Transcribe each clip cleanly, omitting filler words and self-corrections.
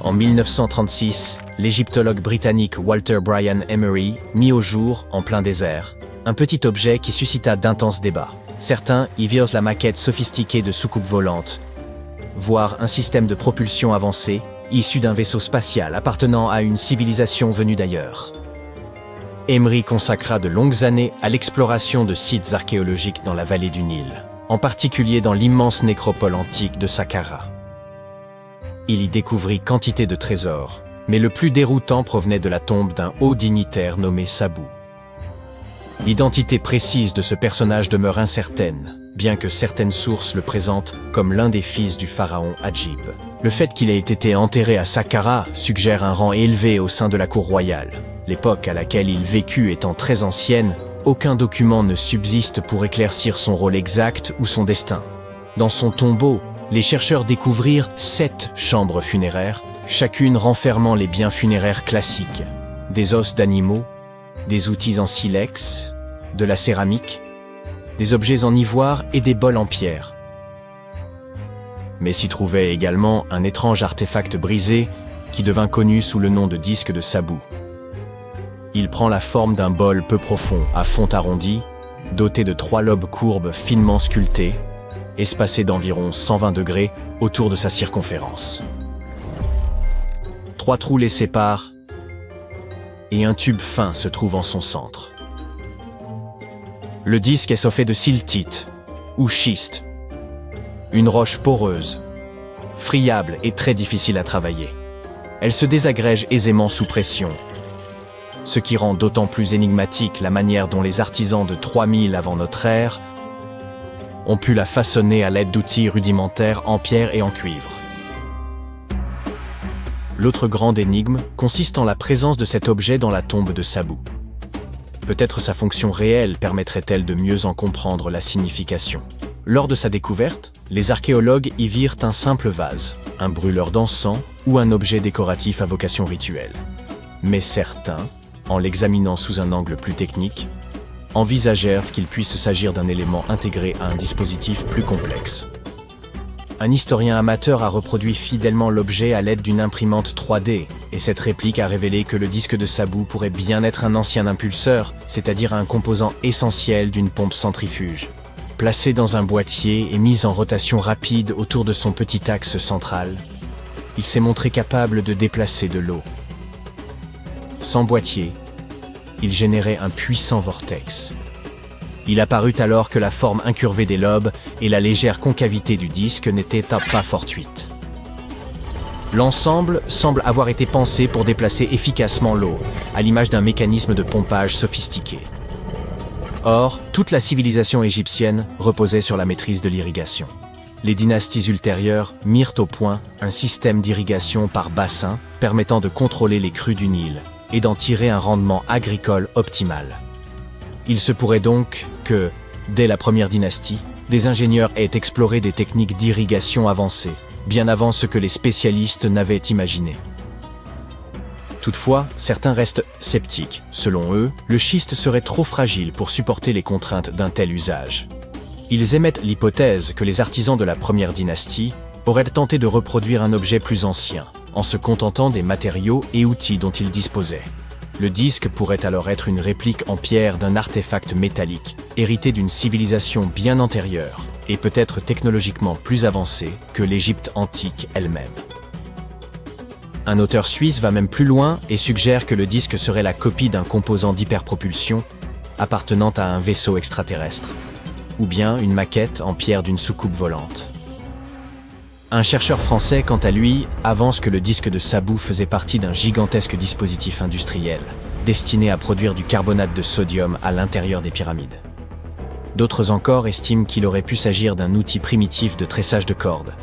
En 1936, l'égyptologue britannique Walter Bryan Emery mit au jour, en plein désert, un petit objet qui suscita d'intenses débats. Certains y virent la maquette sophistiquée de soucoupes volantes, voire un système de propulsion avancé, issu d'un vaisseau spatial appartenant à une civilisation venue d'ailleurs. Emery consacra de longues années à l'exploration de sites archéologiques dans la vallée du Nil, en particulier dans l'immense nécropole antique de Saqqara. Il y découvrit quantité de trésors, mais le plus déroutant provenait de la tombe d'un haut dignitaire nommé Sabou. L'identité précise de ce personnage demeure incertaine, bien que certaines sources le présentent comme l'un des fils du pharaon Hadjib. Le fait qu'il ait été enterré à Saqqara suggère un rang élevé au sein de la cour royale. L'époque à laquelle il vécut étant très ancienne, aucun document ne subsiste pour éclaircir son rôle exact ou son destin. Dans son tombeau, les chercheurs découvrirent 7 chambres funéraires, chacune renfermant les biens funéraires classiques, des os d'animaux, des outils en silex, de la céramique, des objets en ivoire et des bols en pierre. Mais s'y trouvait également un étrange artefact brisé qui devint connu sous le nom de disque de Sabou. Il prend la forme d'un bol peu profond, à fond arrondi, doté de 3 lobes courbes finement sculptés, espacés d'environ 120 degrés autour de sa circonférence. 3 trous les séparent et un tube fin se trouve en son centre. Le disque est fait de siltite, ou schiste, une roche poreuse, friable et très difficile à travailler. Elle se désagrège aisément sous pression, ce qui rend d'autant plus énigmatique la manière dont les artisans de 3000 avant notre ère ont pu la façonner à l'aide d'outils rudimentaires en pierre et en cuivre. L'autre grande énigme consiste en la présence de cet objet dans la tombe de Sabou. Peut-être sa fonction réelle permettrait-elle de mieux en comprendre la signification. Lors de sa découverte, les archéologues y virent un simple vase, un brûleur d'encens ou un objet décoratif à vocation rituelle. Mais certains, en l'examinant sous un angle plus technique, envisagèrent qu'il puisse s'agir d'un élément intégré à un dispositif plus complexe. Un historien amateur a reproduit fidèlement l'objet à l'aide d'une imprimante 3D, et cette réplique a révélé que le disque de Sabou pourrait bien être un ancien impulseur, c'est-à-dire un composant essentiel d'une pompe centrifuge. Placé dans un boîtier et mis en rotation rapide autour de son petit axe central, il s'est montré capable de déplacer de l'eau. Sans boîtier, il générait un puissant vortex. Il apparut alors que la forme incurvée des lobes et la légère concavité du disque n'étaient pas fortuites. L'ensemble semble avoir été pensé pour déplacer efficacement l'eau, à l'image d'un mécanisme de pompage sophistiqué. Or, toute la civilisation égyptienne reposait sur la maîtrise de l'irrigation. Les dynasties ultérieures mirent au point un système d'irrigation par bassin permettant de contrôler les crues du Nil et d'en tirer un rendement agricole optimal. Il se pourrait donc que, dès la première dynastie, des ingénieurs aient exploré des techniques d'irrigation avancées, bien avant ce que les spécialistes n'avaient imaginé. Toutefois, certains restent sceptiques. Selon eux, le schiste serait trop fragile pour supporter les contraintes d'un tel usage. Ils émettent l'hypothèse que les artisans de la première dynastie auraient tenté de reproduire un objet plus ancien, en se contentant des matériaux et outils dont ils disposaient. Le disque pourrait alors être une réplique en pierre d'un artefact métallique, hérité d'une civilisation bien antérieure, et peut-être technologiquement plus avancée que l'Égypte antique elle-même. Un auteur suisse va même plus loin et suggère que le disque serait la copie d'un composant d'hyperpropulsion appartenant à un vaisseau extraterrestre, ou bien une maquette en pierre d'une soucoupe volante. Un chercheur français, quant à lui, avance que le disque de Sabou faisait partie d'un gigantesque dispositif industriel, destiné à produire du carbonate de sodium à l'intérieur des pyramides. D'autres encore estiment qu'il aurait pu s'agir d'un outil primitif de tressage de cordes,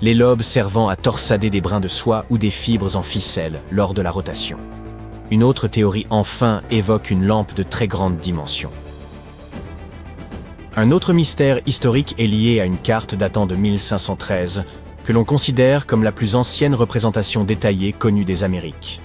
les lobes servant à torsader des brins de soie ou des fibres en ficelle lors de la rotation. Une autre théorie enfin évoque une lampe de très grande dimension. Un autre mystère historique est lié à une carte datant de 1513, que l'on considère comme la plus ancienne représentation détaillée connue des Amériques.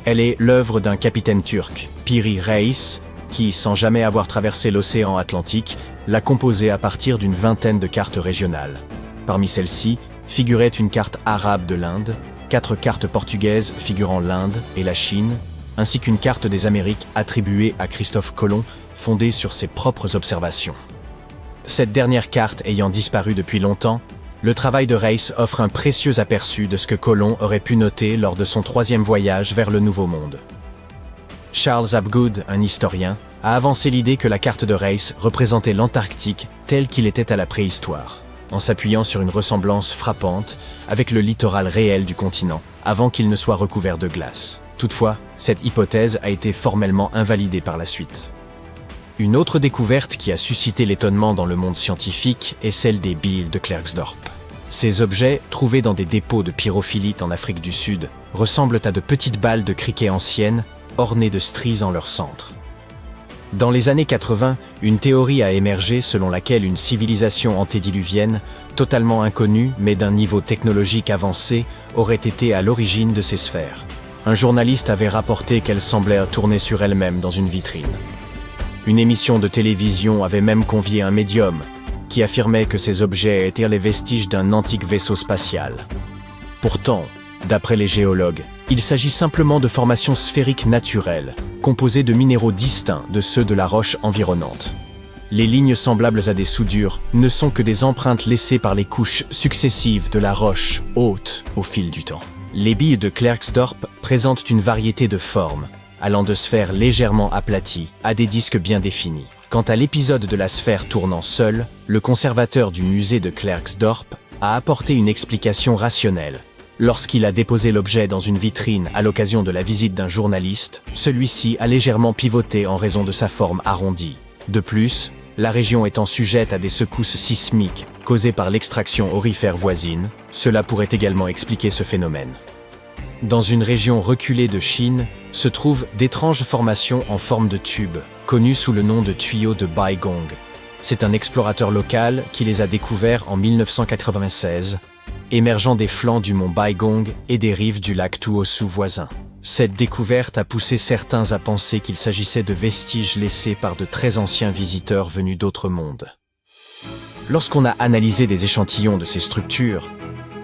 Elle est l'œuvre d'un capitaine turc, Piri Reis, qui, sans jamais avoir traversé l'océan Atlantique, l'a composée à partir d'une vingtaine de cartes régionales. Parmi celles-ci, figurait une carte arabe de l'Inde, 4 cartes portugaises figurant l'Inde et la Chine, ainsi qu'une carte des Amériques attribuée à Christophe Colomb, fondée sur ses propres observations. Cette dernière carte ayant disparu depuis longtemps, le travail de Race offre un précieux aperçu de ce que Colomb aurait pu noter lors de son 3e voyage vers le Nouveau Monde. Charles Hapgood, un historien, a avancé l'idée que la carte de Race représentait l'Antarctique tel qu'il était à la préhistoire, en s'appuyant sur une ressemblance frappante avec le littoral réel du continent, avant qu'il ne soit recouvert de glace. Toutefois, cette hypothèse a été formellement invalidée par la suite. Une autre découverte qui a suscité l'étonnement dans le monde scientifique est celle des billes de Klerksdorp. Ces objets, trouvés dans des dépôts de pyrophilite en Afrique du Sud, ressemblent à de petites balles de criquet anciennes, ornées de stries en leur centre. Dans les années 80, une théorie a émergé selon laquelle une civilisation antédiluvienne, totalement inconnue mais d'un niveau technologique avancé, aurait été à l'origine de ces sphères. Un journaliste avait rapporté qu'elles semblaient tourner sur elles-mêmes dans une vitrine. Une émission de télévision avait même convié un médium, qui affirmait que ces objets étaient les vestiges d'un antique vaisseau spatial. Pourtant, d'après les géologues, il s'agit simplement de formations sphériques naturelles, composées de minéraux distincts de ceux de la roche environnante. Les lignes semblables à des soudures ne sont que des empreintes laissées par les couches successives de la roche haute au fil du temps. Les billes de Klerksdorp présentent une variété de formes, allant de sphères légèrement aplaties à des disques bien définis. Quant à l'épisode de la sphère tournant seule, le conservateur du musée de Klerksdorp a apporté une explication rationnelle. Lorsqu'il a déposé l'objet dans une vitrine à l'occasion de la visite d'un journaliste, celui-ci a légèrement pivoté en raison de sa forme arrondie. De plus, la région étant sujette à des secousses sismiques causées par l'extraction aurifère voisine, cela pourrait également expliquer ce phénomène. Dans une région reculée de Chine, se trouvent d'étranges formations en forme de tube, connues sous le nom de tuyaux de Baigong. C'est un explorateur local qui les a découverts en 1996, émergeant des flancs du mont Baigong et des rives du lac Tuosu voisin. Cette découverte a poussé certains à penser qu'il s'agissait de vestiges laissés par de très anciens visiteurs venus d'autres mondes. Lorsqu'on a analysé des échantillons de ces structures,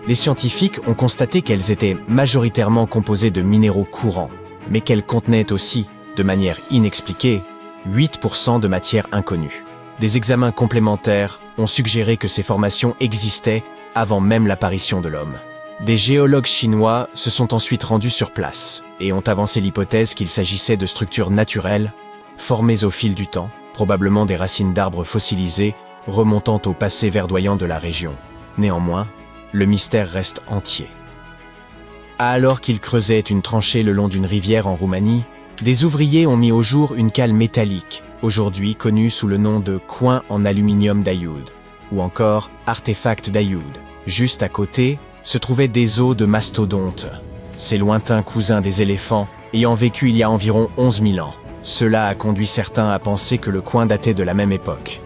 les scientifiques ont constaté qu'elles étaient majoritairement composées de minéraux courants, mais qu'elles contenaient aussi, de manière inexpliquée, 8% de matière inconnue. Des examens complémentaires ont suggéré que ces formations existaient avant même l'apparition de l'homme. Des géologues chinois se sont ensuite rendus sur place et ont avancé l'hypothèse qu'il s'agissait de structures naturelles, formées au fil du temps, probablement des racines d'arbres fossilisés remontant au passé verdoyant de la région. Néanmoins, le mystère reste entier. Alors qu'ils creusaient une tranchée le long d'une rivière en Roumanie, des ouvriers ont mis au jour une cale métallique, aujourd'hui connue sous le nom de coin en aluminium d'Ayoud, ou encore artefact d'Ayoud. Juste à côté, se trouvaient des os de mastodontes, ces lointains cousins des éléphants ayant vécu il y a environ 11 000 ans. Cela a conduit certains à penser que le coin datait de la même époque.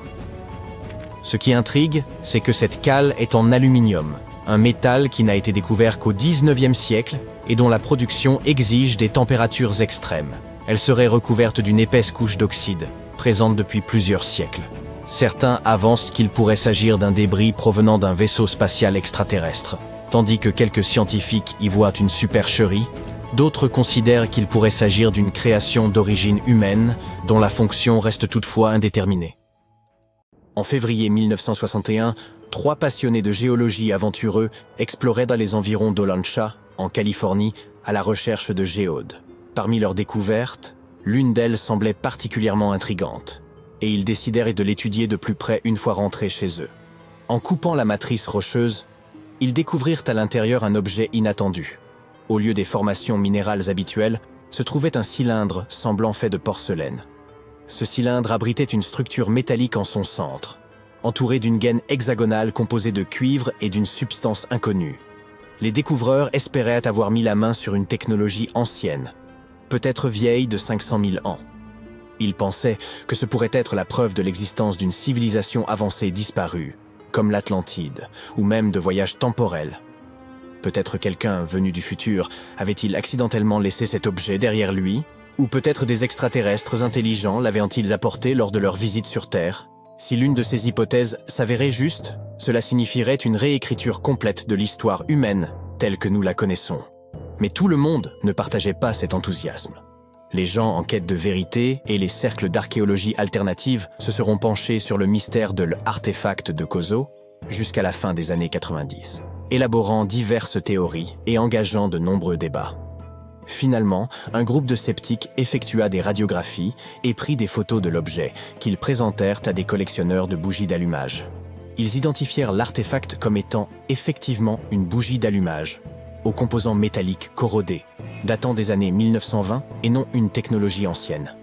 Ce qui intrigue, c'est que cette cale est en aluminium, un métal qui n'a été découvert qu'au XIXe siècle et dont la production exige des températures extrêmes. Elle serait recouverte d'une épaisse couche d'oxyde, présente depuis plusieurs siècles. Certains avancent qu'il pourrait s'agir d'un débris provenant d'un vaisseau spatial extraterrestre, tandis que quelques scientifiques y voient une supercherie. D'autres considèrent qu'il pourrait s'agir d'une création d'origine humaine, dont la fonction reste toutefois indéterminée. En février 1961, 3 passionnés de géologie aventureux exploraient dans les environs d'Olancha, en Californie, à la recherche de géodes. Parmi leurs découvertes, l'une d'elles semblait particulièrement intrigante, et ils décidèrent de l'étudier de plus près une fois rentrés chez eux. En coupant la matrice rocheuse, ils découvrirent à l'intérieur un objet inattendu. Au lieu des formations minérales habituelles, se trouvait un cylindre semblant fait de porcelaine. Ce cylindre abritait une structure métallique en son centre, entourée d'une gaine hexagonale composée de cuivre et d'une substance inconnue. Les découvreurs espéraient avoir mis la main sur une technologie ancienne, peut-être vieille de 500 000 ans. Ils pensaient que ce pourrait être la preuve de l'existence d'une civilisation avancée disparue, comme l'Atlantide, ou même de voyages temporels. Peut-être quelqu'un venu du futur avait-il accidentellement laissé cet objet derrière lui, ou peut-être des extraterrestres intelligents l'avaient-ils apporté lors de leur visite sur Terre. Si l'une de ces hypothèses s'avérait juste, cela signifierait une réécriture complète de l'histoire humaine telle que nous la connaissons. Mais tout le monde ne partageait pas cet enthousiasme. Les gens en quête de vérité et les cercles d'archéologie alternative se seront penchés sur le mystère de l'artefact de Kozo jusqu'à la fin des années 90, élaborant diverses théories et engageant de nombreux débats. Finalement, un groupe de sceptiques effectua des radiographies et prit des photos de l'objet qu'ils présentèrent à des collectionneurs de bougies d'allumage. Ils identifièrent l'artefact comme étant effectivement une bougie d'allumage, aux composants métalliques corrodés, datant des années 1920 et non une technologie ancienne.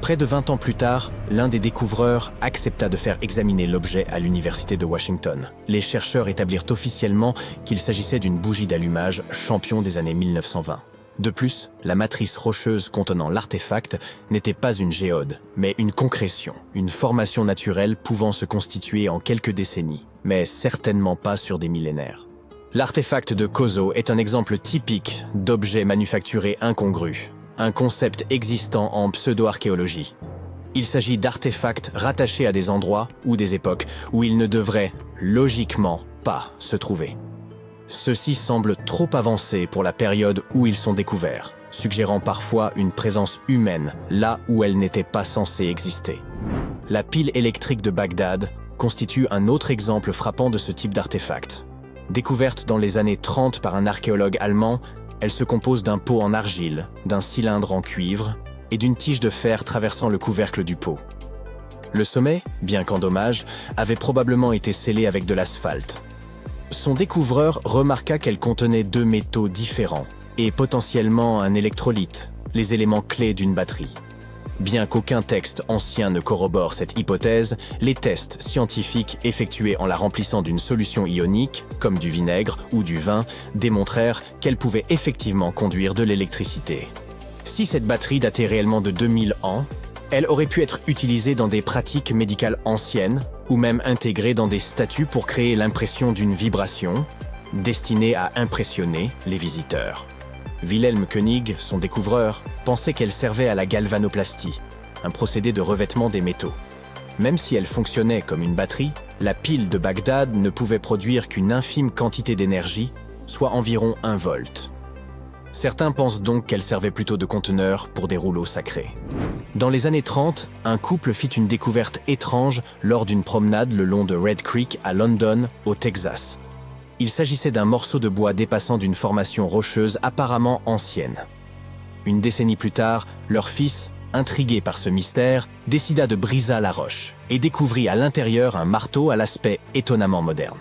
Près de 20 ans plus tard, l'un des découvreurs accepta de faire examiner l'objet à l'université de Washington. Les chercheurs établirent officiellement qu'il s'agissait d'une bougie d'allumage champion des années 1920. De plus, la matrice rocheuse contenant l'artefact n'était pas une géode, mais une concrétion, une formation naturelle pouvant se constituer en quelques décennies, mais certainement pas sur des millénaires. L'artefact de Kozo est un exemple typique d'objet manufacturé incongru, un concept existant en pseudo-archéologie. Il s'agit d'artefacts rattachés à des endroits ou des époques où ils ne devraient, logiquement, pas se trouver. Ceux-ci semblent trop avancés pour la période où ils sont découverts, suggérant parfois une présence humaine là où elle n'était pas censée exister. La pile électrique de Bagdad constitue un autre exemple frappant de ce type d'artefact. Découverte dans les années 30 par un archéologue allemand, elle se compose d'un pot en argile, d'un cylindre en cuivre et d'une tige de fer traversant le couvercle du pot. Le sommet, bien qu'endommagé, avait probablement été scellé avec de l'asphalte. Son découvreur remarqua qu'elle contenait deux métaux différents et potentiellement un électrolyte, les éléments clés d'une batterie. Bien qu'aucun texte ancien ne corrobore cette hypothèse, les tests scientifiques effectués en la remplissant d'une solution ionique, comme du vinaigre ou du vin, démontrèrent qu'elle pouvait effectivement conduire de l'électricité. Si cette batterie datait réellement de 2000 ans, elle aurait pu être utilisée dans des pratiques médicales anciennes ou même intégrée dans des statues pour créer l'impression d'une vibration, destinée à impressionner les visiteurs. Wilhelm Koenig, son découvreur, pensait qu'elle servait à la galvanoplastie, un procédé de revêtement des métaux. Même si elle fonctionnait comme une batterie, la pile de Bagdad ne pouvait produire qu'une infime quantité d'énergie, soit environ 1 volt. Certains pensent donc qu'elle servait plutôt de conteneur pour des rouleaux sacrés. Dans les années 30, un couple fit une découverte étrange lors d'une promenade le long de Red Creek à London, au Texas. Il s'agissait d'un morceau de bois dépassant d'une formation rocheuse apparemment ancienne. Une décennie plus tard, leur fils, intrigué par ce mystère, décida de briser la roche et découvrit à l'intérieur un marteau à l'aspect étonnamment moderne.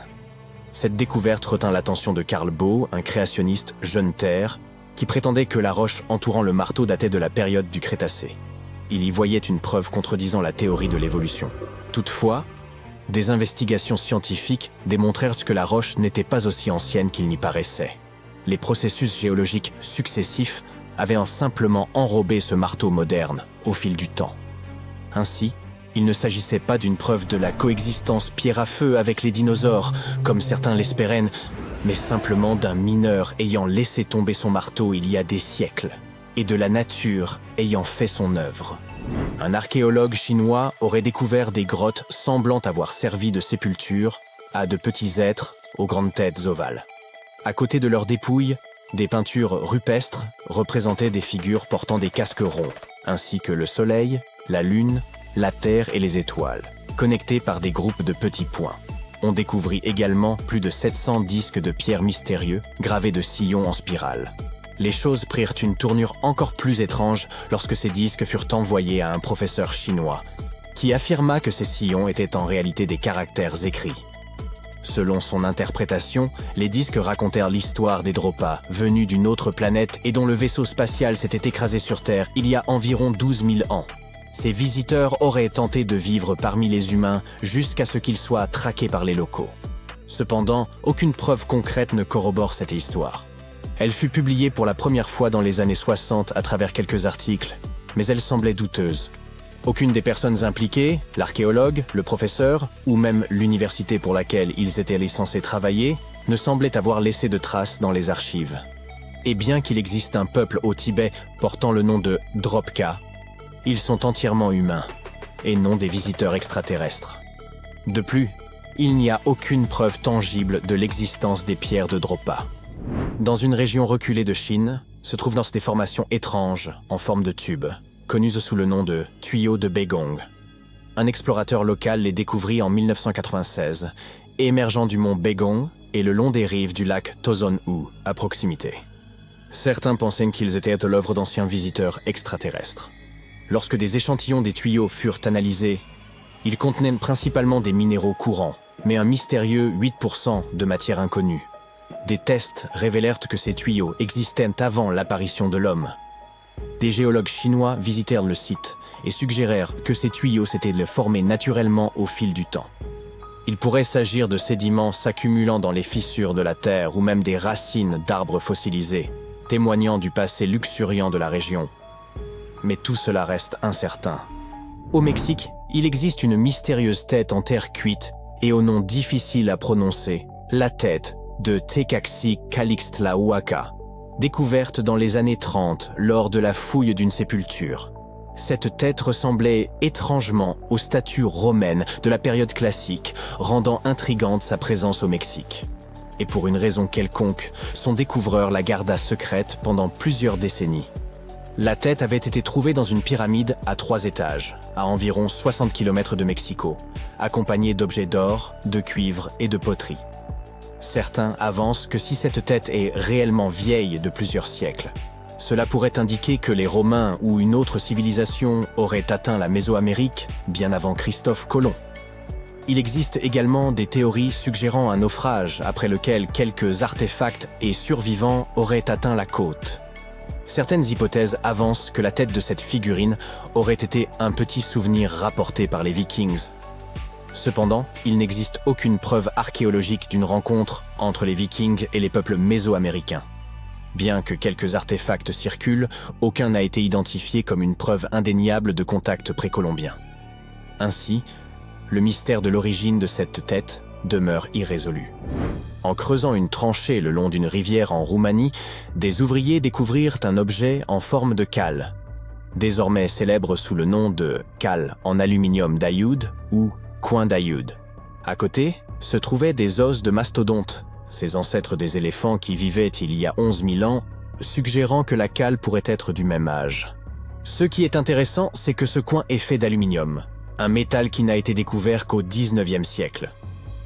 Cette découverte retint l'attention de Carl Baugh, un créationniste jeune terre, qui prétendait que la roche entourant le marteau datait de la période du Crétacé. Il y voyait une preuve contredisant la théorie de l'évolution. Toutefois, des investigations scientifiques démontrèrent que la roche n'était pas aussi ancienne qu'il n'y paraissait. Les processus géologiques successifs avaient simplement enrobé ce marteau moderne au fil du temps. Ainsi, il ne s'agissait pas d'une preuve de la coexistence pierre à feu avec les dinosaures, comme certains l'espéraient, mais simplement d'un mineur ayant laissé tomber son marteau il y a des siècles, et de la nature ayant fait son œuvre. Un archéologue chinois aurait découvert des grottes semblant avoir servi de sépulture à de petits êtres aux grandes têtes ovales. À côté de leurs dépouilles, des peintures rupestres représentaient des figures portant des casques ronds, ainsi que le soleil, la lune, la terre et les étoiles, connectés par des groupes de petits points. On découvrit également plus de 700 disques de pierre mystérieux gravés de sillons en spirale. Les choses prirent une tournure encore plus étrange lorsque ces disques furent envoyés à un professeur chinois, qui affirma que ces sillons étaient en réalité des caractères écrits. Selon son interprétation, les disques racontèrent l'histoire des Dropa, venus d'une autre planète et dont le vaisseau spatial s'était écrasé sur Terre il y a environ 12 000 ans. Ces visiteurs auraient tenté de vivre parmi les humains jusqu'à ce qu'ils soient traqués par les locaux. Cependant, aucune preuve concrète ne corrobore cette histoire. Elle fut publiée pour la première fois dans les années 60 à travers quelques articles, mais elle semblait douteuse. Aucune des personnes impliquées, l'archéologue, le professeur, ou même l'université pour laquelle ils étaient censés travailler, ne semblait avoir laissé de traces dans les archives. Et bien qu'il existe un peuple au Tibet portant le nom de Dropka, ils sont entièrement humains, et non des visiteurs extraterrestres. De plus, il n'y a aucune preuve tangible de l'existence des pierres de Dropa. Dans une région reculée de Chine, se trouvent des formations étranges en forme de tube, connues sous le nom de tuyaux de Beigong. Un explorateur local les découvrit en 1996, émergeant du mont Beigong et le long des rives du lac Tozon-U, à proximité. Certains pensaient qu'ils étaient l'œuvre d'anciens visiteurs extraterrestres. Lorsque des échantillons des tuyaux furent analysés, ils contenaient principalement des minéraux courants, mais un mystérieux 8% de matière inconnue. Des tests révélèrent que ces tuyaux existaient avant l'apparition de l'homme. Des géologues chinois visitèrent le site et suggérèrent que ces tuyaux s'étaient formés naturellement au fil du temps. Il pourrait s'agir de sédiments s'accumulant dans les fissures de la terre ou même des racines d'arbres fossilisés, témoignant du passé luxuriant de la région. Mais tout cela reste incertain. Au Mexique, il existe une mystérieuse tête en terre cuite et au nom difficile à prononcer, la tête de Tecaxtlahuaca, découverte dans les années 30 lors de la fouille d'une sépulture. Cette tête ressemblait étrangement aux statues romaines de la période classique, rendant intrigante sa présence au Mexique. Et pour une raison quelconque, son découvreur la garda secrète pendant plusieurs décennies. La tête avait été trouvée dans une pyramide à 3 étages, à environ 60 km de Mexico, accompagnée d'objets d'or, de cuivre et de poterie. Certains avancent que si cette tête est réellement vieille de plusieurs siècles, cela pourrait indiquer que les Romains ou une autre civilisation auraient atteint la Mésoamérique bien avant Christophe Colomb. Il existe également des théories suggérant un naufrage après lequel quelques artefacts et survivants auraient atteint la côte. Certaines hypothèses avancent que la tête de cette figurine aurait été un petit souvenir rapporté par les Vikings. Cependant, il n'existe aucune preuve archéologique d'une rencontre entre les Vikings et les peuples mésoaméricains. Bien que quelques artefacts circulent, aucun n'a été identifié comme une preuve indéniable de contact précolombien. Ainsi, le mystère de l'origine de cette tête demeure irrésolu. En creusant une tranchée le long d'une rivière en Roumanie, des ouvriers découvrirent un objet en forme de cale, désormais célèbre sous le nom de cale en aluminium d'Ayoud ou coin d'Ayoud. À côté, se trouvaient des os de mastodontes, ces ancêtres des éléphants qui vivaient il y a 11 000 ans, suggérant que la cale pourrait être du même âge. Ce qui est intéressant, c'est que ce coin est fait d'aluminium, un métal qui n'a été découvert qu'au XIXe siècle.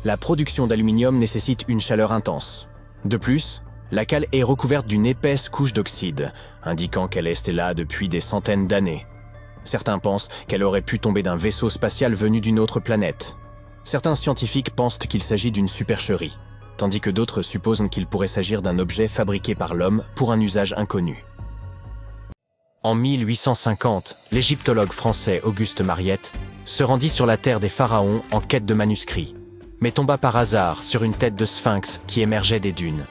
La production d'aluminium nécessite une chaleur intense. De plus, la cale est recouverte d'une épaisse couche d'oxyde, indiquant qu'elle est là depuis des centaines d'années. Certains pensent qu'elle aurait pu tomber d'un vaisseau spatial venu d'une autre planète. Certains scientifiques pensent qu'il s'agit d'une supercherie, tandis que d'autres supposent qu'il pourrait s'agir d'un objet fabriqué par l'homme pour un usage inconnu. En 1850, l'égyptologue français Auguste Mariette se rendit sur la terre des pharaons en quête de manuscrits, mais tomba par hasard sur une tête de sphinx qui émergeait des dunes.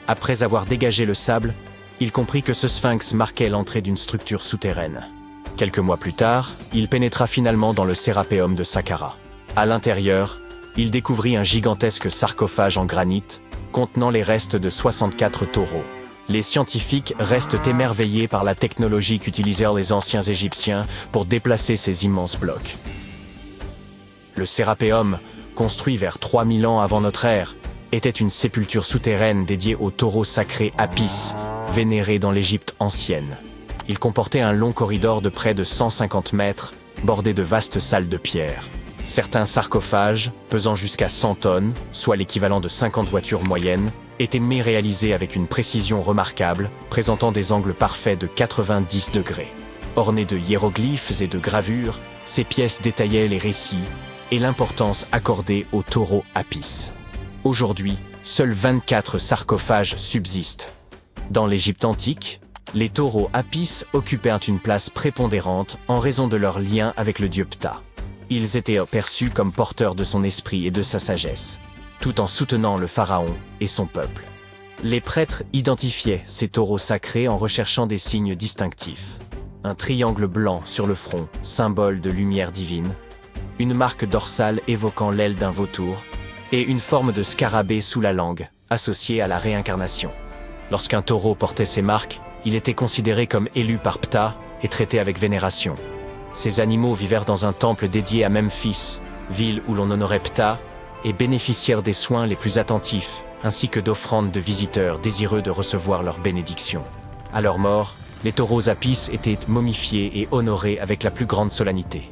Après avoir dégagé le sable, il comprit que ce sphinx marquait l'entrée d'une structure souterraine. Quelques mois plus tard, il pénétra finalement dans le Sérapéum de Saqqara. À l'intérieur, il découvrit un gigantesque sarcophage en granit contenant les restes de 64 taureaux. Les scientifiques restent émerveillés par la technologie qu'utilisèrent les anciens Égyptiens pour déplacer ces immenses blocs. Le Sérapéum, construit vers 3000 ans avant notre ère, était une sépulture souterraine dédiée au taureau sacré Apis, vénéré dans l'Égypte ancienne. Il comportait un long corridor de près de 150 mètres, bordé de vastes salles de pierre. Certains sarcophages, pesant jusqu'à 100 tonnes, soit l'équivalent de 50 voitures moyennes, étaient réalisés avec une précision remarquable, présentant des angles parfaits de 90 degrés. Ornés de hiéroglyphes et de gravures, ces pièces détaillaient les récits et l'importance accordée au taureau Apis. Aujourd'hui, seuls 24 sarcophages subsistent. Dans l'Égypte antique, les taureaux Apis occupaient une place prépondérante en raison de leur lien avec le dieu Ptah. Ils étaient perçus comme porteurs de son esprit et de sa sagesse, tout en soutenant le pharaon et son peuple. Les prêtres identifiaient ces taureaux sacrés en recherchant des signes distinctifs. Un triangle blanc sur le front, symbole de lumière divine, une marque dorsale évoquant l'aile d'un vautour, et une forme de scarabée sous la langue, associée à la réincarnation. Lorsqu'un taureau portait ces marques, il était considéré comme élu par Ptah et traité avec vénération. Ces animaux vivèrent dans un temple dédié à Memphis, ville où l'on honorait Ptah, et bénéficièrent des soins les plus attentifs ainsi que d'offrandes de visiteurs désireux de recevoir leur bénédiction. À leur mort, les taureaux Apis étaient momifiés et honorés avec la plus grande solennité.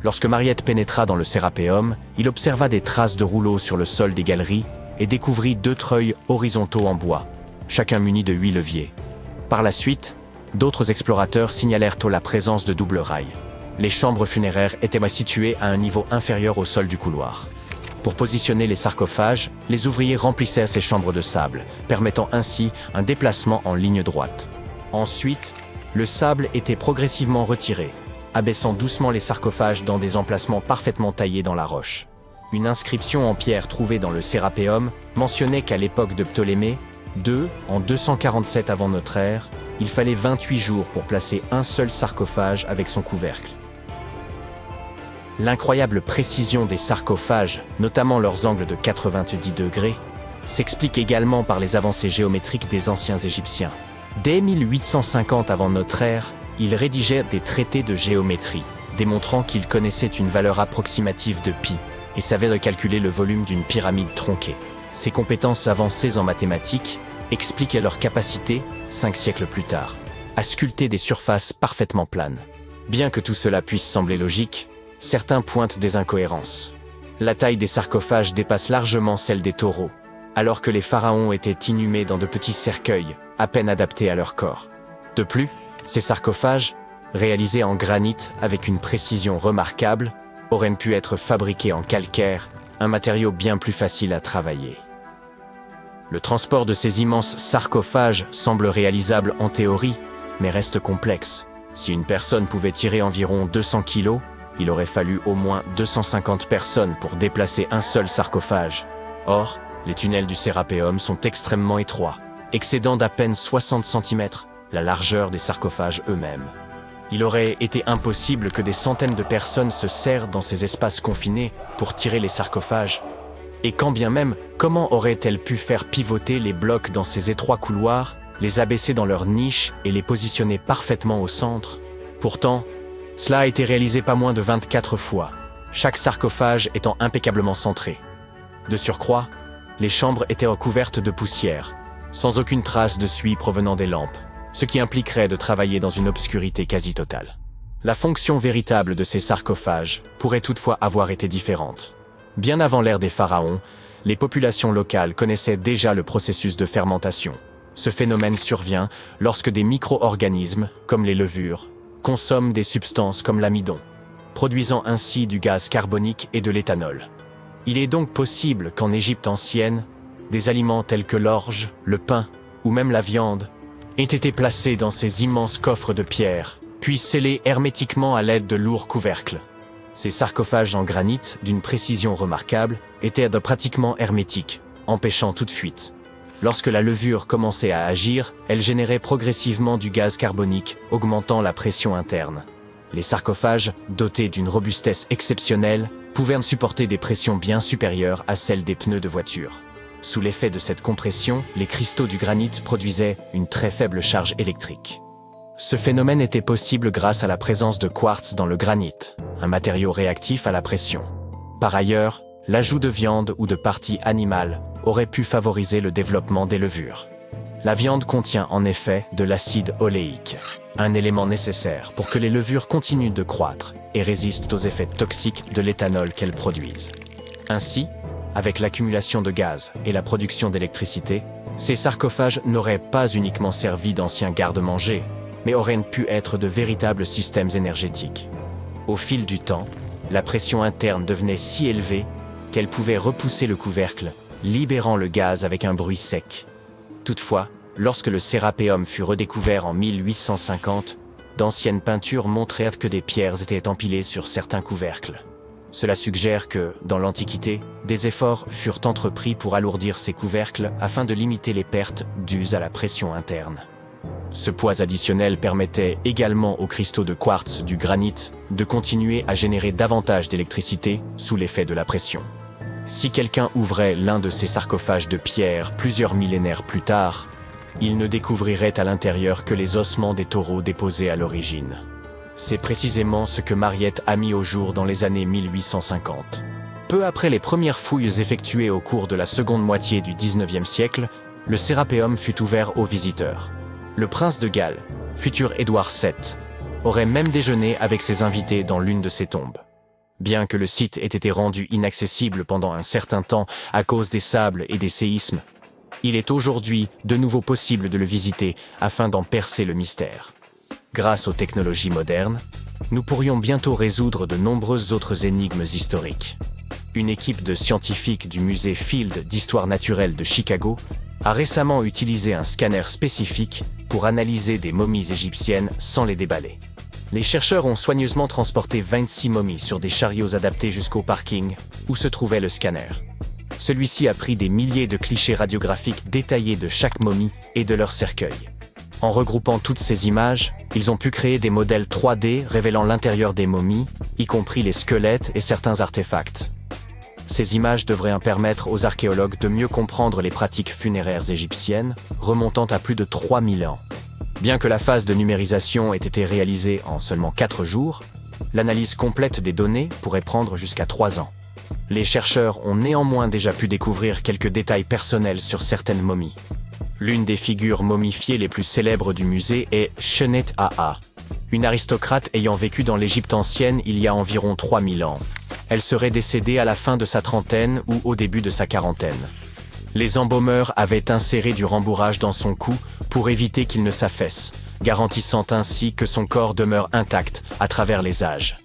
Lorsque Mariette pénétra dans le Sérapéum, il observa des traces de rouleaux sur le sol des galeries et découvrit 2 treuils horizontaux en bois, chacun muni de 8 leviers. Par la suite, d'autres explorateurs signalèrent la présence de doubles rails. Les chambres funéraires étaient situées à un niveau inférieur au sol du couloir. Pour positionner les sarcophages, les ouvriers remplissaient ces chambres de sable, permettant ainsi un déplacement en ligne droite. Ensuite, le sable était progressivement retiré, abaissant doucement les sarcophages dans des emplacements parfaitement taillés dans la roche. Une inscription en pierre trouvée dans le Sérapéum mentionnait qu'à l'époque de Ptolémée II, en 247 avant notre ère, il fallait 28 jours pour placer un seul sarcophage avec son couvercle. L'incroyable précision des sarcophages, notamment leurs angles de 90 degrés, s'explique également par les avancées géométriques des anciens Égyptiens. Dès 1850 avant notre ère, ils rédigèrent des traités de géométrie, démontrant qu'ils connaissaient une valeur approximative de pi et savaient recalculer le volume d'une pyramide tronquée. Ces compétences avancées en mathématiques expliquaient leur capacité, 5 siècles plus tard, à sculpter des surfaces parfaitement planes. Bien que tout cela puisse sembler logique, certains pointent des incohérences. La taille des sarcophages dépasse largement celle des taureaux, alors que les pharaons étaient inhumés dans de petits cercueils, à peine adaptés à leur corps. De plus, ces sarcophages, réalisés en granit avec une précision remarquable, auraient pu être fabriqués en calcaire, un matériau bien plus facile à travailler. Le transport de ces immenses sarcophages semble réalisable en théorie, mais reste complexe. Si une personne pouvait tirer environ 200 kilos, il aurait fallu au moins 250 personnes pour déplacer un seul sarcophage. Or, les tunnels du Sérapéum sont extrêmement étroits, excédant d'à peine 60 cm la largeur des sarcophages eux-mêmes. Il aurait été impossible que des centaines de personnes se serrent dans ces espaces confinés pour tirer les sarcophages. Et quand bien même, comment auraient-elles pu faire pivoter les blocs dans ces étroits couloirs, les abaisser dans leurs niches et les positionner parfaitement au centre? Pourtant, cela a été réalisé pas moins de 24 fois, chaque sarcophage étant impeccablement centré. De surcroît, les chambres étaient recouvertes de poussière, sans aucune trace de suie provenant des lampes, ce qui impliquerait de travailler dans une obscurité quasi totale. La fonction véritable de ces sarcophages pourrait toutefois avoir été différente. Bien avant l'ère des pharaons, les populations locales connaissaient déjà le processus de fermentation. Ce phénomène survient lorsque des micro-organismes, comme les levures, consomment des substances comme l'amidon, produisant ainsi du gaz carbonique et de l'éthanol. Il est donc possible qu'en Égypte ancienne, des aliments tels que l'orge, le pain ou même la viande aient été placés dans ces immenses coffres de pierre, puis scellés hermétiquement à l'aide de lourds couvercles. Ces sarcophages en granit, d'une précision remarquable, étaient pratiquement hermétiques, empêchant toute fuite. Lorsque la levure commençait à agir, elle générait progressivement du gaz carbonique, augmentant la pression interne. Les sarcophages, dotés d'une robustesse exceptionnelle, pouvaient supporter des pressions bien supérieures à celles des pneus de voiture. Sous l'effet de cette compression, les cristaux du granit produisaient une très faible charge électrique. Ce phénomène était possible grâce à la présence de quartz dans le granit, un matériau réactif à la pression. Par ailleurs, l'ajout de viande ou de parties animales aurait pu favoriser le développement des levures. La viande contient en effet de l'acide oléique, un élément nécessaire pour que les levures continuent de croître et résistent aux effets toxiques de l'éthanol qu'elles produisent. Ainsi, avec l'accumulation de gaz et la production d'électricité, ces sarcophages n'auraient pas uniquement servi d'anciens garde-manger, mais auraient pu être de véritables systèmes énergétiques. Au fil du temps, la pression interne devenait si élevée qu'elle pouvait repousser le couvercle, libérant le gaz avec un bruit sec. Toutefois, lorsque le Sérapéum fut redécouvert en 1850, d'anciennes peintures montrèrent que des pierres étaient empilées sur certains couvercles. Cela suggère que, dans l'Antiquité, des efforts furent entrepris pour alourdir ces couvercles afin de limiter les pertes dues à la pression interne. Ce poids additionnel permettait également aux cristaux de quartz du granit de continuer à générer davantage d'électricité sous l'effet de la pression. Si quelqu'un ouvrait l'un de ces sarcophages de pierre plusieurs millénaires plus tard, il ne découvrirait à l'intérieur que les ossements des taureaux déposés à l'origine. C'est précisément ce que Mariette a mis au jour dans les années 1850. Peu après les premières fouilles effectuées au cours de la seconde moitié du XIXe siècle, le Sérapéum fut ouvert aux visiteurs. Le prince de Galles, futur Édouard VII, aurait même déjeuné avec ses invités dans l'une de ses tombes. Bien que le site ait été rendu inaccessible pendant un certain temps à cause des sables et des séismes, il est aujourd'hui de nouveau possible de le visiter afin d'en percer le mystère. Grâce aux technologies modernes, nous pourrions bientôt résoudre de nombreuses autres énigmes historiques. Une équipe de scientifiques du musée Field d'Histoire naturelle de Chicago a récemment utilisé un scanner spécifique pour analyser des momies égyptiennes sans les déballer. Les chercheurs ont soigneusement transporté 26 momies sur des chariots adaptés jusqu'au parking où se trouvait le scanner. Celui-ci a pris des milliers de clichés radiographiques détaillés de chaque momie et de leur cercueil. En regroupant toutes ces images, ils ont pu créer des modèles 3D révélant l'intérieur des momies, y compris les squelettes et certains artefacts. Ces images devraient permettre aux archéologues de mieux comprendre les pratiques funéraires égyptiennes, remontant à plus de 3000 ans. Bien que la phase de numérisation ait été réalisée en seulement 4 jours, l'analyse complète des données pourrait prendre jusqu'à 3 ans. Les chercheurs ont néanmoins déjà pu découvrir quelques détails personnels sur certaines momies. L'une des figures momifiées les plus célèbres du musée est Shennet Aa, une aristocrate ayant vécu dans l'Égypte ancienne il y a environ 3000 ans. Elle serait décédée à la fin de sa trentaine ou au début de sa quarantaine. Les embaumeurs avaient inséré du rembourrage dans son cou pour éviter qu'il ne s'affaisse, garantissant ainsi que son corps demeure intact à travers les âges.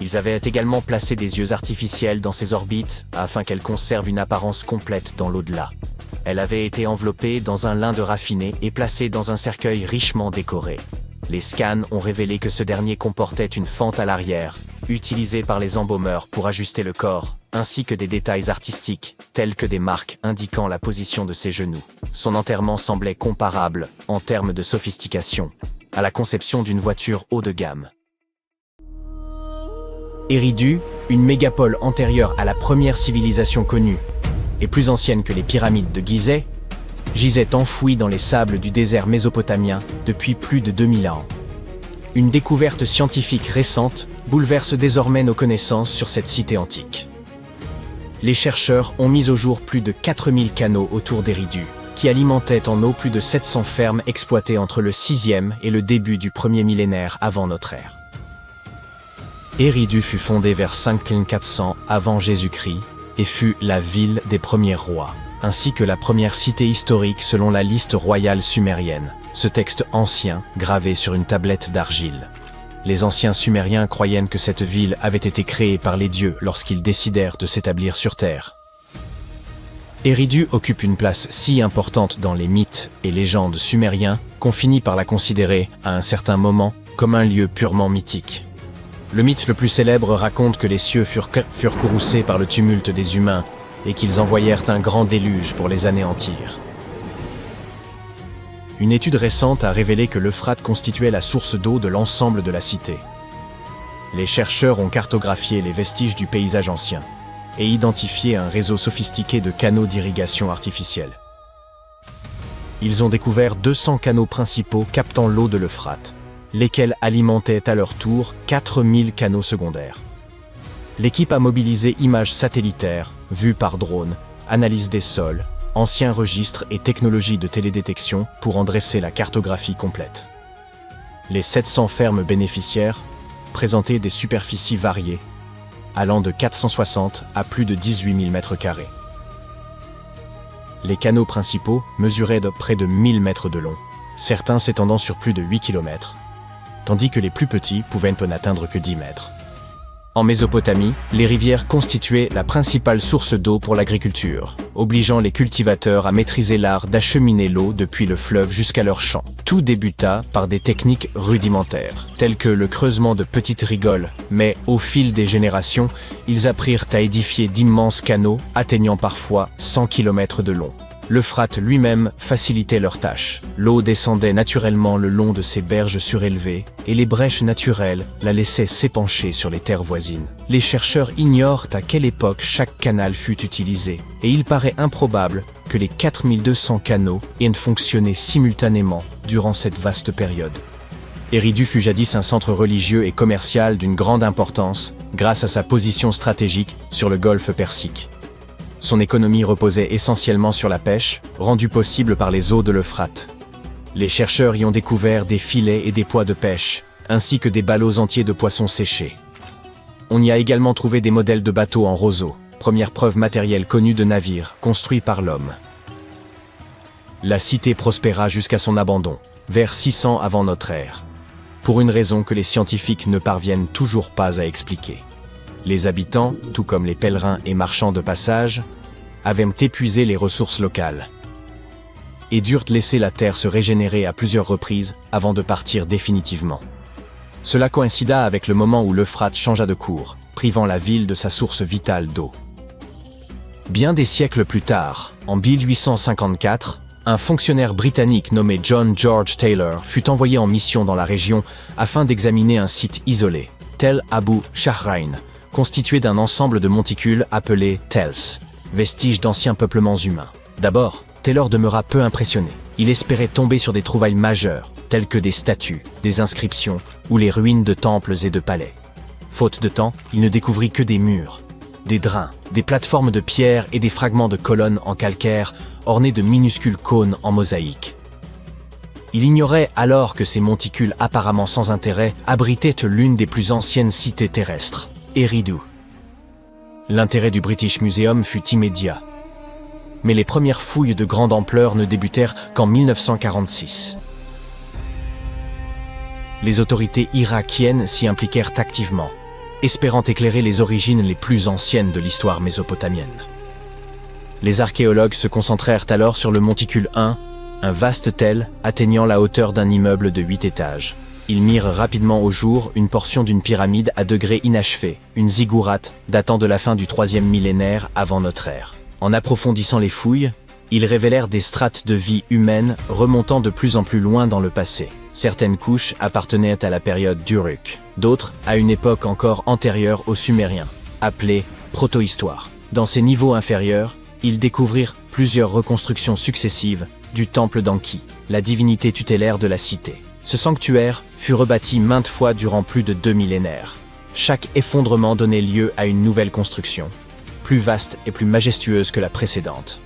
Ils avaient également placé des yeux artificiels dans ses orbites afin qu'elle conserve une apparence complète dans l'au-delà. Elle avait été enveloppée dans un lin de raffiné et placée dans un cercueil richement décoré. Les scans ont révélé que ce dernier comportait une fente à l'arrière, utilisée par les embaumeurs pour ajuster le corps, ainsi que des détails artistiques, tels que des marques indiquant la position de ses genoux. Son enterrement semblait comparable, en termes de sophistication, à la conception d'une voiture haut de gamme. Eridu, une mégapole antérieure à la première civilisation connue, et plus ancienne que les pyramides de Gizeh, gisait enfouie dans les sables du désert mésopotamien depuis plus de 2000 ans. Une découverte scientifique récente bouleverse désormais nos connaissances sur cette cité antique. Les chercheurs ont mis au jour plus de 4000 canaux autour d'Eridu, qui alimentaient en eau plus de 700 fermes exploitées entre le 6e et le début du 1er millénaire avant notre ère. Eridu fut fondée vers 5400 avant Jésus-Christ et fut la ville des premiers rois, ainsi que la première cité historique selon la liste royale sumérienne, ce texte ancien gravé sur une tablette d'argile. Les anciens Sumériens croyaient que cette ville avait été créée par les dieux lorsqu'ils décidèrent de s'établir sur Terre. Eridu occupe une place si importante dans les mythes et légendes sumériens qu'on finit par la considérer, à un certain moment, comme un lieu purement mythique. Le mythe le plus célèbre raconte que les cieux furent courroucés par le tumulte des humains et qu'ils envoyèrent un grand déluge pour les anéantir. Une étude récente a révélé que l'Euphrate constituait la source d'eau de l'ensemble de la cité. Les chercheurs ont cartographié les vestiges du paysage ancien et identifié un réseau sophistiqué de canaux d'irrigation artificielle. Ils ont découvert 200 canaux principaux captant l'eau de l'Euphrate, lesquels alimentaient à leur tour 4000 canaux secondaires. L'équipe a mobilisé images satellitaires, vues par drone, analyse des sols, anciens registres et technologies de télédétection pour en dresser la cartographie complète. Les 700 fermes bénéficiaires présentaient des superficies variées, allant de 460 à plus de 18 000 m². Les canaux principaux mesuraient de près de 1000 mètres de long, certains s'étendant sur plus de 8 km, tandis que les plus petits pouvaient ne atteindre que 10 mètres. En Mésopotamie, les rivières constituaient la principale source d'eau pour l'agriculture, obligeant les cultivateurs à maîtriser l'art d'acheminer l'eau depuis le fleuve jusqu'à leurs champs. Tout débuta par des techniques rudimentaires, telles que le creusement de petites rigoles, mais au fil des générations, ils apprirent à édifier d'immenses canaux, atteignant parfois 100 km de long. L'Euphrate lui-même facilitait leurs tâches. L'eau descendait naturellement le long de ces berges surélevées, et les brèches naturelles la laissaient s'épancher sur les terres voisines. Les chercheurs ignorent à quelle époque chaque canal fut utilisé, et il paraît improbable que les 4200 canaux aient fonctionné simultanément durant cette vaste période. Eridu fut jadis un centre religieux et commercial d'une grande importance grâce à sa position stratégique sur le golfe Persique. Son économie reposait essentiellement sur la pêche, rendue possible par les eaux de l'Euphrate. Les chercheurs y ont découvert des filets et des poids de pêche, ainsi que des ballots entiers de poissons séchés. On y a également trouvé des modèles de bateaux en roseau, première preuve matérielle connue de navires construits par l'homme. La cité prospéra jusqu'à son abandon, vers 600 avant notre ère, pour une raison que les scientifiques ne parviennent toujours pas à expliquer. Les habitants, tout comme les pèlerins et marchands de passage, avaient épuisé les ressources locales et durent laisser la terre se régénérer à plusieurs reprises avant de partir définitivement. Cela coïncida avec le moment où l'Euphrate changea de cours, privant la ville de sa source vitale d'eau. Bien des siècles plus tard, en 1854, un fonctionnaire britannique nommé John George Taylor fut envoyé en mission dans la région afin d'examiner un site isolé, Tel Abu Shahrain, constitué d'un ensemble de monticules appelés Tels, vestiges d'anciens peuplements humains. D'abord, Taylor demeura peu impressionné. Il espérait tomber sur des trouvailles majeures, telles que des statues, des inscriptions ou les ruines de temples et de palais. Faute de temps, il ne découvrit que des murs, des drains, des plateformes de pierre et des fragments de colonnes en calcaire ornés de minuscules cônes en mosaïque. Il ignorait alors que ces monticules apparemment sans intérêt abritaient l'une des plus anciennes cités terrestres, Eridu. L'intérêt du British Museum fut immédiat, mais les premières fouilles de grande ampleur ne débutèrent qu'en 1946. Les autorités irakiennes s'y impliquèrent activement, espérant éclairer les origines les plus anciennes de l'histoire mésopotamienne. Les archéologues se concentrèrent alors sur le monticule 1, un vaste tel atteignant la hauteur d'un immeuble de 8 étages. Ils mirent rapidement au jour une portion d'une pyramide à degrés inachevés, une ziggourate datant de la fin du 3e millénaire avant notre ère. En approfondissant les fouilles, ils révélèrent des strates de vie humaine remontant de plus en plus loin dans le passé. Certaines couches appartenaient à la période d'Uruk, d'autres à une époque encore antérieure aux Sumériens, appelée protohistoire. Dans ces niveaux inférieurs, ils découvrirent plusieurs reconstructions successives du temple d'Anki, la divinité tutélaire de la cité. Ce sanctuaire fut rebâti maintes fois durant plus de 2 millénaires. Chaque effondrement donnait lieu à une nouvelle construction, plus vaste et plus majestueuse que la précédente.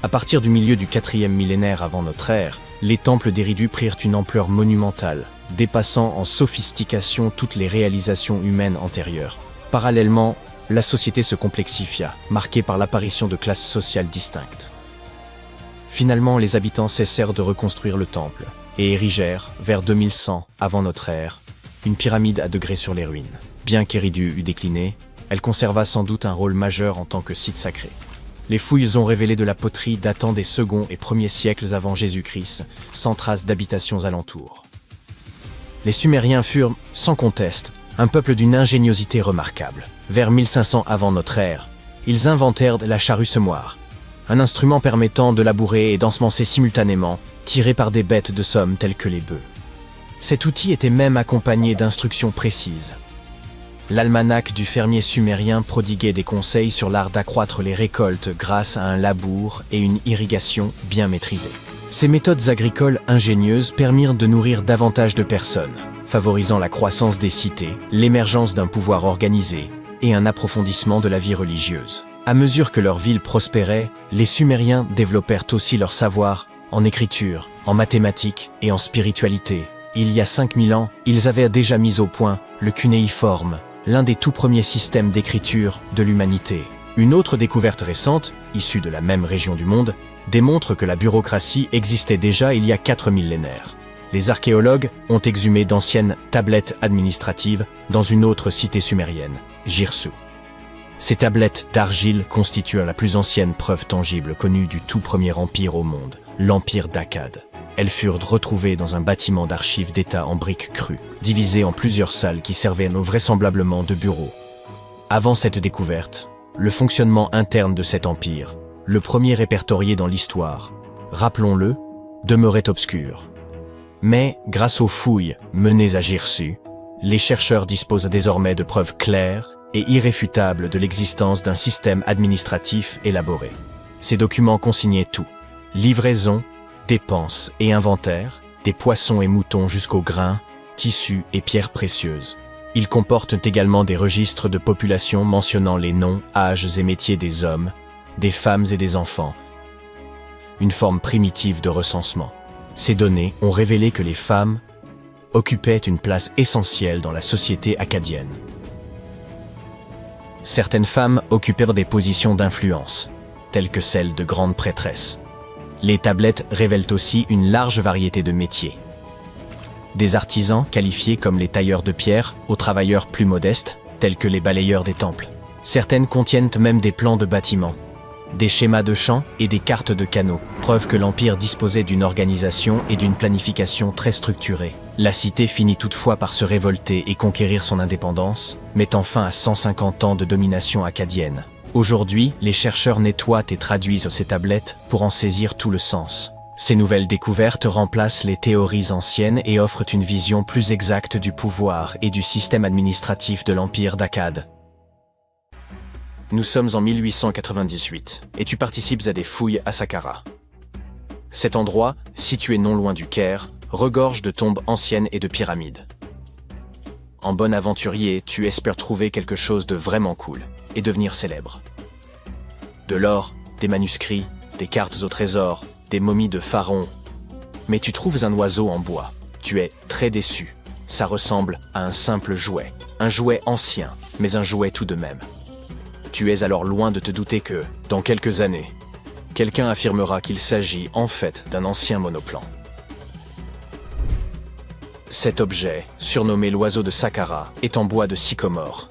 À partir du milieu du 4e millénaire avant notre ère, les temples d'Eridu prirent une ampleur monumentale, dépassant en sophistication toutes les réalisations humaines antérieures. Parallèlement, la société se complexifia, marquée par l'apparition de classes sociales distinctes. Finalement, les habitants cessèrent de reconstruire le temple et érigèrent, vers 2100 avant notre ère, une pyramide à degrés sur les ruines. Bien qu'Eridu eût décliné, elle conserva sans doute un rôle majeur en tant que site sacré. Les fouilles ont révélé de la poterie datant des 2e et 1er siècles avant Jésus-Christ, sans trace d'habitations alentours. Les Sumériens furent, sans conteste, un peuple d'une ingéniosité remarquable. Vers 1500 avant notre ère, ils inventèrent la charrue semoir, un instrument permettant de labourer et d'ensemencer simultanément, tiré par des bêtes de somme telles que les bœufs. Cet outil était même accompagné d'instructions précises. L'almanach du fermier sumérien prodiguait des conseils sur l'art d'accroître les récoltes grâce à un labour et une irrigation bien maîtrisée. Ces méthodes agricoles ingénieuses permirent de nourrir davantage de personnes, favorisant la croissance des cités, l'émergence d'un pouvoir organisé et un approfondissement de la vie religieuse. À mesure que leur ville prospérait, les Sumériens développèrent aussi leur savoir en écriture, en mathématiques et en spiritualité. Il y a 5000 ans, ils avaient déjà mis au point le cunéiforme, l'un des tout premiers systèmes d'écriture de l'humanité. Une autre découverte récente, issue de la même région du monde, démontre que la bureaucratie existait déjà il y a 4 millénaires. Les archéologues ont exhumé d'anciennes tablettes administratives dans une autre cité sumérienne, Girsu. Ces tablettes d'argile constituent la plus ancienne preuve tangible connue du tout premier empire au monde, l'empire d'Akkad. Elles furent retrouvées dans un bâtiment d'archives d'État en briques crues, divisé en plusieurs salles qui servaient vraisemblablement de bureaux. Avant cette découverte, le fonctionnement interne de cet empire, le premier répertorié dans l'histoire, rappelons-le, demeurait obscur. Mais, grâce aux fouilles menées à Girsu, les chercheurs disposent désormais de preuves claires et irréfutables de l'existence d'un système administratif élaboré. Ces documents consignaient tout: livraison, dépenses et inventaire, des poissons et moutons jusqu'aux grains, tissus et pierres précieuses. Ils comportent également des registres de population mentionnant les noms, âges et métiers des hommes, des femmes et des enfants. Une forme primitive de recensement. Ces données ont révélé que les femmes occupaient une place essentielle dans la société acadienne. Certaines femmes occupèrent des positions d'influence, telles que celles de grandes prêtresses. Les tablettes révèlent aussi une large variété de métiers. Des artisans qualifiés comme les tailleurs de pierre aux travailleurs plus modestes, tels que les balayeurs des temples. Certaines contiennent même des plans de bâtiments, des schémas de champs et des cartes de canaux, preuve que l'Empire disposait d'une organisation et d'une planification très structurée. La cité finit toutefois par se révolter et conquérir son indépendance, mettant fin à 150 ans de domination acadienne. Aujourd'hui, les chercheurs nettoient et traduisent ces tablettes pour en saisir tout le sens. Ces nouvelles découvertes remplacent les théories anciennes et offrent une vision plus exacte du pouvoir et du système administratif de l'Empire d'Akkad. Nous sommes en 1898, et tu participes à des fouilles à Saqqara. Cet endroit, situé non loin du Caire, regorge de tombes anciennes et de pyramides. En bon aventurier, tu espères trouver quelque chose de vraiment cool, et devenir célèbre. De l'or, des manuscrits, des cartes au trésor, des momies de pharaons. Mais tu trouves un oiseau en bois. Tu es très déçu. Ça ressemble à un simple jouet. Un jouet ancien, mais un jouet tout de même. Tu es alors loin de te douter que, dans quelques années, quelqu'un affirmera qu'il s'agit en fait d'un ancien monoplan. Cet objet, surnommé l'oiseau de Saqqara, est en bois de sycomore.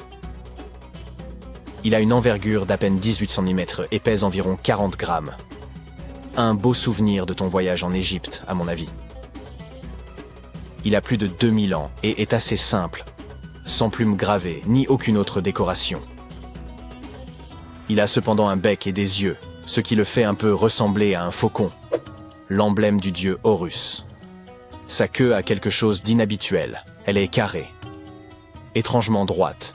Il a une envergure d'à peine 18 cm et pèse environ 40 grammes. Un beau souvenir de ton voyage en Égypte, à mon avis. Il a plus de 2000 ans et est assez simple, sans plumes gravées ni aucune autre décoration. Il a cependant un bec et des yeux, ce qui le fait un peu ressembler à un faucon, l'emblème du dieu Horus. Sa queue a quelque chose d'inhabituel, elle est carrée, étrangement droite,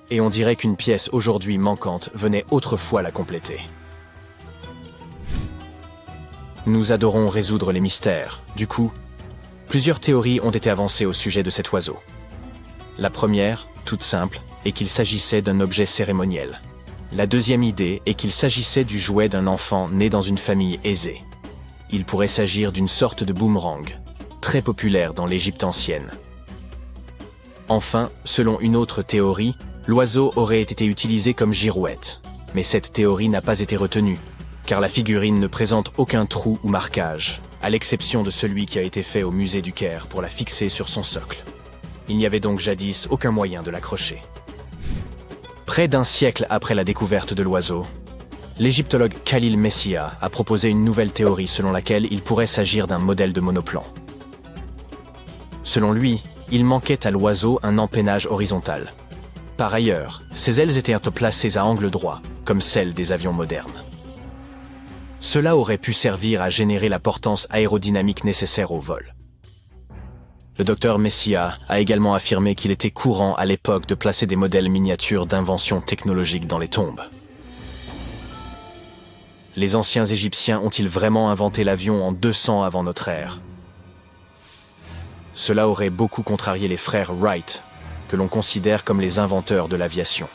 et on dirait qu'une pièce aujourd'hui manquante venait autrefois la compléter. Nous adorons résoudre les mystères. Du coup, plusieurs théories ont été avancées au sujet de cet oiseau. La première, toute simple, est qu'il s'agissait d'un objet cérémoniel. La deuxième idée est qu'il s'agissait du jouet d'un enfant né dans une famille aisée. Il pourrait s'agir d'une sorte de boomerang, très populaire dans l'Égypte ancienne. Enfin, selon une autre théorie, l'oiseau aurait été utilisé comme girouette. Mais cette théorie n'a pas été retenue, car la figurine ne présente aucun trou ou marquage, à l'exception de celui qui a été fait au musée du Caire pour la fixer sur son socle. Il n'y avait donc jadis aucun moyen de l'accrocher. Près d'un siècle après la découverte de l'oiseau, l'égyptologue Khalil Messia a proposé une nouvelle théorie selon laquelle il pourrait s'agir d'un modèle de monoplan. Selon lui, il manquait à l'oiseau un empennage horizontal. Par ailleurs, ses ailes étaient placées à angle droit, comme celles des avions modernes. Cela aurait pu servir à générer la portance aérodynamique nécessaire au vol. Le docteur Messia a également affirmé qu'il était courant à l'époque de placer des modèles miniatures d'inventions technologiques dans les tombes. Les anciens Égyptiens ont-ils vraiment inventé l'avion en 200 avant notre ère? Cela aurait beaucoup contrarié les frères Wright, que l'on considère comme les inventeurs de l'aviation.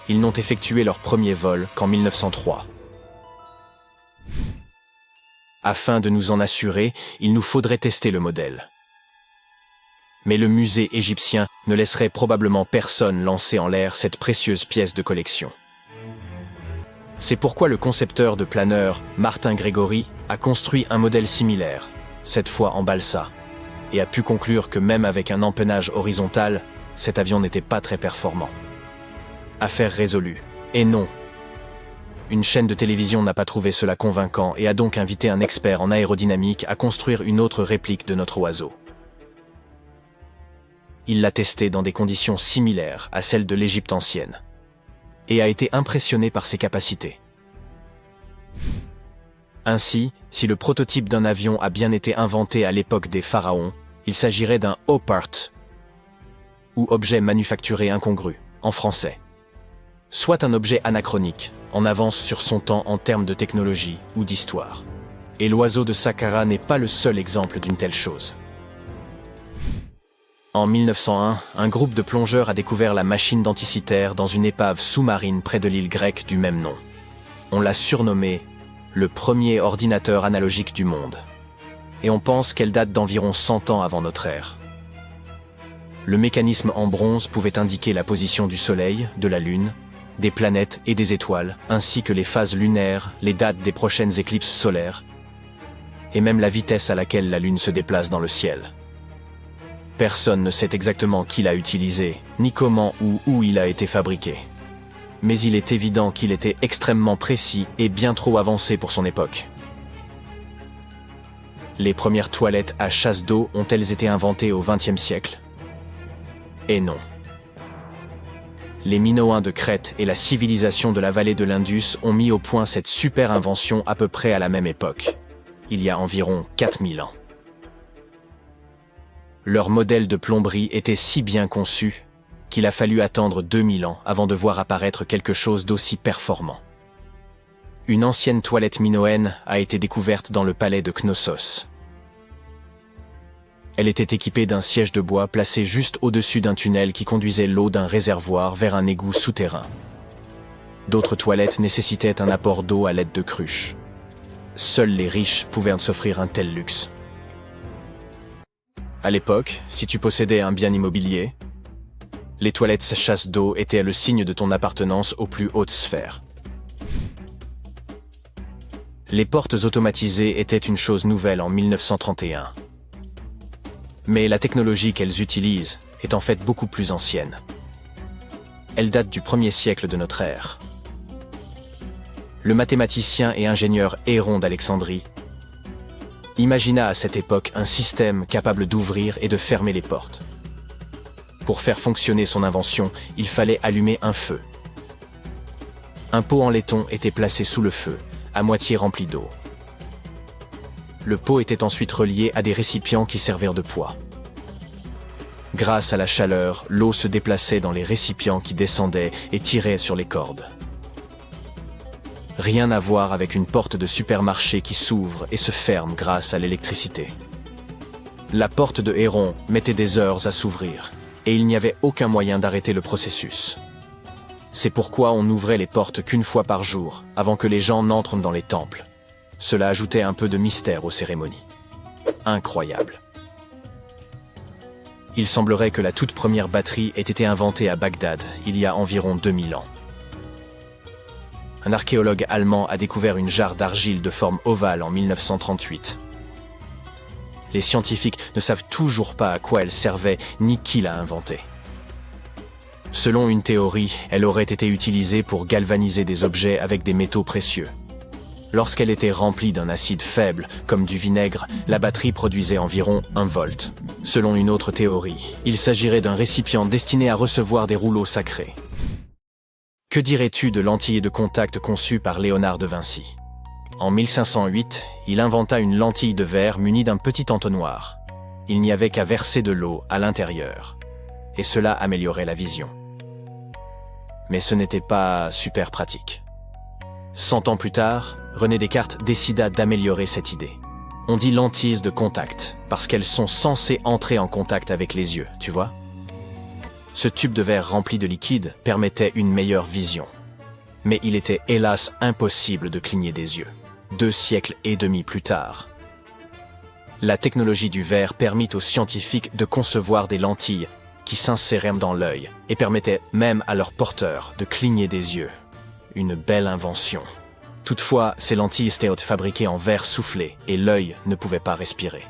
Ils n'ont effectué leur premier vol qu'en 1903. Afin de nous en assurer, il nous faudrait tester le modèle. Mais le musée égyptien ne laisserait probablement personne lancer en l'air cette précieuse pièce de collection. C'est pourquoi le concepteur de planeurs, Martin Grégory, a construit un modèle similaire, cette fois en balsa, et a pu conclure que même avec un empennage horizontal, cet avion n'était pas très performant. Affaire résolue. Et non. Une chaîne de télévision n'a pas trouvé cela convaincant et a donc invité un expert en aérodynamique à construire une autre réplique de notre oiseau. Il l'a testé dans des conditions similaires à celles de l'Égypte ancienne et a été impressionné par ses capacités. Ainsi, si le prototype d'un avion a bien été inventé à l'époque des pharaons, il s'agirait d'un opart, ou objet manufacturé incongru, en français. Soit un objet anachronique, en avance sur son temps en termes de technologie ou d'histoire. Et l'oiseau de Saqqara n'est pas le seul exemple d'une telle chose. En 1901, un groupe de plongeurs a découvert la machine d'Anticythère dans une épave sous-marine près de l'île grecque du même nom. On l'a surnommée le premier ordinateur analogique du monde. Et on pense qu'elle date d'environ 100 ans avant notre ère. Le mécanisme en bronze pouvait indiquer la position du Soleil, de la Lune, des planètes et des étoiles, ainsi que les phases lunaires, les dates des prochaines éclipses solaires, et même la vitesse à laquelle la Lune se déplace dans le ciel. Personne ne sait exactement qui l'a utilisé, ni comment ou où il a été fabriqué. Mais il est évident qu'il était extrêmement précis et bien trop avancé pour son époque. Les premières toilettes à chasse d'eau ont-elles été inventées au XXe siècle? Et non. Les Minoens de Crète et la civilisation de la vallée de l'Indus ont mis au point cette super invention à peu près à la même époque, il y a environ 4000 ans. Leur modèle de plomberie était si bien conçu qu'il a fallu attendre 2000 ans avant de voir apparaître quelque chose d'aussi performant. Une ancienne toilette minoenne a été découverte dans le palais de Knossos. Elle était équipée d'un siège de bois placé juste au-dessus d'un tunnel qui conduisait l'eau d'un réservoir vers un égout souterrain. D'autres toilettes nécessitaient un apport d'eau à l'aide de cruches. Seuls les riches pouvaient s'offrir un tel luxe. À l'époque, si tu possédais un bien immobilier, les toilettes chasse d'eau étaient le signe de ton appartenance aux plus hautes sphères. Les portes automatisées étaient une chose nouvelle en 1931. Mais la technologie qu'elles utilisent est en fait beaucoup plus ancienne. Elle date du 1er siècle de notre ère. Le mathématicien et ingénieur Héron d'Alexandrie imagina à cette époque un système capable d'ouvrir et de fermer les portes. Pour faire fonctionner son invention, il fallait allumer un feu. Un pot en laiton était placé sous le feu, à moitié rempli d'eau. Le pot était ensuite relié à des récipients qui servirent de poids. Grâce à la chaleur, l'eau se déplaçait dans les récipients qui descendaient et tiraient sur les cordes. Rien à voir avec une porte de supermarché qui s'ouvre et se ferme grâce à l'électricité. La porte de Héron mettait des heures à s'ouvrir, et il n'y avait aucun moyen d'arrêter le processus. C'est pourquoi on n'ouvrait les portes qu'une fois par jour, avant que les gens n'entrent dans les temples. Cela ajoutait un peu de mystère aux cérémonies. Incroyable. Il semblerait que la toute première batterie ait été inventée à Bagdad, il y a environ 2000 ans. Un archéologue allemand a découvert une jarre d'argile de forme ovale en 1938. Les scientifiques ne savent toujours pas à quoi elle servait ni qui l'a inventée. Selon une théorie, elle aurait été utilisée pour galvaniser des objets avec des métaux précieux. Lorsqu'elle était remplie d'un acide faible, comme du vinaigre, la batterie produisait environ 1 volt. Selon une autre théorie, il s'agirait d'un récipient destiné à recevoir des rouleaux sacrés. Que dirais-tu de lentilles de contact conçues par Léonard de Vinci? En 1508, il inventa une lentille de verre munie d'un petit entonnoir. Il n'y avait qu'à verser de l'eau à l'intérieur, et cela améliorait la vision. Mais ce n'était pas super pratique. 100 ans plus tard, René Descartes décida d'améliorer cette idée. On dit lentilles de contact, parce qu'elles sont censées entrer en contact avec les yeux, tu vois? Ce tube de verre rempli de liquide permettait une meilleure vision. Mais il était hélas impossible de cligner des yeux. 2 siècles et demi plus tard. La technologie du verre permit aux scientifiques de concevoir des lentilles qui s'inséraient dans l'œil et permettaient même à leurs porteurs de cligner des yeux. Une belle invention. Toutefois, ces lentilles étaient fabriquées en verre soufflé et l'œil ne pouvait pas respirer.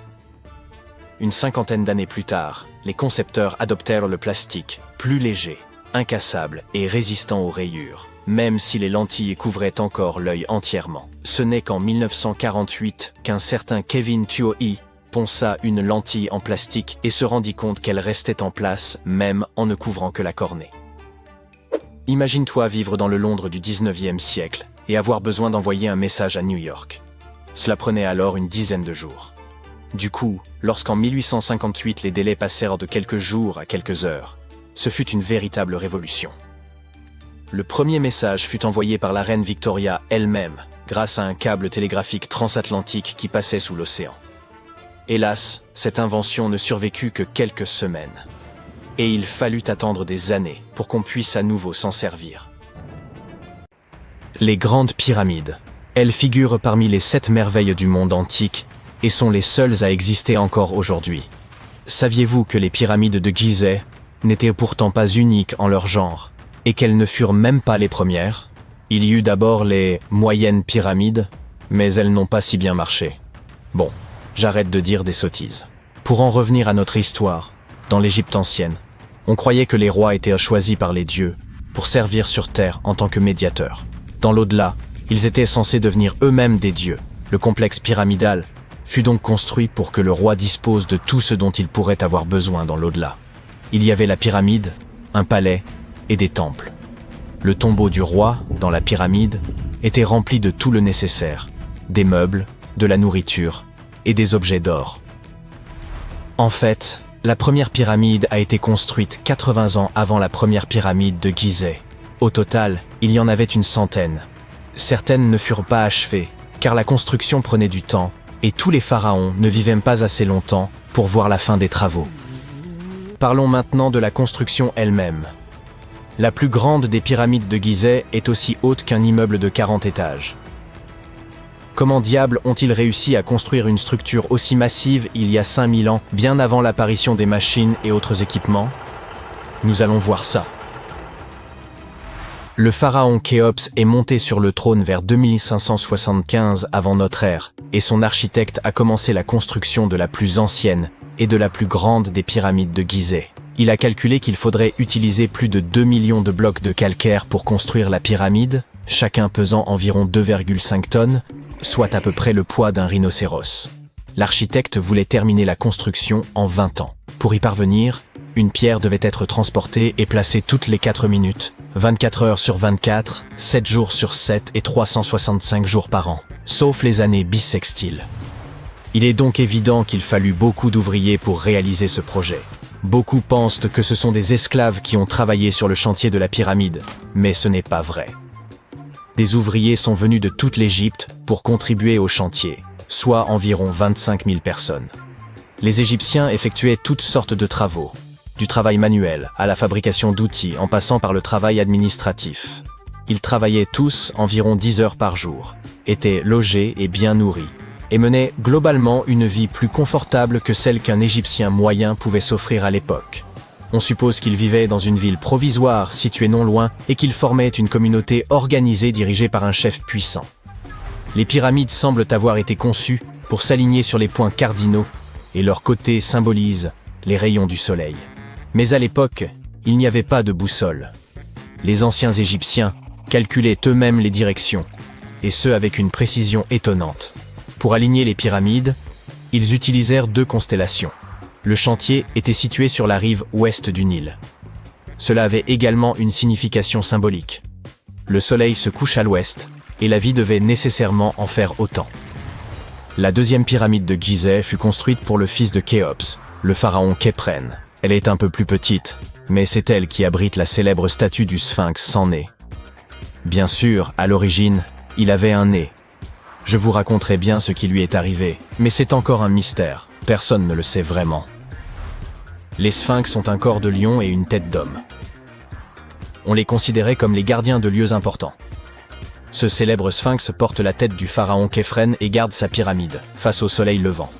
Une 50aine d'années plus tard, les concepteurs adoptèrent le plastique, plus léger, incassable et résistant aux rayures, même si les lentilles couvraient encore l'œil entièrement. Ce n'est qu'en 1948 qu'un certain Kevin Tuohy ponça une lentille en plastique et se rendit compte qu'elle restait en place même en ne couvrant que la cornée. Imagine-toi vivre dans le Londres du 19e siècle et avoir besoin d'envoyer un message à New York. Cela prenait alors une dizaine de jours. Du coup, lorsqu'en 1858 les délais passèrent de quelques jours à quelques heures, ce fut une véritable révolution. Le premier message fut envoyé par la reine Victoria elle-même, grâce à un câble télégraphique transatlantique qui passait sous l'océan. Hélas, cette invention ne survécut que quelques semaines. Et il fallut attendre des années pour qu'on puisse à nouveau s'en servir. Les grandes pyramides. Elles figurent parmi les 7 merveilles du monde antique et sont les seules à exister encore aujourd'hui. Saviez-vous que les pyramides de Gizeh n'étaient pourtant pas uniques en leur genre et qu'elles ne furent même pas les premières? Il y eut d'abord les moyennes pyramides, mais elles n'ont pas si bien marché. Bon, j'arrête de dire des sottises. Pour en revenir à notre histoire, dans l'Égypte ancienne, on croyait que les rois étaient choisis par les dieux pour servir sur terre en tant que médiateurs. Dans l'au-delà, ils étaient censés devenir eux-mêmes des dieux. Le complexe pyramidal fut donc construit pour que le roi dispose de tout ce dont il pourrait avoir besoin dans l'au-delà. Il y avait la pyramide, un palais et des temples. Le tombeau du roi, dans la pyramide, était rempli de tout le nécessaire, des meubles, de la nourriture et des objets d'or. En fait, la première pyramide a été construite 80 ans avant la première pyramide de Gizeh. Au total, il y en avait une centaine. Certaines ne furent pas achevées, car la construction prenait du temps, et tous les pharaons ne vivaient pas assez longtemps pour voir la fin des travaux. Parlons maintenant de la construction elle-même. La plus grande des pyramides de Gizeh est aussi haute qu'un immeuble de 40 étages. Comment diable ont-ils réussi à construire une structure aussi massive il y a 5000 ans, bien avant l'apparition des machines et autres équipements? Nous allons voir ça. Le pharaon Khéops est monté sur le trône vers 2575 avant notre ère, et son architecte a commencé la construction de la plus ancienne et de la plus grande des pyramides de Gizeh. Il a calculé qu'il faudrait utiliser plus de 2 millions de blocs de calcaire pour construire la pyramide, chacun pesant environ 2,5 tonnes, soit à peu près le poids d'un rhinocéros. L'architecte voulait terminer la construction en 20 ans. Pour y parvenir, une pierre devait être transportée et placée toutes les 4 minutes, 24 heures sur 24, 7 jours sur 7 et 365 jours par an, sauf les années bissextiles. Il est donc évident qu'il fallut beaucoup d'ouvriers pour réaliser ce projet. Beaucoup pensent que ce sont des esclaves qui ont travaillé sur le chantier de la pyramide, mais ce n'est pas vrai. Des ouvriers sont venus de toute l'Égypte pour contribuer au chantier, soit environ 25 000 personnes. Les Égyptiens effectuaient toutes sortes de travaux, du travail manuel à la fabrication d'outils en passant par le travail administratif. Ils travaillaient tous environ 10 heures par jour, étaient logés et bien nourris, et menaient globalement une vie plus confortable que celle qu'un Égyptien moyen pouvait s'offrir à l'époque. On suppose qu'ils vivaient dans une ville provisoire située non loin et qu'ils formaient une communauté organisée dirigée par un chef puissant. Les pyramides semblent avoir été conçues pour s'aligner sur les points cardinaux et leurs côtés symbolisent les rayons du soleil. Mais à l'époque, il n'y avait pas de boussole. Les anciens Égyptiens calculaient eux-mêmes les directions, et ce avec une précision étonnante. Pour aligner les pyramides, ils utilisèrent 2 constellations. Le chantier était situé sur la rive ouest du Nil. Cela avait également une signification symbolique. Le soleil se couche à l'ouest, et la vie devait nécessairement en faire autant. La deuxième pyramide de Gizeh fut construite pour le fils de Khéops, le pharaon Khéphren. Elle est un peu plus petite, mais c'est elle qui abrite la célèbre statue du Sphinx sans nez. Bien sûr, à l'origine, il avait un nez. Je vous raconterai bien ce qui lui est arrivé, mais c'est encore un mystère, personne ne le sait vraiment. Les sphinx ont un corps de lion et une tête d'homme. On les considérait comme les gardiens de lieux importants. Ce célèbre sphinx porte la tête du pharaon Khéphren et garde sa pyramide, face au soleil levant.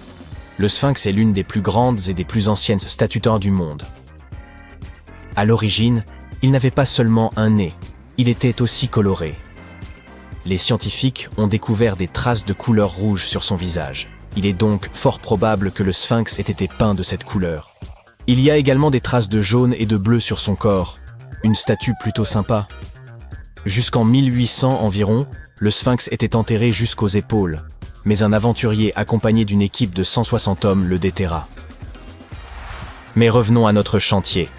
Le sphinx est l'une des plus grandes et des plus anciennes statues d'or du monde. À l'origine, il n'avait pas seulement un nez, il était aussi coloré. Les scientifiques ont découvert des traces de couleur rouge sur son visage. Il est donc fort probable que le sphinx ait été peint de cette couleur. Il y a également des traces de jaune et de bleu sur son corps, une statue plutôt sympa. Jusqu'en 1800 environ, le sphinx était enterré jusqu'aux épaules, mais un aventurier accompagné d'une équipe de 160 hommes le déterra. Mais revenons à notre chantier.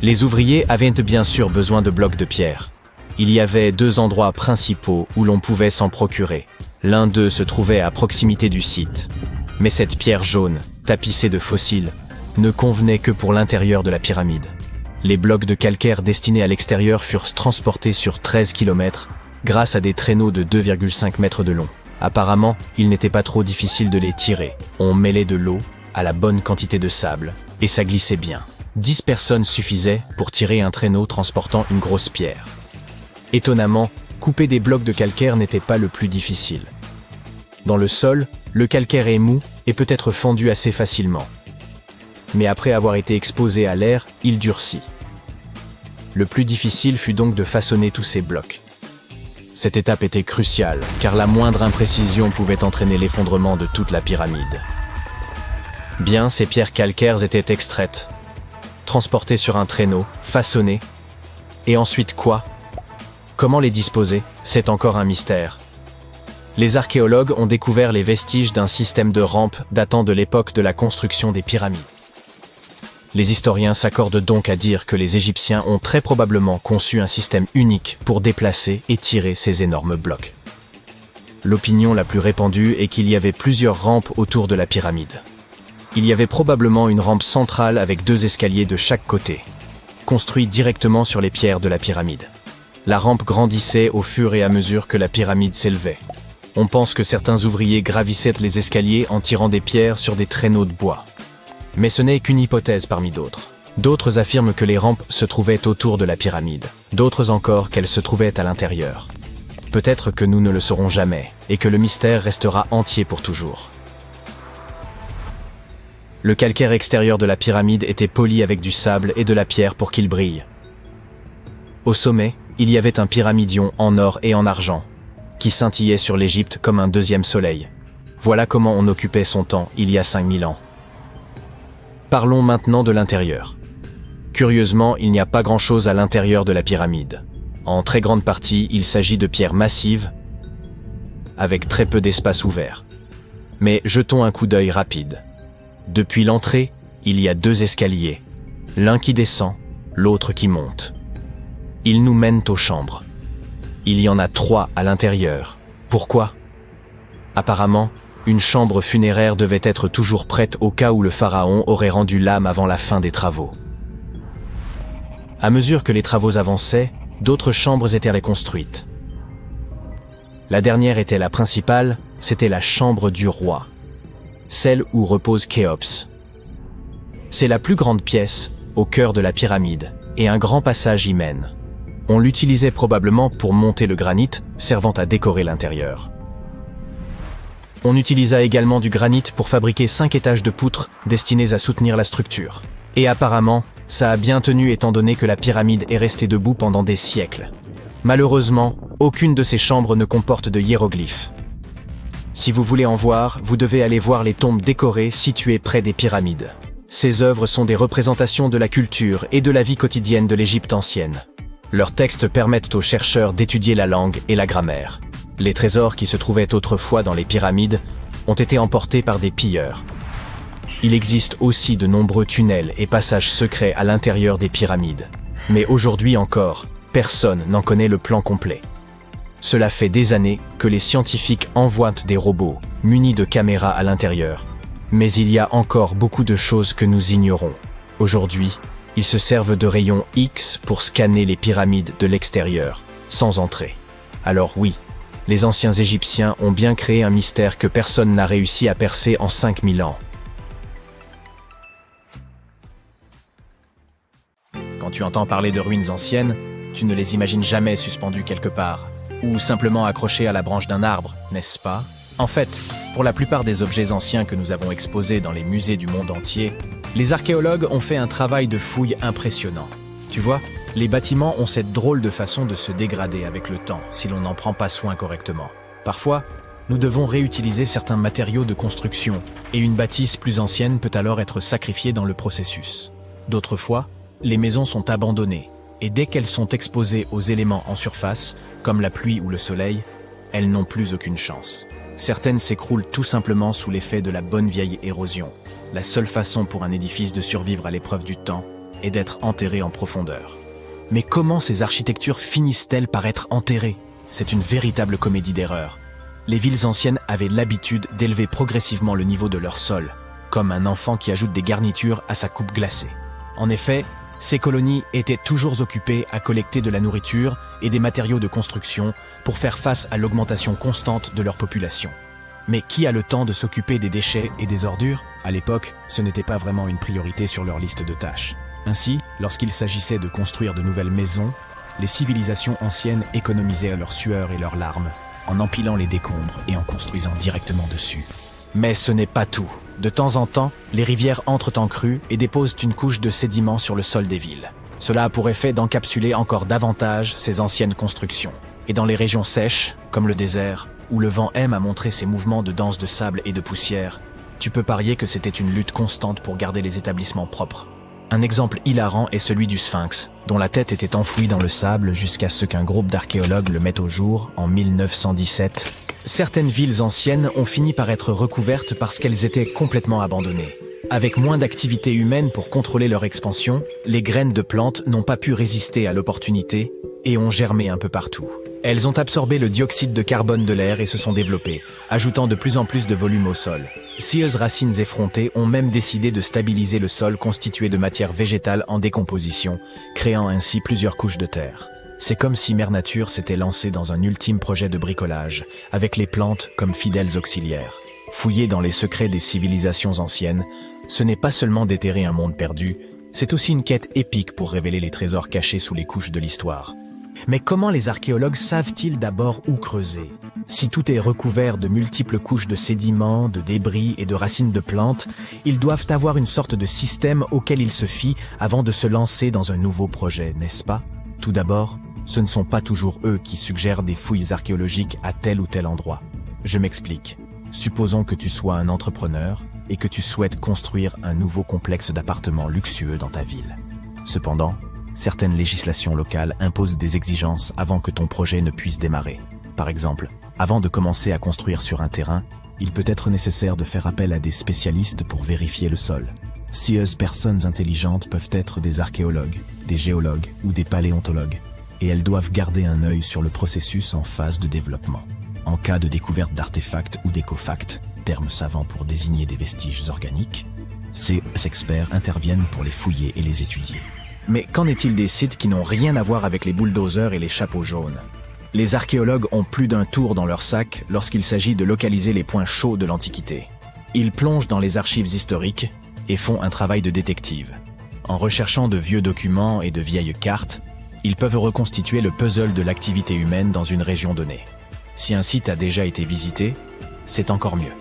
Les ouvriers avaient bien sûr besoin de blocs de pierre. Il y avait 2 endroits principaux où l'on pouvait s'en procurer. L'un d'eux se trouvait à proximité du site. Mais cette pierre jaune, tapissée de fossiles, ne convenait que pour l'intérieur de la pyramide. Les blocs de calcaire destinés à l'extérieur furent transportés sur 13 km grâce à des traîneaux de 2,5 mètres de long. Apparemment, il n'était pas trop difficile de les tirer. On mêlait de l'eau à la bonne quantité de sable, et ça glissait bien. 10 personnes suffisaient pour tirer un traîneau transportant une grosse pierre. Étonnamment, couper des blocs de calcaire n'était pas le plus difficile. Dans le sol, le calcaire est mou et peut être fendu assez facilement. Mais après avoir été exposé à l'air, il durcit. Le plus difficile fut donc de façonner tous ces blocs. Cette étape était cruciale, car la moindre imprécision pouvait entraîner l'effondrement de toute la pyramide. Bien, ces pierres calcaires étaient extraites, transportées sur un traîneau, façonnées. Et ensuite quoi? Comment les disposer? C'est encore un mystère. Les archéologues ont découvert les vestiges d'un système de rampes datant de l'époque de la construction des pyramides. Les historiens s'accordent donc à dire que les Égyptiens ont très probablement conçu un système unique pour déplacer et tirer ces énormes blocs. L'opinion la plus répandue est qu'il y avait plusieurs rampes autour de la pyramide. Il y avait probablement une rampe centrale avec 2 escaliers de chaque côté, construits directement sur les pierres de la pyramide. La rampe grandissait au fur et à mesure que la pyramide s'élevait. On pense que certains ouvriers gravissaient les escaliers en tirant des pierres sur des traîneaux de bois. Mais ce n'est qu'une hypothèse parmi d'autres. D'autres affirment que les rampes se trouvaient autour de la pyramide. D'autres encore qu'elles se trouvaient à l'intérieur. Peut-être que nous ne le saurons jamais, et que le mystère restera entier pour toujours. Le calcaire extérieur de la pyramide était poli avec du sable et de la pierre pour qu'il brille. Au sommet, il y avait un pyramidion en or et en argent, qui scintillait sur l'Égypte comme un deuxième soleil. Voilà comment on occupait son temps il y a 5000 ans. Parlons maintenant de l'intérieur. Curieusement, il n'y a pas grand-chose à l'intérieur de la pyramide. En très grande partie, il s'agit de pierres massives, avec très peu d'espace ouvert. Mais jetons un coup d'œil rapide. Depuis l'entrée, il y a 2 escaliers, l'un qui descend, l'autre qui monte. Ils nous mènent aux chambres. Il y en a 3 à l'intérieur. Pourquoi? Apparemment, une chambre funéraire devait être toujours prête au cas où le pharaon aurait rendu l'âme avant la fin des travaux. À mesure que les travaux avançaient, d'autres chambres étaient reconstruites. La dernière était la principale, c'était la chambre du roi, celle où repose Khéops. C'est la plus grande pièce, au cœur de la pyramide, et un grand passage y mène. On l'utilisait probablement pour monter le granit, servant à décorer l'intérieur. On utilisa également du granit pour fabriquer 5 étages de poutres destinés à soutenir la structure. Et apparemment, ça a bien tenu étant donné que la pyramide est restée debout pendant des siècles. Malheureusement, aucune de ces chambres ne comporte de hiéroglyphes. Si vous voulez en voir, vous devez aller voir les tombes décorées situées près des pyramides. Ces œuvres sont des représentations de la culture et de la vie quotidienne de l'Égypte ancienne. Leurs textes permettent aux chercheurs d'étudier la langue et la grammaire. Les trésors qui se trouvaient autrefois dans les pyramides ont été emportés par des pilleurs. Il existe aussi de nombreux tunnels et passages secrets à l'intérieur des pyramides. Mais aujourd'hui encore, personne n'en connaît le plan complet. Cela fait des années que les scientifiques envoient des robots munis de caméras à l'intérieur. Mais il y a encore beaucoup de choses que nous ignorons. Aujourd'hui, ils se servent de rayons X pour scanner les pyramides de l'extérieur, sans entrer. Alors oui, les anciens Égyptiens ont bien créé un mystère que personne n'a réussi à percer en 5000 ans. Quand tu entends parler de ruines anciennes, tu ne les imagines jamais suspendues quelque part, ou simplement accrochées à la branche d'un arbre, n'est-ce pas? En fait, pour la plupart des objets anciens que nous avons exposés dans les musées du monde entier, les archéologues ont fait un travail de fouille impressionnant. Tu vois, les bâtiments ont cette drôle de façon de se dégrader avec le temps si l'on n'en prend pas soin correctement. Parfois, nous devons réutiliser certains matériaux de construction, et une bâtisse plus ancienne peut alors être sacrifiée dans le processus. D'autres fois, les maisons sont abandonnées, et dès qu'elles sont exposées aux éléments en surface, comme la pluie ou le soleil, elles n'ont plus aucune chance. Certaines s'écroulent tout simplement sous l'effet de la bonne vieille érosion. La seule façon pour un édifice de survivre à l'épreuve du temps est d'être enterré en profondeur. Mais comment ces architectures finissent-elles par être enterrées? C'est une véritable comédie d'erreurs. Les villes anciennes avaient l'habitude d'élever progressivement le niveau de leur sol, comme un enfant qui ajoute des garnitures à sa coupe glacée. En effet, Ces colonies étaient toujours occupées à collecter de la nourriture et des matériaux de construction pour faire face à l'augmentation constante de leur population. Mais qui a le temps de s'occuper des déchets et des ordures? À l'époque, ce n'était pas vraiment une priorité sur leur liste de tâches. Ainsi, lorsqu'il s'agissait de construire de nouvelles maisons, les civilisations anciennes économisaient leur sueur et leurs larmes en empilant les décombres et en construisant directement dessus. Mais ce n'est pas tout. De temps en temps, les rivières entrent en crue et déposent une couche de sédiments sur le sol des villes. Cela a pour effet d'encapsuler encore davantage ces anciennes constructions. Et dans les régions sèches, comme le désert, où le vent aime à montrer ses mouvements de danse de sable et de poussière, tu peux parier que c'était une lutte constante pour garder les établissements propres. Un exemple hilarant est celui du Sphinx, dont la tête était enfouie dans le sable jusqu'à ce qu'un groupe d'archéologues le mette au jour en 1917. Certaines villes anciennes ont fini par être recouvertes parce qu'elles étaient complètement abandonnées. Avec moins d'activité humaine pour contrôler leur expansion, les graines de plantes n'ont pas pu résister à l'opportunité et ont germé un peu partout. Elles ont absorbé le dioxyde de carbone de l'air et se sont développées, ajoutant de plus en plus de volume au sol. Scieuses racines effrontées ont même décidé de stabiliser le sol constitué de matière végétale en décomposition, créant ainsi plusieurs couches de terre. C'est comme si Mère Nature s'était lancée dans un ultime projet de bricolage, avec les plantes comme fidèles auxiliaires. Fouiller dans les secrets des civilisations anciennes, ce n'est pas seulement déterrer un monde perdu, c'est aussi une quête épique pour révéler les trésors cachés sous les couches de l'histoire. Mais comment les archéologues savent-ils d'abord où creuser? Si tout est recouvert de multiples couches de sédiments, de débris et de racines de plantes, ils doivent avoir une sorte de système auquel ils se fient avant de se lancer dans un nouveau projet, n'est-ce pas? Tout d'abord, ce ne sont pas toujours eux qui suggèrent des fouilles archéologiques à tel ou tel endroit. Je m'explique. Supposons que tu sois un entrepreneur et que tu souhaites construire un nouveau complexe d'appartements luxueux dans ta ville. Cependant, certaines législations locales imposent des exigences avant que ton projet ne puisse démarrer. Par exemple, avant de commencer à construire sur un terrain, il peut être nécessaire de faire appel à des spécialistes pour vérifier le sol. Scieuses personnes intelligentes peuvent être des archéologues, des géologues ou des paléontologues, et elles doivent garder un œil sur le processus en phase de développement. En cas de découverte d'artefacts ou d'écofacts, termes savants pour désigner des vestiges organiques, ces experts interviennent pour les fouiller et les étudier. Mais qu'en est-il des sites qui n'ont rien à voir avec les bulldozers et les chapeaux jaunes? Les archéologues ont plus d'un tour dans leur sac lorsqu'il s'agit de localiser les points chauds de l'Antiquité. Ils plongent dans les archives historiques et font un travail de détective. En recherchant de vieux documents et de vieilles cartes, ils peuvent reconstituer le puzzle de l'activité humaine dans une région donnée. Si un site a déjà été visité, c'est encore mieux.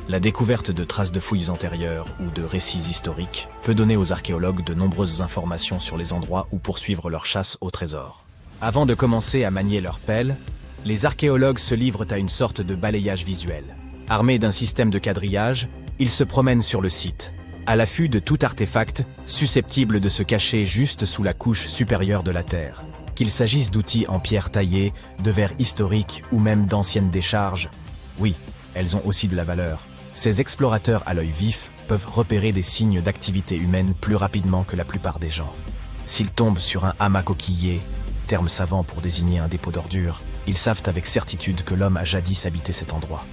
La découverte de traces de fouilles antérieures ou de récits historiques peut donner aux archéologues de nombreuses informations sur les endroits où poursuivre leur chasse au trésor. Avant de commencer à manier leur pelle, les archéologues se livrent à une sorte de balayage visuel. Armés d'un système de quadrillage, ils se promènent sur le site, à l'affût de tout artefact susceptible de se cacher juste sous la couche supérieure de la terre. Qu'il s'agisse d'outils en pierre taillée, de verres historiques ou même d'anciennes décharges, oui, elles ont aussi de la valeur. Ces explorateurs à l'œil vif peuvent repérer des signes d'activité humaine plus rapidement que la plupart des gens. S'ils tombent sur un hamac coquillé, terme savant pour désigner un dépôt d'ordures, ils savent avec certitude que l'homme a jadis habité cet endroit.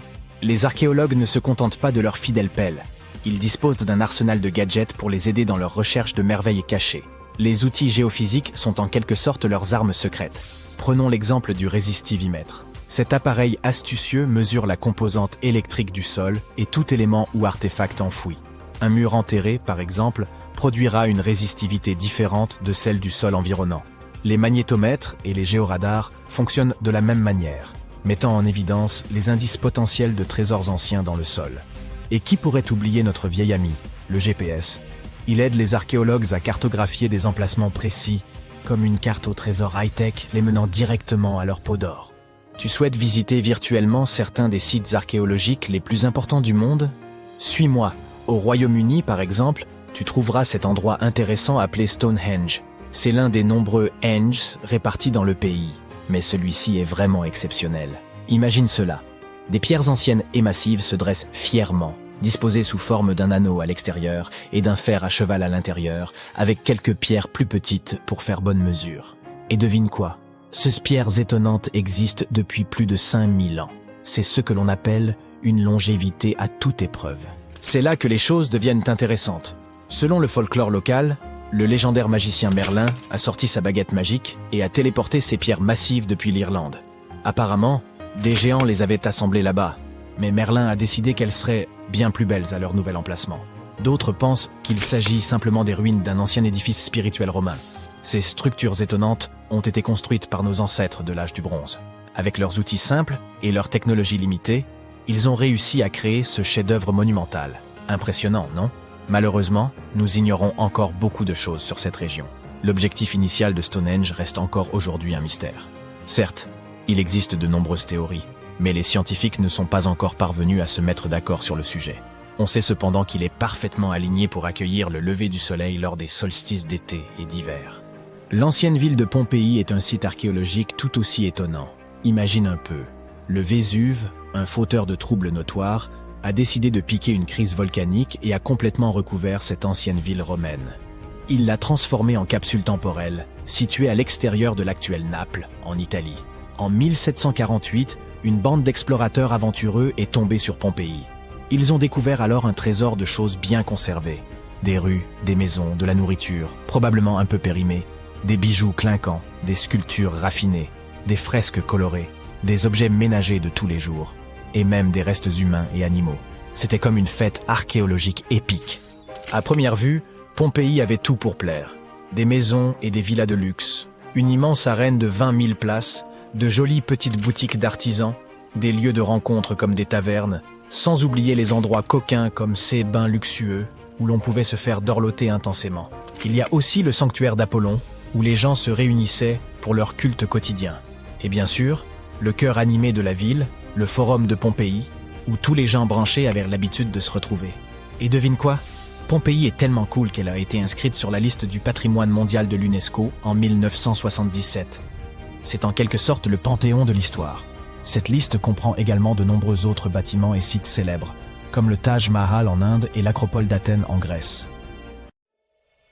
Les archéologues ne se contentent pas de leur fidèle pelle. Ils disposent d'un arsenal de gadgets pour les aider dans leur recherche de merveilles cachées. Les outils géophysiques sont en quelque sorte leurs armes secrètes. Prenons l'exemple du résistivimètre. Cet appareil astucieux mesure la composante électrique du sol et tout élément ou artefact enfoui. Un mur enterré, par exemple, produira une résistivité différente de celle du sol environnant. Les magnétomètres et les géoradars fonctionnent de la même manière, mettant en évidence les indices potentiels de trésors anciens dans le sol. Et qui pourrait oublier notre vieil ami, le GPS? Il aide les archéologues à cartographier des emplacements précis, comme une carte au trésor high-tech les menant directement à leur peau d'or. Tu souhaites visiter virtuellement certains des sites archéologiques les plus importants du monde? Suis-moi. Au Royaume-Uni, par exemple, tu trouveras cet endroit intéressant appelé Stonehenge. C'est l'un des nombreux Henges répartis dans le pays, mais celui-ci est vraiment exceptionnel. Imagine cela. Des pierres anciennes et massives se dressent fièrement, disposées sous forme d'un anneau à l'extérieur et d'un fer à cheval à l'intérieur, avec quelques pierres plus petites pour faire bonne mesure. Et devine quoi? Ces pierres étonnantes existent depuis plus de 5000 ans. C'est ce que l'on appelle une longévité à toute épreuve. C'est là que les choses deviennent intéressantes. Selon le folklore local, Le légendaire magicien Merlin a sorti sa baguette magique et a téléporté ces pierres massives depuis l'Irlande. Apparemment, des géants les avaient assemblées là-bas, mais Merlin a décidé qu'elles seraient bien plus belles à leur nouvel emplacement. D'autres pensent qu'il s'agit simplement des ruines d'un ancien édifice spirituel romain. Ces structures étonnantes ont été construites par nos ancêtres de l'âge du bronze. Avec leurs outils simples et leur technologie limitée, ils ont réussi à créer ce chef-d'œuvre monumental. Impressionnant, non ? Malheureusement, nous ignorons encore beaucoup de choses sur cette région. L'objectif initial de Stonehenge reste encore aujourd'hui un mystère. Certes, il existe de nombreuses théories, mais les scientifiques ne sont pas encore parvenus à se mettre d'accord sur le sujet. On sait cependant qu'il est parfaitement aligné pour accueillir le lever du soleil lors des solstices d'été et d'hiver. L'ancienne ville de Pompéi est un site archéologique tout aussi étonnant. Imagine un peu, le Vésuve, un fauteur de troubles notoires, a décidé de piquer une crise volcanique et a complètement recouvert cette ancienne ville romaine. Il l'a transformée en capsule temporelle, située à l'extérieur de l'actuelle Naples, en Italie. En 1748, une bande d'explorateurs aventureux est tombée sur Pompéi. Ils ont découvert alors un trésor de choses bien conservées. Des rues, des maisons, de la nourriture, probablement un peu périmée, des bijoux clinquants, des sculptures raffinées, des fresques colorées, des objets ménagers de tous les jours, et même des restes humains et animaux. C'était comme une fête archéologique épique. À première vue, Pompéi avait tout pour plaire. Des maisons et des villas de luxe, une immense arène de 20 000 places, de jolies petites boutiques d'artisans, des lieux de rencontre comme des tavernes, sans oublier les endroits coquins comme ces bains luxueux où l'on pouvait se faire dorloter intensément. Il y a aussi le sanctuaire d'Apollon, où les gens se réunissaient pour leur culte quotidien. Et bien sûr, le cœur animé de la ville, le forum de Pompéi, où tous les gens branchés avaient l'habitude de se retrouver. Et devine quoi ? Pompéi est tellement cool qu'elle a été inscrite sur la liste du patrimoine mondial de l'UNESCO en 1977. C'est en quelque sorte le panthéon de l'histoire. Cette liste comprend également de nombreux autres bâtiments et sites célèbres, comme le Taj Mahal en Inde et l'Acropole d'Athènes en Grèce.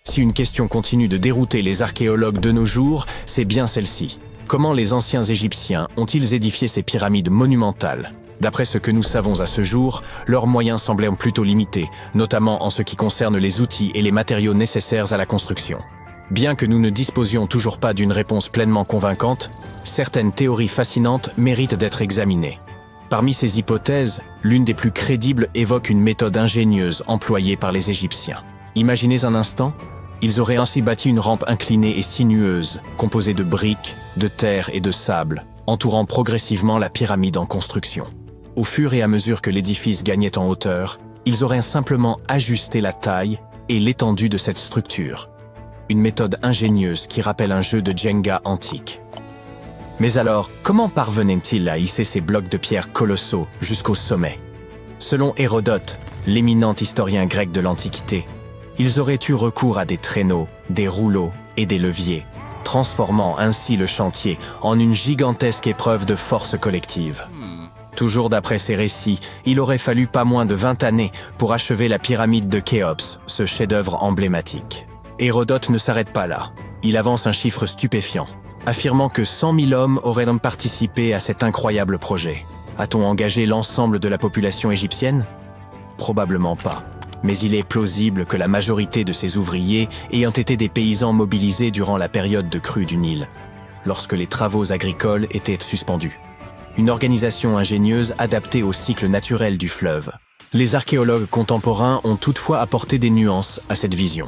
Si une question continue de dérouter les archéologues de nos jours, c'est bien celle-ci. Comment les anciens Égyptiens ont-ils édifié ces pyramides monumentales ? D'après ce que nous savons à ce jour, leurs moyens semblaient plutôt limités, notamment en ce qui concerne les outils et les matériaux nécessaires à la construction. Bien que nous ne disposions toujours pas d'une réponse pleinement convaincante, certaines théories fascinantes méritent d'être examinées. Parmi ces hypothèses, l'une des plus crédibles évoque une méthode ingénieuse employée par les Égyptiens. Imaginez un instant, ils auraient ainsi bâti une rampe inclinée et sinueuse, composée de briques, de terre et de sable, entourant progressivement la pyramide en construction. Au fur et à mesure que l'édifice gagnait en hauteur, ils auraient simplement ajusté la taille et l'étendue de cette structure. Une méthode ingénieuse qui rappelle un jeu de Jenga antique. Mais alors, comment parvenaient-ils à hisser ces blocs de pierre colossaux jusqu'au sommet ? Selon Hérodote, l'éminent historien grec de l'Antiquité, ils auraient eu recours à des traîneaux, des rouleaux et des leviers, transformant ainsi le chantier en une gigantesque épreuve de force collective. Toujours d'après ces récits, il aurait fallu pas moins de 20 années pour achever la pyramide de Khéops, ce chef-d'œuvre emblématique. Hérodote ne s'arrête pas là. Il avance un chiffre stupéfiant, affirmant que 100 000 hommes auraient donc participé à cet incroyable projet. A-t-on engagé l'ensemble de la population égyptienne ? Probablement pas. Mais il est plausible que la majorité de ces ouvriers ayant été des paysans mobilisés durant la période de crue du Nil, lorsque les travaux agricoles étaient suspendus. Une organisation ingénieuse adaptée au cycle naturel du fleuve. Les archéologues contemporains ont toutefois apporté des nuances à cette vision.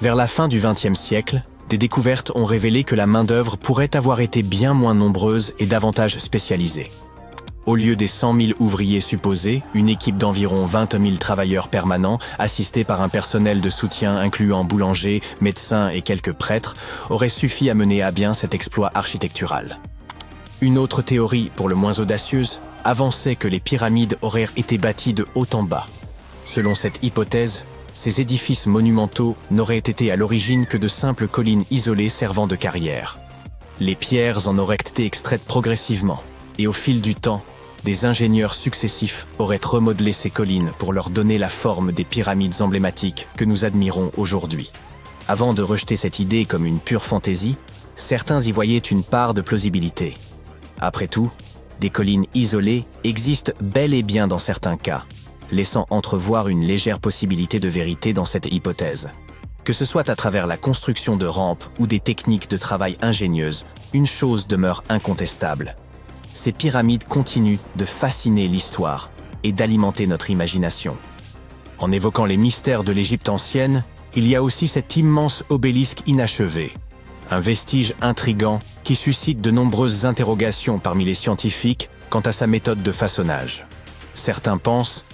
Vers la fin du XXe siècle, des découvertes ont révélé que la main-d'œuvre pourrait avoir été bien moins nombreuse et davantage spécialisée. Au lieu des 100 000 ouvriers supposés, une équipe d'environ 20 000 travailleurs permanents, assistés par un personnel de soutien incluant boulangers, médecins et quelques prêtres, aurait suffi à mener à bien cet exploit architectural. Une autre théorie, pour le moins audacieuse, avançait que les pyramides auraient été bâties de haut en bas. Selon cette hypothèse, ces édifices monumentaux n'auraient été à l'origine que de simples collines isolées servant de carrières. Les pierres en auraient été extraites progressivement, et au fil du temps, des ingénieurs successifs auraient remodelé ces collines pour leur donner la forme des pyramides emblématiques que nous admirons aujourd'hui. Avant de rejeter cette idée comme une pure fantaisie, certains y voyaient une part de plausibilité. Après tout, des collines isolées existent bel et bien dans certains cas, laissant entrevoir une légère possibilité de vérité dans cette hypothèse. Que ce soit à travers la construction de rampes ou des techniques de travail ingénieuses, une chose demeure incontestable. Ces pyramides continuent de fasciner l'histoire et d'alimenter notre imagination. En évoquant les mystères de l'Égypte ancienne, il y a aussi cet immense obélisque inachevé, un vestige intrigant qui suscite de nombreuses interrogations parmi les scientifiques quant à sa méthode de façonnage. Certains pensent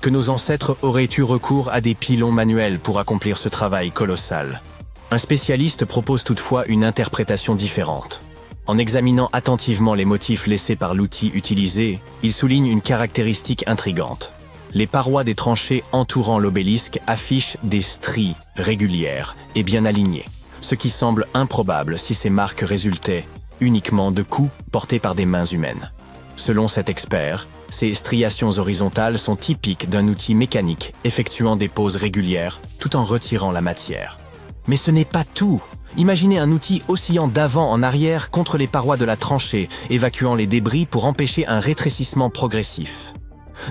que nos ancêtres auraient eu recours à des pilons manuels pour accomplir ce travail colossal. Un spécialiste propose toutefois une interprétation différente. En examinant attentivement les motifs laissés par l'outil utilisé, il souligne une caractéristique intrigante. Les parois des tranchées entourant l'obélisque affichent des stries régulières et bien alignées, ce qui semble improbable si ces marques résultaient uniquement de coups portés par des mains humaines. Selon cet expert, ces striations horizontales sont typiques d'un outil mécanique effectuant des pauses régulières tout en retirant la matière. Mais ce n'est pas tout. Imaginez un outil oscillant d'avant en arrière contre les parois de la tranchée, évacuant les débris pour empêcher un rétrécissement progressif.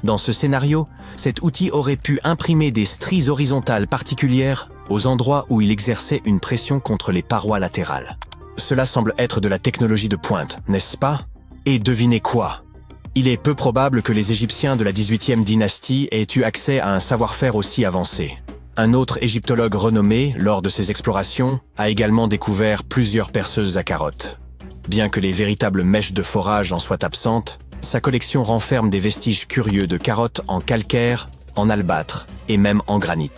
Dans ce scénario, cet outil aurait pu imprimer des stries horizontales particulières aux endroits où il exerçait une pression contre les parois latérales. Cela semble être de la technologie de pointe, n'est-ce pas? Et devinez quoi? Il est peu probable que les Égyptiens de la 18e dynastie aient eu accès à un savoir-faire aussi avancé. Un autre égyptologue renommé, lors de ses explorations, a également découvert plusieurs perceuses à carottes. Bien que les véritables mèches de forage en soient absentes, sa collection renferme des vestiges curieux de carottes en calcaire, en albâtre et même en granit.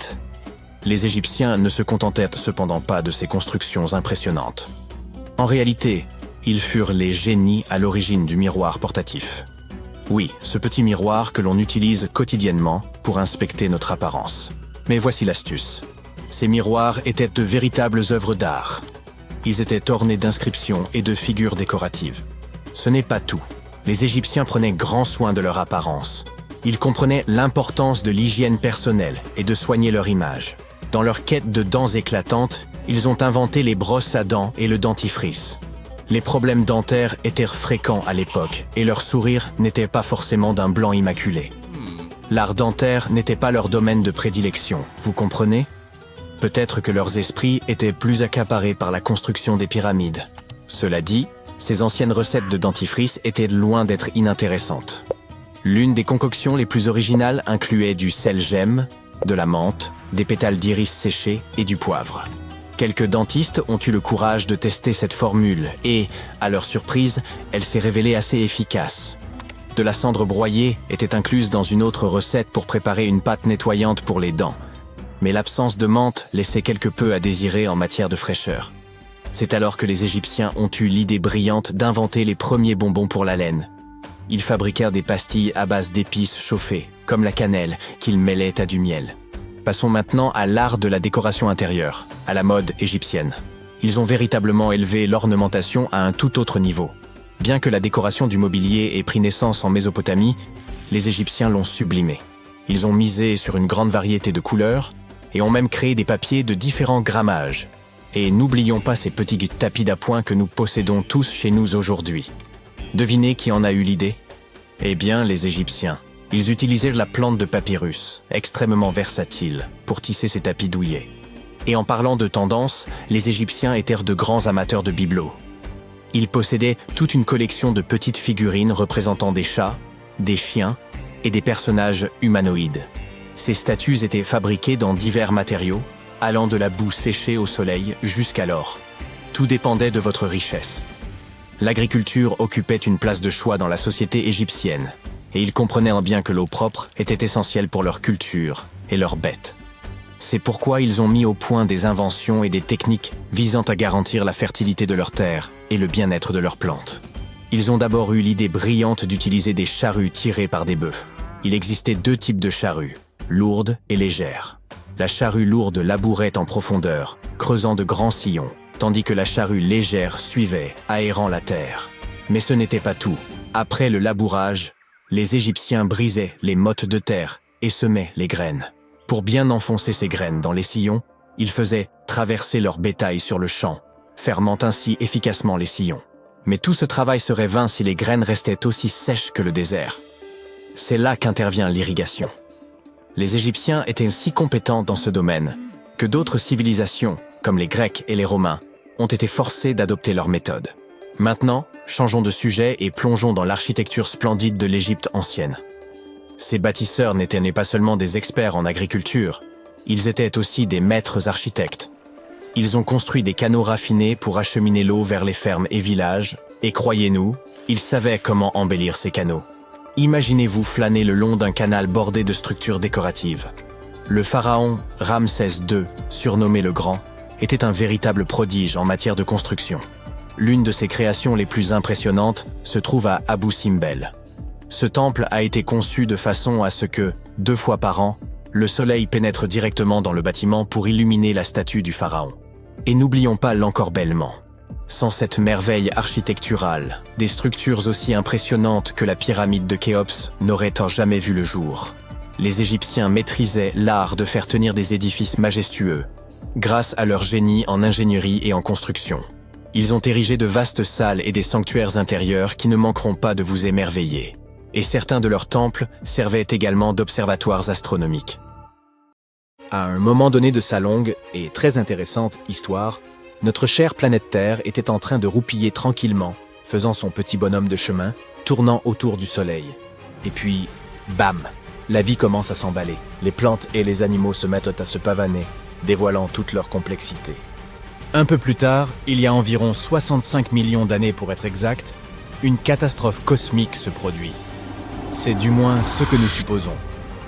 Les Égyptiens ne se contentèrent cependant pas de ces constructions impressionnantes. En réalité, ils furent les génies à l'origine du miroir portatif. Oui, ce petit miroir que l'on utilise quotidiennement pour inspecter notre apparence. Mais voici l'astuce. Ces miroirs étaient de véritables œuvres d'art. Ils étaient ornés d'inscriptions et de figures décoratives. Ce n'est pas tout. Les Égyptiens prenaient grand soin de leur apparence. Ils comprenaient l'importance de l'hygiène personnelle et de soigner leur image. Dans leur quête de dents éclatantes, ils ont inventé les brosses à dents et le dentifrice. Les problèmes dentaires étaient fréquents à l'époque et leur sourire n'était pas forcément d'un blanc immaculé. L'art dentaire n'était pas leur domaine de prédilection, vous comprenez? Peut-être que leurs esprits étaient plus accaparés par la construction des pyramides. Cela dit, ces anciennes recettes de dentifrice étaient loin d'être inintéressantes. L'une des concoctions les plus originales incluait du sel-gemme, de la menthe, des pétales d'iris séchés et du poivre. Quelques dentistes ont eu le courage de tester cette formule et, à leur surprise, elle s'est révélée assez efficace. De la cendre broyée était incluse dans une autre recette pour préparer une pâte nettoyante pour les dents. Mais l'absence de menthe laissait quelque peu à désirer en matière de fraîcheur. C'est alors que les Égyptiens ont eu l'idée brillante d'inventer les premiers bonbons pour la laine. Ils fabriquèrent des pastilles à base d'épices chauffées, comme la cannelle, qu'ils mêlaient à du miel. Passons maintenant à l'art de la décoration intérieure, à la mode égyptienne. Ils ont véritablement élevé l'ornementation à un tout autre niveau. Bien que la décoration du mobilier ait pris naissance en Mésopotamie, les Égyptiens l'ont sublimée. Ils ont misé sur une grande variété de couleurs et ont même créé des papiers de différents grammages. Et n'oublions pas ces petits tapis d'appoint que nous possédons tous chez nous aujourd'hui. Devinez qui en a eu l'idée? Eh bien, les Égyptiens. Ils utilisaient la plante de papyrus, extrêmement versatile, pour tisser ces tapis douillets. Et en parlant de tendance, les Égyptiens étaient de grands amateurs de bibelots. Ils possédaient toute une collection de petites figurines représentant des chats, des chiens et des personnages humanoïdes. Ces statues étaient fabriquées dans divers matériaux, allant de la boue séchée au soleil jusqu'à l'or. Tout dépendait de votre richesse. L'agriculture occupait une place de choix dans la société égyptienne, et ils comprenaient bien que l'eau propre était essentielle pour leur culture et leurs bêtes. C'est pourquoi ils ont mis au point des inventions et des techniques visant à garantir la fertilité de leurs terres et le bien-être de leurs plantes. Ils ont d'abord eu l'idée brillante d'utiliser des charrues tirées par des bœufs. Il existait deux types de charrues, lourdes et légères. La charrue lourde labourait en profondeur, creusant de grands sillons, tandis que la charrue légère suivait, aérant la terre. Mais ce n'était pas tout. Après le labourage, les Égyptiens brisaient les mottes de terre et semaient les graines. Pour bien enfoncer ces graines dans les sillons, ils faisaient traverser leur bétail sur le champ, fermant ainsi efficacement les sillons. Mais tout ce travail serait vain si les graines restaient aussi sèches que le désert. C'est là qu'intervient l'irrigation. Les Égyptiens étaient si compétents dans ce domaine que d'autres civilisations, comme les Grecs et les Romains, ont été forcées d'adopter leurs méthodes. Maintenant, changeons de sujet et plongeons dans l'architecture splendide de l'Égypte ancienne. Ces bâtisseurs n'étaient pas seulement des experts en agriculture, ils étaient aussi des maîtres architectes. Ils ont construit des canaux raffinés pour acheminer l'eau vers les fermes et villages, et croyez-nous, ils savaient comment embellir ces canaux. Imaginez-vous flâner le long d'un canal bordé de structures décoratives. Le pharaon Ramsès II, surnommé le Grand, était un véritable prodige en matière de construction. L'une de ses créations les plus impressionnantes se trouve à Abou Simbel. Ce temple a été conçu de façon à ce que, 2 fois par an, le soleil pénètre directement dans le bâtiment pour illuminer la statue du pharaon. Et n'oublions pas l'encorbellement. Sans cette merveille architecturale, des structures aussi impressionnantes que la pyramide de Khéops n'auraient jamais vu le jour. Les Égyptiens maîtrisaient l'art de faire tenir des édifices majestueux, grâce à leur génie en ingénierie et en construction. Ils ont érigé de vastes salles et des sanctuaires intérieurs qui ne manqueront pas de vous émerveiller. Et certains de leurs temples servaient également d'observatoires astronomiques. À un moment donné de sa longue et très intéressante histoire, notre chère planète Terre était en train de roupiller tranquillement, faisant son petit bonhomme de chemin, tournant autour du Soleil. Et puis, bam, la vie commence à s'emballer. Les plantes et les animaux se mettent à se pavaner, dévoilant toute leur complexité. Un peu plus tard, il y a environ 65 millions d'années pour être exact, une catastrophe cosmique se produit. C'est du moins ce que nous supposons.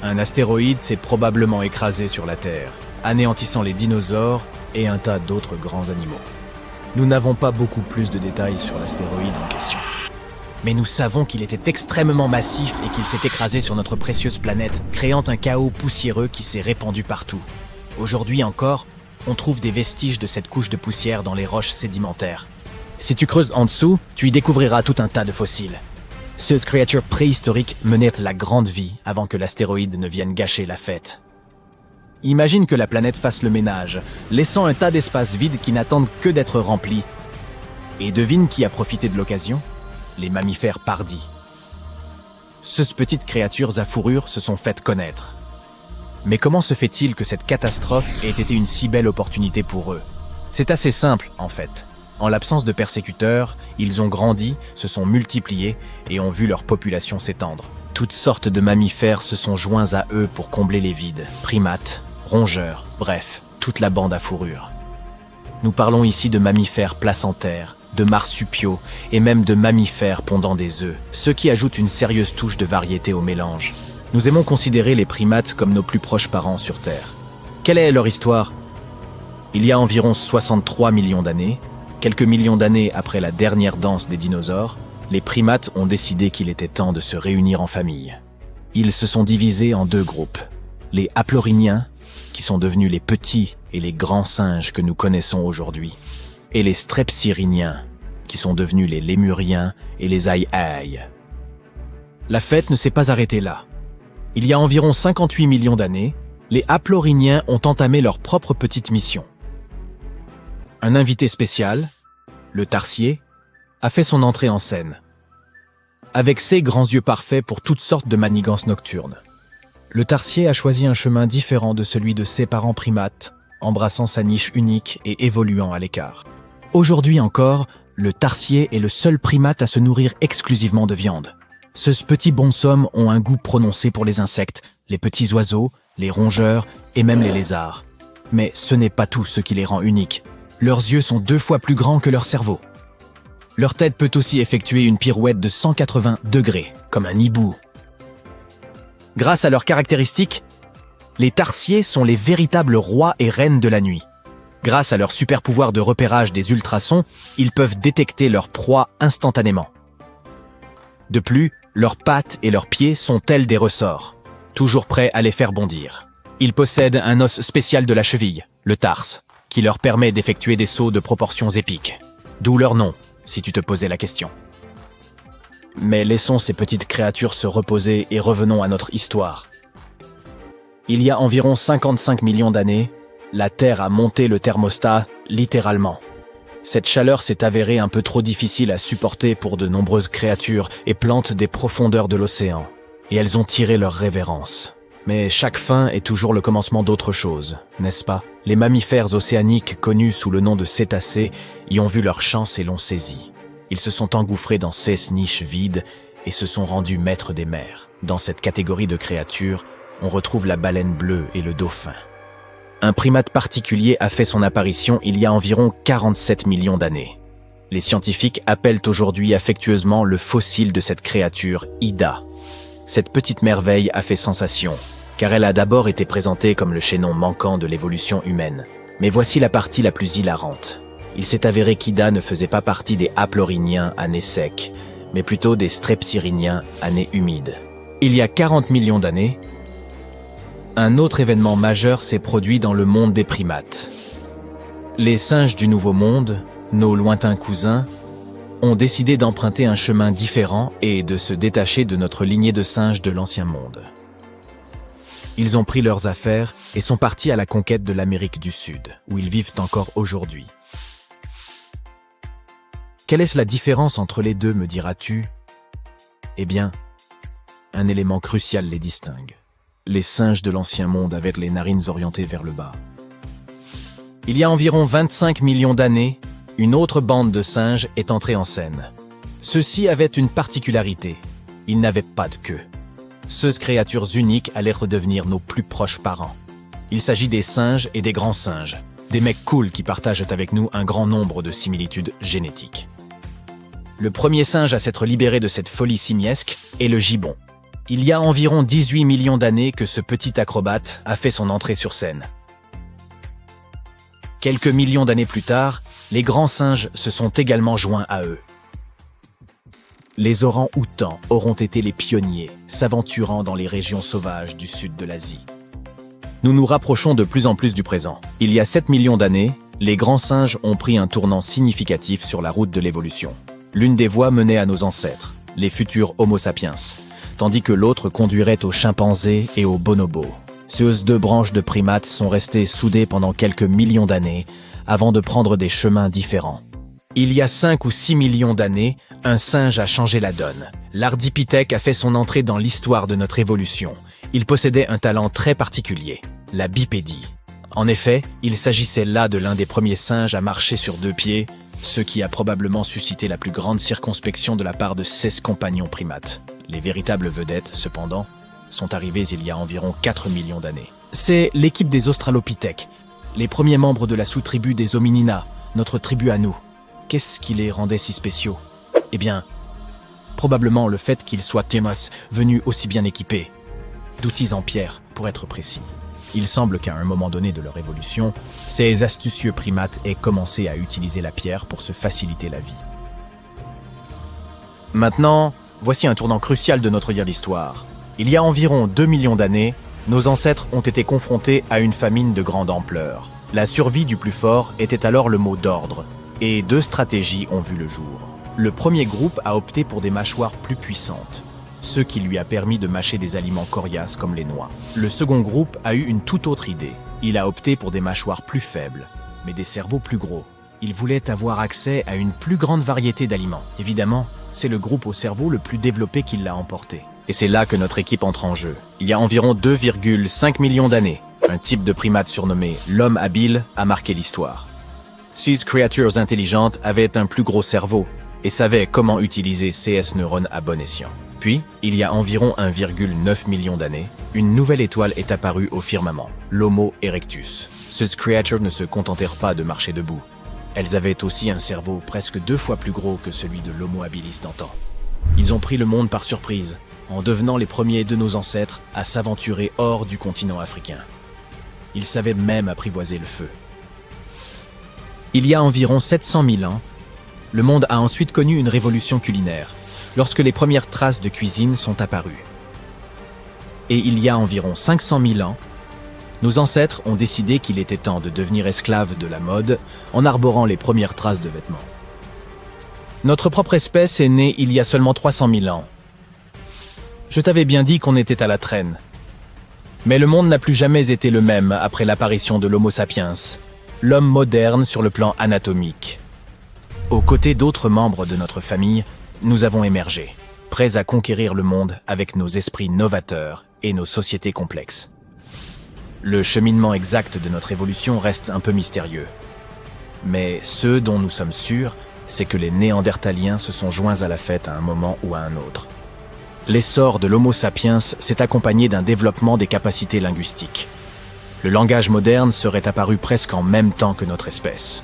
Un astéroïde s'est probablement écrasé sur la Terre, anéantissant les dinosaures et un tas d'autres grands animaux. Nous n'avons pas beaucoup plus de détails sur l'astéroïde en question. Mais nous savons qu'il était extrêmement massif et qu'il s'est écrasé sur notre précieuse planète, créant un chaos poussiéreux qui s'est répandu partout. Aujourd'hui encore, on trouve des vestiges de cette couche de poussière dans les roches sédimentaires. Si tu creuses en dessous, tu y découvriras tout un tas de fossiles. Ces créatures préhistoriques menaient la grande vie avant que l'astéroïde ne vienne gâcher la fête. Imagine que la planète fasse le ménage, laissant un tas d'espaces vides qui n'attendent que d'être remplis. Et devine qui a profité de l'occasion ? Les mammifères pardis. Ces petites créatures à fourrure se sont faites connaître. Mais comment se fait-il que cette catastrophe ait été une si belle opportunité pour eux ? C'est assez simple, en fait. En l'absence de persécuteurs, ils ont grandi, se sont multipliés et ont vu leur population s'étendre. Toutes sortes de mammifères se sont joints à eux pour combler les vides. Primates, rongeurs, bref, toute la bande à fourrure. Nous parlons ici de mammifères placentaires, de marsupiaux et même de mammifères pondant des œufs, ce qui ajoute une sérieuse touche de variété au mélange. Nous aimons considérer les primates comme nos plus proches parents sur Terre. Quelle est leur histoire ? Il y a environ 63 millions d'années, quelques millions d'années après la dernière danse des dinosaures, les primates ont décidé qu'il était temps de se réunir en famille. Ils se sont divisés en 2 groupes. Les haplorhiniens, qui sont devenus les petits et les grands singes que nous connaissons aujourd'hui, et les strepsirhiniens, qui sont devenus les lémuriens et les aïe-aïe. La fête ne s'est pas arrêtée là. Il y a environ 58 millions d'années, les haplorhiniens ont entamé leur propre petite mission. Un invité spécial, le tarsier, a fait son entrée en scène. Avec ses grands yeux parfaits pour toutes sortes de manigances nocturnes. Le tarsier a choisi un chemin différent de celui de ses parents primates, embrassant sa niche unique et évoluant à l'écart. Aujourd'hui encore, le tarsier est le seul primate à se nourrir exclusivement de viande. Ces petits bonshommes ont un goût prononcé pour les insectes, les petits oiseaux, les rongeurs et même les lézards. Mais ce n'est pas tout ce qui les rend uniques. Leurs yeux sont 2 fois plus grands que leur cerveau. Leur tête peut aussi effectuer une pirouette de 180 degrés, comme un hibou. Grâce à leurs caractéristiques, les tarsiers sont les véritables rois et reines de la nuit. Grâce à leur super pouvoir de repérage des ultrasons, ils peuvent détecter leur proie instantanément. De plus, leurs pattes et leurs pieds sont tels des ressorts, toujours prêts à les faire bondir. Ils possèdent un os spécial de la cheville, le tarse, qui leur permet d'effectuer des sauts de proportions épiques. D'où leur nom, si tu te posais la question. Mais laissons ces petites créatures se reposer et revenons à notre histoire. Il y a environ 55 millions d'années, la Terre a monté le thermostat, littéralement. Cette chaleur s'est avérée un peu trop difficile à supporter pour de nombreuses créatures et plantes des profondeurs de l'océan, et elles ont tiré leur révérence. Mais chaque fin est toujours le commencement d'autre chose, n'est-ce pas? Les mammifères océaniques connus sous le nom de cétacés y ont vu leur chance et l'ont saisi. Ils se sont engouffrés dans 16 niches vides et se sont rendus maîtres des mers. Dans cette catégorie de créatures, on retrouve la baleine bleue et le dauphin. Un primate particulier a fait son apparition il y a environ 47 millions d'années. Les scientifiques appellent aujourd'hui affectueusement le fossile de cette créature Ida. Cette petite merveille a fait sensation, car elle a d'abord été présentée comme le chaînon manquant de l'évolution humaine. Mais voici la partie la plus hilarante. Il s'est avéré qu'Ida ne faisait pas partie des haplorhiniens à nez sec, mais plutôt des strepsirhiniens à nez humide. Il y a 40 millions d'années, un autre événement majeur s'est produit dans le monde des primates. Les singes du Nouveau Monde, nos lointains cousins, ont décidé d'emprunter un chemin différent et de se détacher de notre lignée de singes de l'Ancien Monde. Ils ont pris leurs affaires et sont partis à la conquête de l'Amérique du Sud, où ils vivent encore aujourd'hui. Quelle est la différence entre les deux, me diras-tu? Eh bien, un élément crucial les distingue. Les singes de l'Ancien Monde avaient les narines orientées vers le bas. Il y a environ 25 millions d'années, une autre bande de singes est entrée en scène. Ceux-ci avaient une particularité, ils n'avaient pas de queue. Ces créatures uniques allaient redevenir nos plus proches parents. Il s'agit des singes et des grands singes, des mecs cool qui partagent avec nous un grand nombre de similitudes génétiques. Le premier singe à s'être libéré de cette folie simiesque est le gibbon. Il y a environ 18 millions d'années que ce petit acrobate a fait son entrée sur scène. Quelques millions d'années plus tard, les grands singes se sont également joints à eux. Les orang-outans auront été les pionniers, s'aventurant dans les régions sauvages du sud de l'Asie. Nous nous rapprochons de plus en plus du présent. Il y a 7 millions d'années, les grands singes ont pris un tournant significatif sur la route de l'évolution. L'une des voies menait à nos ancêtres, les futurs Homo sapiens, tandis que l'autre conduirait aux chimpanzés et aux bonobos. Ces deux branches de primates sont restées soudées pendant quelques millions d'années avant de prendre des chemins différents. Il y a 5 ou 6 millions d'années, un singe a changé la donne. L'Ardipithèque a fait son entrée dans l'histoire de notre évolution. Il possédait un talent très particulier, la bipédie. En effet, il s'agissait là de l'un des premiers singes à marcher sur 2 pieds, ce qui a probablement suscité la plus grande circonspection de la part de 16 compagnons primates. Les véritables vedettes, cependant, sont arrivés il y a environ 4 millions d'années. C'est l'équipe des Australopithèques, les premiers membres de la sous-tribu des Hominina, notre tribu à nous. Qu'est-ce qui les rendait si spéciaux? Eh bien, probablement le fait qu'ils soient venus aussi bien équipés, d'outils en pierre, pour être précis. Il semble qu'à un moment donné de leur évolution, ces astucieux primates aient commencé à utiliser la pierre pour se faciliter la vie. Maintenant, voici un tournant crucial de notre l'histoire. Il y a environ 2 millions d'années, nos ancêtres ont été confrontés à une famine de grande ampleur. La survie du plus fort était alors le mot d'ordre, et 2 stratégies ont vu le jour. Le premier groupe a opté pour des mâchoires plus puissantes, ce qui lui a permis de mâcher des aliments coriaces comme les noix. Le second groupe a eu une toute autre idée. Il a opté pour des mâchoires plus faibles, mais des cerveaux plus gros. Il voulait avoir accès à une plus grande variété d'aliments. Évidemment, c'est le groupe au cerveau le plus développé qui l'a emporté. Et c'est là que notre équipe entre en jeu. Il y a environ 2,5 millions d'années, un type de primate surnommé l'homme habile a marqué l'histoire. Ces créatures intelligentes avaient un plus gros cerveau et savaient comment utiliser ces neurones à bon escient. Puis, il y a environ 1,9 million d'années, une nouvelle étoile est apparue au firmament, l'Homo erectus. Ces créatures ne se contentèrent pas de marcher debout. Elles avaient aussi un cerveau presque 2 fois plus gros que celui de l'Homo habilis d'antan. Ils ont pris le monde par surprise, en devenant les premiers de nos ancêtres à s'aventurer hors du continent africain. Ils savaient même apprivoiser le feu. Il y a environ 700 000 ans, le monde a ensuite connu une révolution culinaire, lorsque les premières traces de cuisine sont apparues. Et il y a environ 500 000 ans, nos ancêtres ont décidé qu'il était temps de devenir esclaves de la mode en arborant les premières traces de vêtements. Notre propre espèce est née il y a seulement 300 000 ans. Je t'avais bien dit qu'on était à la traîne. Mais le monde n'a plus jamais été le même après l'apparition de l'Homo sapiens, l'homme moderne sur le plan anatomique. Aux côtés d'autres membres de notre famille, nous avons émergé, prêts à conquérir le monde avec nos esprits novateurs et nos sociétés complexes. Le cheminement exact de notre évolution reste un peu mystérieux. Mais ce dont nous sommes sûrs, c'est que les Néandertaliens se sont joints à la fête à un moment ou à un autre. L'essor de l'Homo sapiens s'est accompagné d'un développement des capacités linguistiques. Le langage moderne serait apparu presque en même temps que notre espèce.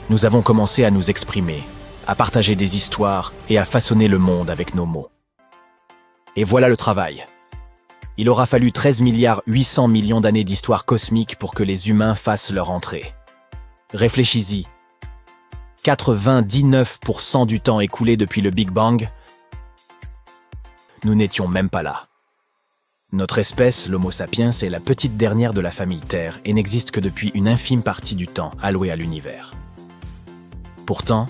Nous avons commencé à nous exprimer, à partager des histoires et à façonner le monde avec nos mots. Et voilà le travail. Il aura fallu 13,8 milliards d'années d'histoire cosmique pour que les humains fassent leur entrée. Réfléchis-y. 99% du temps écoulé depuis le Big Bang, nous n'étions même pas là. Notre espèce, l'Homo sapiens, est la petite dernière de la famille Terre et n'existe que depuis une infime partie du temps alloué à l'univers. Pourtant,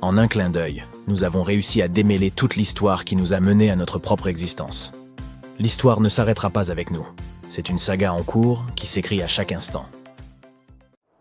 en un clin d'œil, nous avons réussi à démêler toute l'histoire qui nous a menés à notre propre existence. L'histoire ne s'arrêtera pas avec nous. C'est une saga en cours qui s'écrit à chaque instant.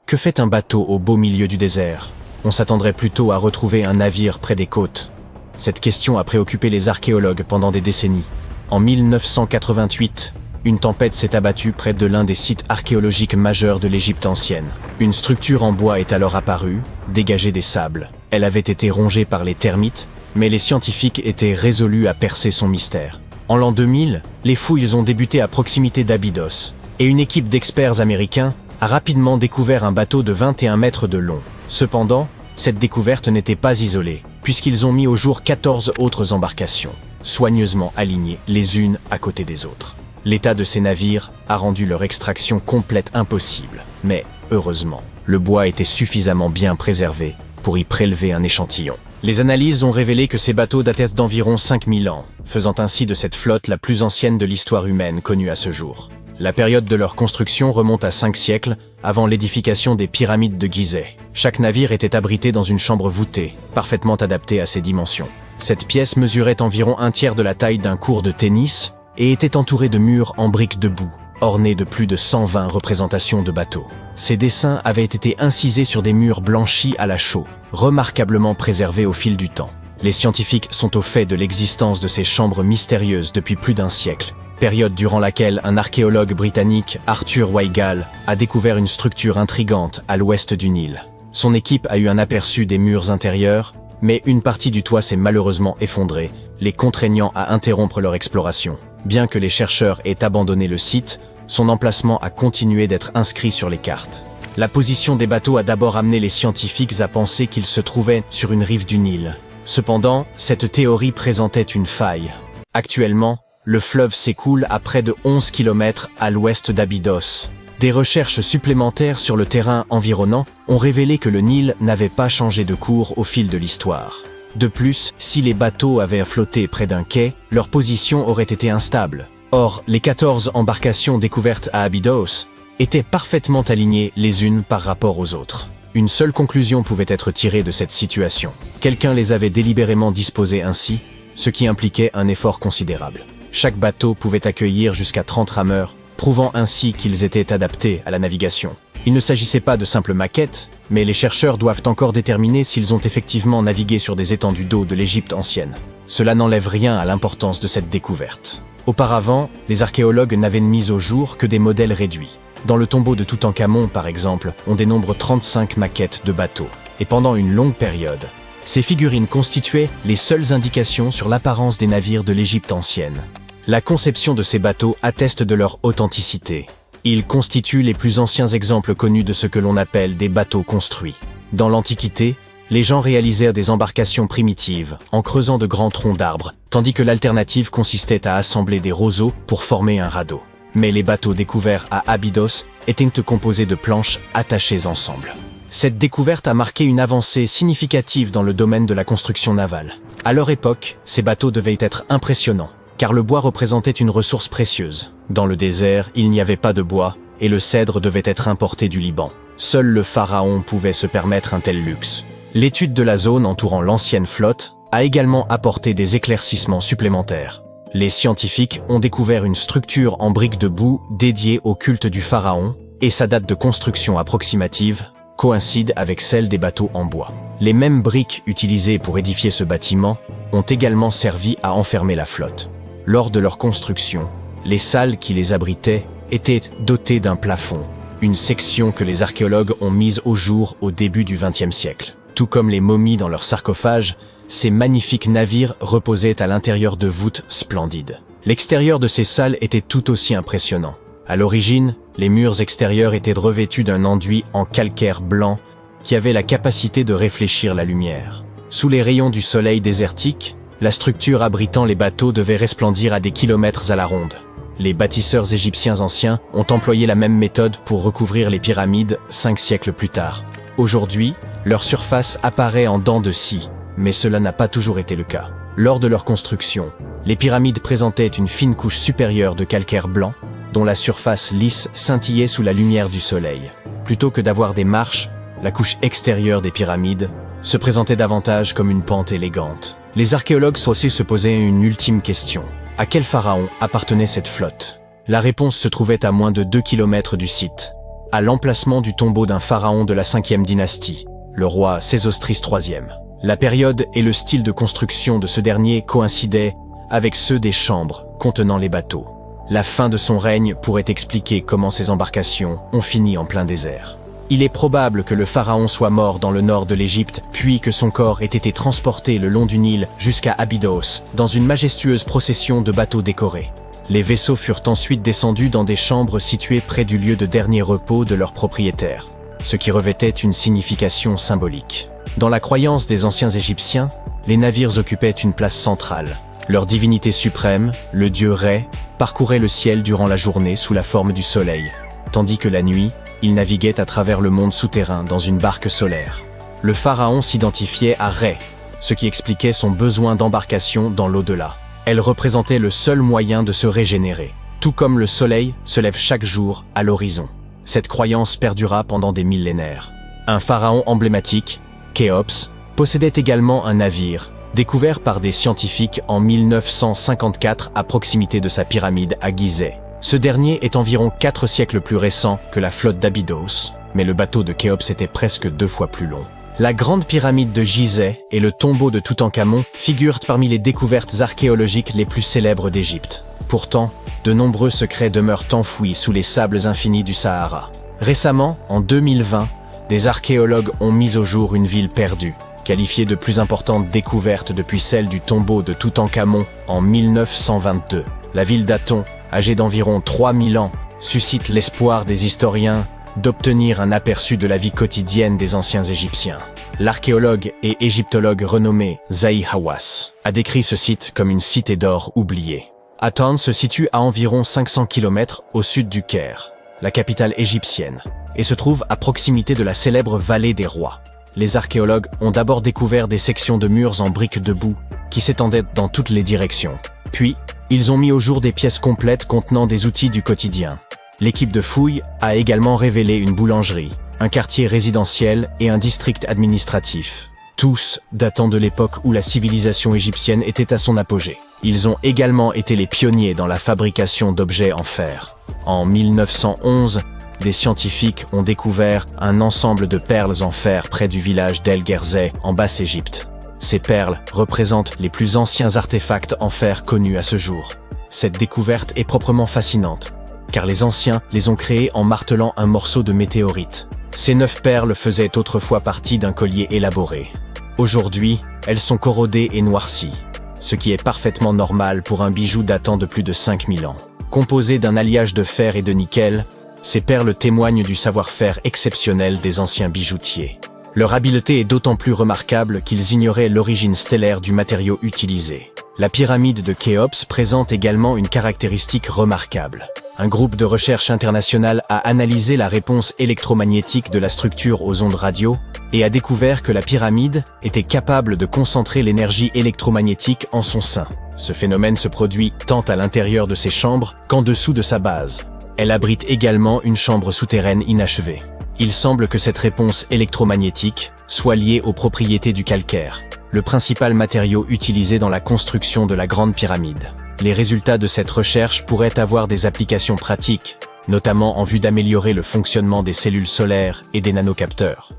Que fait un bateau au beau milieu du désert? On s'attendrait plutôt à retrouver un navire près des côtes. Cette question a préoccupé les archéologues pendant des décennies. En 1988, une tempête s'est abattue près de l'un des sites archéologiques majeurs de l'Égypte ancienne. Une structure en bois est alors apparue, dégagée des sables. Elle avait été rongée par les termites, mais les scientifiques étaient résolus à percer son mystère. En l'an 2000, les fouilles ont débuté à proximité d'Abydos, et une équipe d'experts américains a rapidement découvert un bateau de 21 mètres de long. Cependant, cette découverte n'était pas isolée, puisqu'ils ont mis au jour 14 autres embarcations, soigneusement alignées les unes à côté des autres. L'état de ces navires a rendu leur extraction complète impossible, mais, heureusement, le bois était suffisamment bien préservé pour y prélever un échantillon. Les analyses ont révélé que ces bateaux dataient d'environ 5000 ans, faisant ainsi de cette flotte la plus ancienne de l'histoire humaine connue à ce jour. La période de leur construction remonte à 5 siècles, avant l'édification des pyramides de Gizeh. Chaque navire était abrité dans une chambre voûtée, parfaitement adaptée à ses dimensions. Cette pièce mesurait environ un tiers de la taille d'un court de tennis et était entourée de murs en briques de boue, ornés de plus de 120 représentations de bateaux. Ces dessins avaient été incisés sur des murs blanchis à la chaux, remarquablement préservés au fil du temps. Les scientifiques sont au fait de l'existence de ces chambres mystérieuses depuis plus d'un siècle, période durant laquelle un archéologue britannique, Arthur Weigall, a découvert une structure intrigante à l'ouest du Nil. Son équipe a eu un aperçu des murs intérieurs, mais une partie du toit s'est malheureusement effondrée, les contraignant à interrompre leur exploration. Bien que les chercheurs aient abandonné le site, son emplacement a continué d'être inscrit sur les cartes. La position des bateaux a d'abord amené les scientifiques à penser qu'ils se trouvaient sur une rive du Nil. Cependant, cette théorie présentait une faille. Actuellement, le fleuve s'écoule à près de 11 km à l'ouest d'Abydos. Des recherches supplémentaires sur le terrain environnant ont révélé que le Nil n'avait pas changé de cours au fil de l'histoire. De plus, si les bateaux avaient flotté près d'un quai, leur position aurait été instable. Or, les 14 embarcations découvertes à Abydos étaient parfaitement alignées les unes par rapport aux autres. Une seule conclusion pouvait être tirée de cette situation. Quelqu'un les avait délibérément disposées ainsi, ce qui impliquait un effort considérable. Chaque bateau pouvait accueillir jusqu'à 30 rameurs, prouvant ainsi qu'ils étaient adaptés à la navigation. Il ne s'agissait pas de simples maquettes, mais les chercheurs doivent encore déterminer s'ils ont effectivement navigué sur des étendues d'eau de l'Égypte ancienne. Cela n'enlève rien à l'importance de cette découverte. Auparavant, les archéologues n'avaient mis au jour que des modèles réduits. Dans le tombeau de Toutankhamon, par exemple, on dénombre 35 maquettes de bateaux. Et pendant une longue période, ces figurines constituaient les seules indications sur l'apparence des navires de l'Égypte ancienne. La conception de ces bateaux atteste de leur authenticité. Ils constituent les plus anciens exemples connus de ce que l'on appelle des bateaux construits. Dans l'Antiquité, les gens réalisèrent des embarcations primitives en creusant de grands troncs d'arbres, tandis que l'alternative consistait à assembler des roseaux pour former un radeau. Mais les bateaux découverts à Abydos étaient composés de planches attachées ensemble. Cette découverte a marqué une avancée significative dans le domaine de la construction navale. À leur époque, ces bateaux devaient être impressionnants, car le bois représentait une ressource précieuse. Dans le désert, il n'y avait pas de bois, et le cèdre devait être importé du Liban. Seul le pharaon pouvait se permettre un tel luxe. L'étude de la zone entourant l'ancienne flotte a également apporté des éclaircissements supplémentaires. Les scientifiques ont découvert une structure en briques de boue dédiée au culte du pharaon, et sa date de construction approximative coïncide avec celle des bateaux en bois. Les mêmes briques utilisées pour édifier ce bâtiment ont également servi à enfermer la flotte. Lors de leur construction, les salles qui les abritaient étaient dotées d'un plafond, une section que les archéologues ont mise au jour au début du XXe siècle. Tout comme les momies dans leurs sarcophages, ces magnifiques navires reposaient à l'intérieur de voûtes splendides. L'extérieur de ces salles était tout aussi impressionnant. À l'origine, les murs extérieurs étaient revêtus d'un enduit en calcaire blanc qui avait la capacité de réfléchir la lumière. Sous les rayons du soleil désertique, la structure abritant les bateaux devait resplendir à des kilomètres à la ronde. Les bâtisseurs égyptiens anciens ont employé la même méthode pour recouvrir les pyramides 5 siècles plus tard. Aujourd'hui, leur surface apparaît en dents de scie, mais cela n'a pas toujours été le cas. Lors de leur construction, les pyramides présentaient une fine couche supérieure de calcaire blanc, dont la surface lisse scintillait sous la lumière du soleil. Plutôt que d'avoir des marches, la couche extérieure des pyramides se présentait davantage comme une pente élégante. Les archéologues sont aussi se posaient une ultime question. À quel pharaon appartenait cette flotte? La réponse se trouvait à moins de 2 km du site, à l'emplacement du tombeau d'un pharaon de la 5e dynastie, le roi Sésostris III. La période et le style de construction de ce dernier coïncidaient avec ceux des chambres contenant les bateaux. La fin de son règne pourrait expliquer comment ces embarcations ont fini en plein désert. Il est probable que le pharaon soit mort dans le nord de l'Égypte, puis que son corps ait été transporté le long du Nil jusqu'à Abydos, dans une majestueuse procession de bateaux décorés. Les vaisseaux furent ensuite descendus dans des chambres situées près du lieu de dernier repos de leurs propriétaires, ce qui revêtait une signification symbolique. Dans la croyance des anciens Égyptiens, les navires occupaient une place centrale. Leur divinité suprême, le dieu Ré, parcourait le ciel durant la journée sous la forme du soleil, tandis que la nuit, il naviguait à travers le monde souterrain dans une barque solaire. Le pharaon s'identifiait à Ré, ce qui expliquait son besoin d'embarcation dans l'au-delà. Elle représentait le seul moyen de se régénérer, tout comme le soleil se lève chaque jour à l'horizon. Cette croyance perdura pendant des millénaires. Un pharaon emblématique, Khéops, possédait également un navire, découvert par des scientifiques en 1954 à proximité de sa pyramide à Gizeh. Ce dernier est environ 4 siècles plus récent que la flotte d'Abydos, mais le bateau de Khéops était presque 2 fois plus long. La grande pyramide de Gizeh et le tombeau de Toutankhamon figurent parmi les découvertes archéologiques les plus célèbres d'Égypte. Pourtant, de nombreux secrets demeurent enfouis sous les sables infinis du Sahara. Récemment, en 2020, des archéologues ont mis au jour une ville perdue, qualifiée de plus importante découverte depuis celle du tombeau de Toutankhamon en 1922. La ville d'Aton, âgée d'environ 3000 ans, suscite l'espoir des historiens d'obtenir un aperçu de la vie quotidienne des anciens Égyptiens. L'archéologue et égyptologue renommé Zahi Hawass a décrit ce site comme une cité d'or oubliée. Aton se situe à environ 500 km au sud du Caire, la capitale égyptienne, et se trouve à proximité de la célèbre vallée des rois. Les archéologues ont d'abord découvert des sections de murs en briques de boue qui s'étendaient dans toutes les directions. Puis, ils ont mis au jour des pièces complètes contenant des outils du quotidien. L'équipe de fouilles a également révélé une boulangerie, un quartier résidentiel et un district administratif, tous datant de l'époque où la civilisation égyptienne était à son apogée. Ils ont également été les pionniers dans la fabrication d'objets en fer. En 1911, des scientifiques ont découvert un ensemble de perles en fer près du village d'El Gerzeh en Basse-Égypte. Ces perles représentent les plus anciens artefacts en fer connus à ce jour. Cette découverte est proprement fascinante, car les anciens les ont créées en martelant un morceau de météorite. Ces 9 perles faisaient autrefois partie d'un collier élaboré. Aujourd'hui, elles sont corrodées et noircies, ce qui est parfaitement normal pour un bijou datant de plus de 5000 ans. Composées d'un alliage de fer et de nickel, ces perles témoignent du savoir-faire exceptionnel des anciens bijoutiers. Leur habileté est d'autant plus remarquable qu'ils ignoraient l'origine stellaire du matériau utilisé. La pyramide de Khéops présente également une caractéristique remarquable. Un groupe de recherche international a analysé la réponse électromagnétique de la structure aux ondes radio et a découvert que la pyramide était capable de concentrer l'énergie électromagnétique en son sein. Ce phénomène se produit tant à l'intérieur de ses chambres qu'en dessous de sa base. Elle abrite également une chambre souterraine inachevée. Il semble que cette réponse électromagnétique soit liée aux propriétés du calcaire, le principal matériau utilisé dans la construction de la Grande Pyramide. Les résultats de cette recherche pourraient avoir des applications pratiques, notamment en vue d'améliorer le fonctionnement des cellules solaires et des nanocapteurs.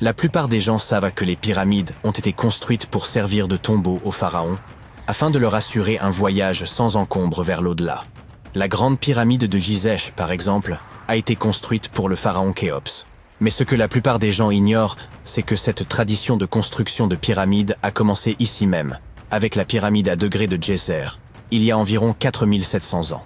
La plupart des gens savent que les pyramides ont été construites pour servir de tombeau aux pharaons, afin de leur assurer un voyage sans encombre vers l'au-delà. La grande pyramide de Gizeh, par exemple, a été construite pour le pharaon Khéops. Mais ce que la plupart des gens ignorent, c'est que cette tradition de construction de pyramides a commencé ici même, avec la pyramide à degrés de Djéser, il y a environ 4700 ans.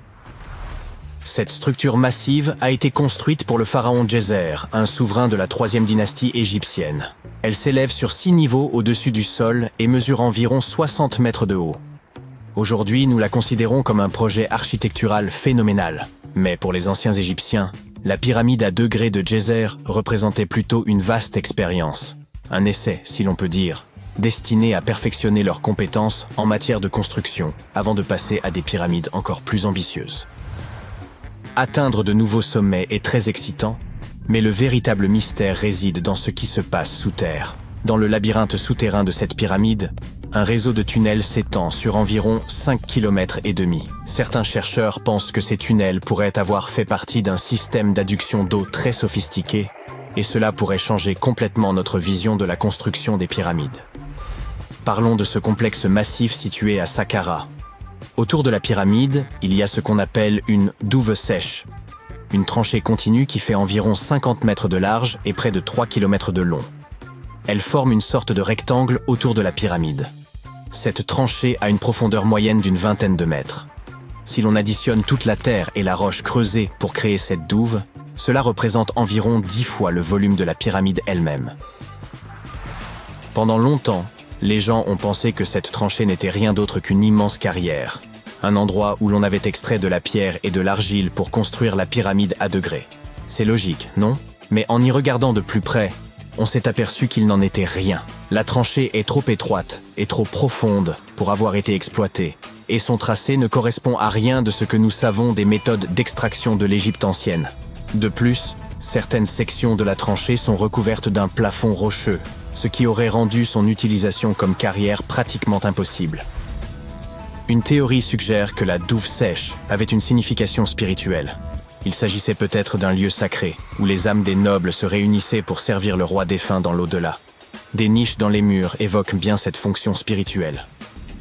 Cette structure massive a été construite pour le pharaon Djéser, un souverain de la 3e dynastie égyptienne. Elle s'élève sur 6 niveaux au-dessus du sol et mesure environ 60 mètres de haut. Aujourd'hui, nous la considérons comme un projet architectural phénoménal. Mais pour les anciens Égyptiens, la pyramide à degrés de Djéser représentait plutôt une vaste expérience. Un essai, si l'on peut dire, destiné à perfectionner leurs compétences en matière de construction, avant de passer à des pyramides encore plus ambitieuses. Atteindre de nouveaux sommets est très excitant, mais le véritable mystère réside dans ce qui se passe sous terre. Dans le labyrinthe souterrain de cette pyramide, un réseau de tunnels s'étend sur environ 5,5 km. Certains chercheurs pensent que ces tunnels pourraient avoir fait partie d'un système d'adduction d'eau très sophistiqué, et cela pourrait changer complètement notre vision de la construction des pyramides. Parlons de ce complexe massif situé à Saqqara. Autour de la pyramide, il y a ce qu'on appelle une douve sèche, une tranchée continue qui fait environ 50 mètres de large et près de 3 km de long. Elle forme une sorte de rectangle autour de la pyramide. Cette tranchée a une profondeur moyenne d'une vingtaine de mètres. Si l'on additionne toute la terre et la roche creusée pour créer cette douve, cela représente environ 10 fois le volume de la pyramide elle-même. Pendant longtemps, les gens ont pensé que cette tranchée n'était rien d'autre qu'une immense carrière, un endroit où l'on avait extrait de la pierre et de l'argile pour construire la pyramide à degrés. C'est logique, non? Mais en y regardant de plus près, on s'est aperçu qu'il n'en était rien. La tranchée est trop étroite et trop profonde pour avoir été exploitée, et son tracé ne correspond à rien de ce que nous savons des méthodes d'extraction de l'Égypte ancienne. De plus, certaines sections de la tranchée sont recouvertes d'un plafond rocheux, ce qui aurait rendu son utilisation comme carrière pratiquement impossible. Une théorie suggère que la douve sèche avait une signification spirituelle. Il s'agissait peut-être d'un lieu sacré, où les âmes des nobles se réunissaient pour servir le roi défunt dans l'au-delà. Des niches dans les murs évoquent bien cette fonction spirituelle.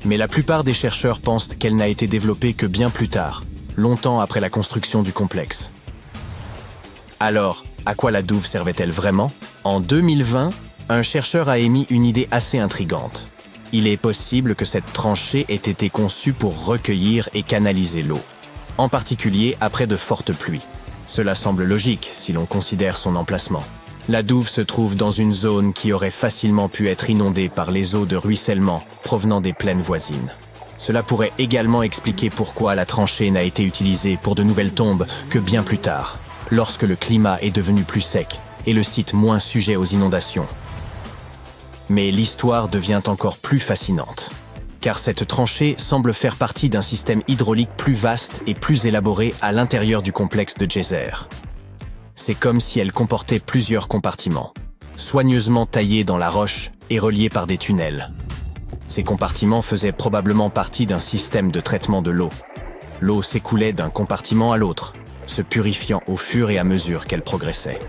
Mais la plupart des chercheurs pensent qu'elle n'a été développée que bien plus tard, longtemps après la construction du complexe. Alors, à quoi la douve servait-elle vraiment? En 2020, un chercheur a émis une idée assez intrigante. Il est possible que cette tranchée ait été conçue pour recueillir et canaliser l'eau, en particulier après de fortes pluies. Cela semble logique si l'on considère son emplacement. La douve se trouve dans une zone qui aurait facilement pu être inondée par les eaux de ruissellement provenant des plaines voisines. Cela pourrait également expliquer pourquoi la tranchée n'a été utilisée pour de nouvelles tombes que bien plus tard, lorsque le climat est devenu plus sec et le site moins sujet aux inondations. Mais l'histoire devient encore plus fascinante, car cette tranchée semble faire partie d'un système hydraulique plus vaste et plus élaboré à l'intérieur du complexe de Djéser. C'est comme si elle comportait plusieurs compartiments, soigneusement taillés dans la roche et reliés par des tunnels. Ces compartiments faisaient probablement partie d'un système de traitement de l'eau. L'eau s'écoulait d'un compartiment à l'autre, se purifiant au fur et à mesure qu'elle progressait.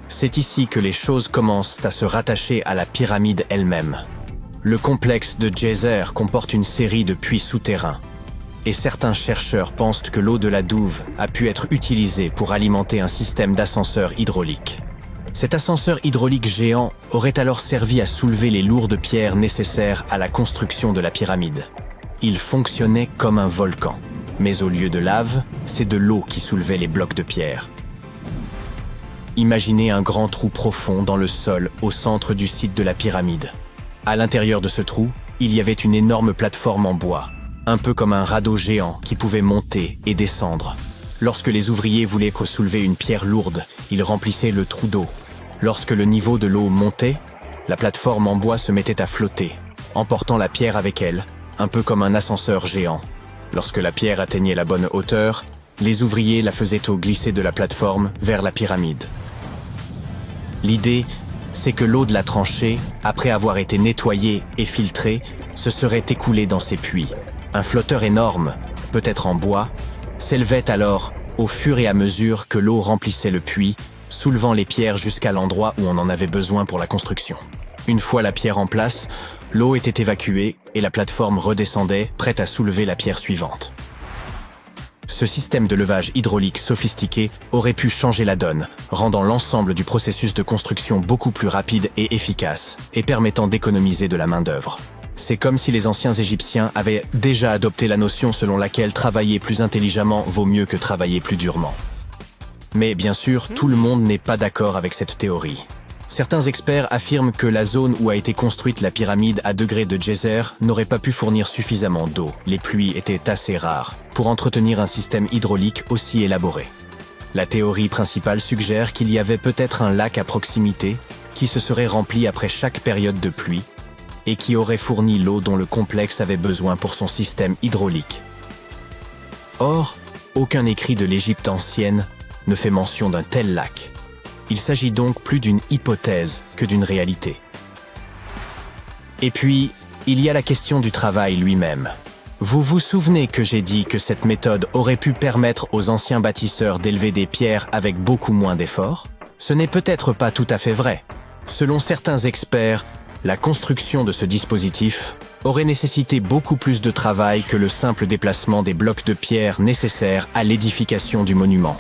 C'est ici que les choses commencent à se rattacher à la pyramide elle-même. Le complexe de Djéser comporte une série de puits souterrains, et certains chercheurs pensent que l'eau de la douve a pu être utilisée pour alimenter un système d'ascenseur hydraulique. Cet ascenseur hydraulique géant aurait alors servi à soulever les lourdes pierres nécessaires à la construction de la pyramide. Il fonctionnait comme un volcan, mais au lieu de lave, c'est de l'eau qui soulevait les blocs de pierre. Imaginez un grand trou profond dans le sol au centre du site de la pyramide. À l'intérieur de ce trou, il y avait une énorme plateforme en bois, un peu comme un radeau géant qui pouvait monter et descendre. Lorsque les ouvriers voulaient soulever une pierre lourde, ils remplissaient le trou d'eau. Lorsque le niveau de l'eau montait, la plateforme en bois se mettait à flotter, emportant la pierre avec elle, un peu comme un ascenseur géant. Lorsque la pierre atteignait la bonne hauteur, les ouvriers la faisaient glisser de la plateforme vers la pyramide. L'idée, c'est que l'eau de la tranchée, après avoir été nettoyée et filtrée, se serait écoulée dans ces puits. Un flotteur énorme, peut-être en bois, s'élevait alors au fur et à mesure que l'eau remplissait le puits, soulevant les pierres jusqu'à l'endroit où on en avait besoin pour la construction. Une fois la pierre en place, l'eau était évacuée et la plateforme redescendait, prête à soulever la pierre suivante. Ce système de levage hydraulique sophistiqué aurait pu changer la donne, rendant l'ensemble du processus de construction beaucoup plus rapide et efficace, et permettant d'économiser de la main-d'œuvre. C'est comme si les anciens Égyptiens avaient déjà adopté la notion selon laquelle travailler plus intelligemment vaut mieux que travailler plus durement. Mais bien sûr, tout le monde n'est pas d'accord avec cette théorie. Certains experts affirment que la zone où a été construite la pyramide à degrés de geyser n'aurait pas pu fournir suffisamment d'eau. Les pluies étaient assez rares pour entretenir un système hydraulique aussi élaboré. La théorie principale suggère qu'il y avait peut-être un lac à proximité qui se serait rempli après chaque période de pluie et qui aurait fourni l'eau dont le complexe avait besoin pour son système hydraulique. Or, aucun écrit de l'Égypte ancienne ne fait mention d'un tel lac. Il s'agit donc plus d'une hypothèse que d'une réalité. Et puis, il y a la question du travail lui-même. Vous vous souvenez que j'ai dit que cette méthode aurait pu permettre aux anciens bâtisseurs d'élever des pierres avec beaucoup moins d'efforts? Ce n'est peut-être pas tout à fait vrai. Selon certains experts, la construction de ce dispositif aurait nécessité beaucoup plus de travail que le simple déplacement des blocs de pierre nécessaires à l'édification du monument.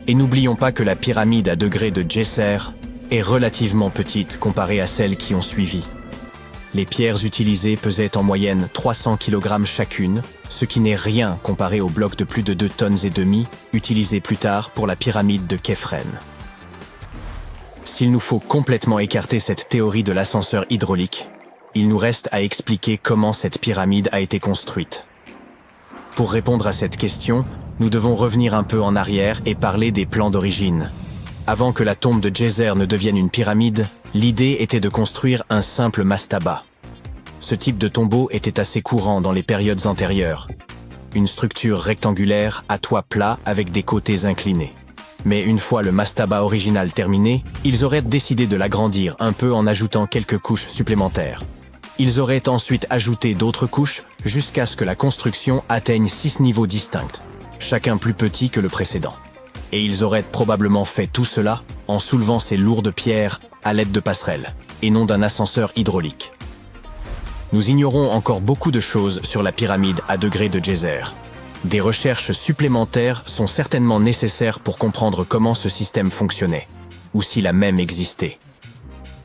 Et n'oublions pas que la pyramide à degrés de Djéser est relativement petite comparée à celles qui ont suivi. Les pierres utilisées pesaient en moyenne 300 kg chacune, ce qui n'est rien comparé aux blocs de plus de 2,5 tonnes utilisés plus tard pour la pyramide de Khéphren. S'il nous faut complètement écarter cette théorie de l'ascenseur hydraulique, il nous reste à expliquer comment cette pyramide a été construite. Pour répondre à cette question, nous devons revenir un peu en arrière et parler des plans d'origine. Avant que la tombe de Djéser ne devienne une pyramide, l'idée était de construire un simple mastaba. Ce type de tombeau était assez courant dans les périodes antérieures. Une structure rectangulaire à toit plat avec des côtés inclinés. Mais une fois le mastaba original terminé, ils auraient décidé de l'agrandir un peu en ajoutant quelques couches supplémentaires. Ils auraient ensuite ajouté d'autres couches jusqu'à ce que la construction atteigne 6 niveaux distincts, chacun plus petit que le précédent. Et ils auraient probablement fait tout cela en soulevant ces lourdes pierres à l'aide de passerelles, et non d'un ascenseur hydraulique. Nous ignorons encore beaucoup de choses sur la pyramide à degrés de Djéser. Des recherches supplémentaires sont certainement nécessaires pour comprendre comment ce système fonctionnait, ou s'il a même existé.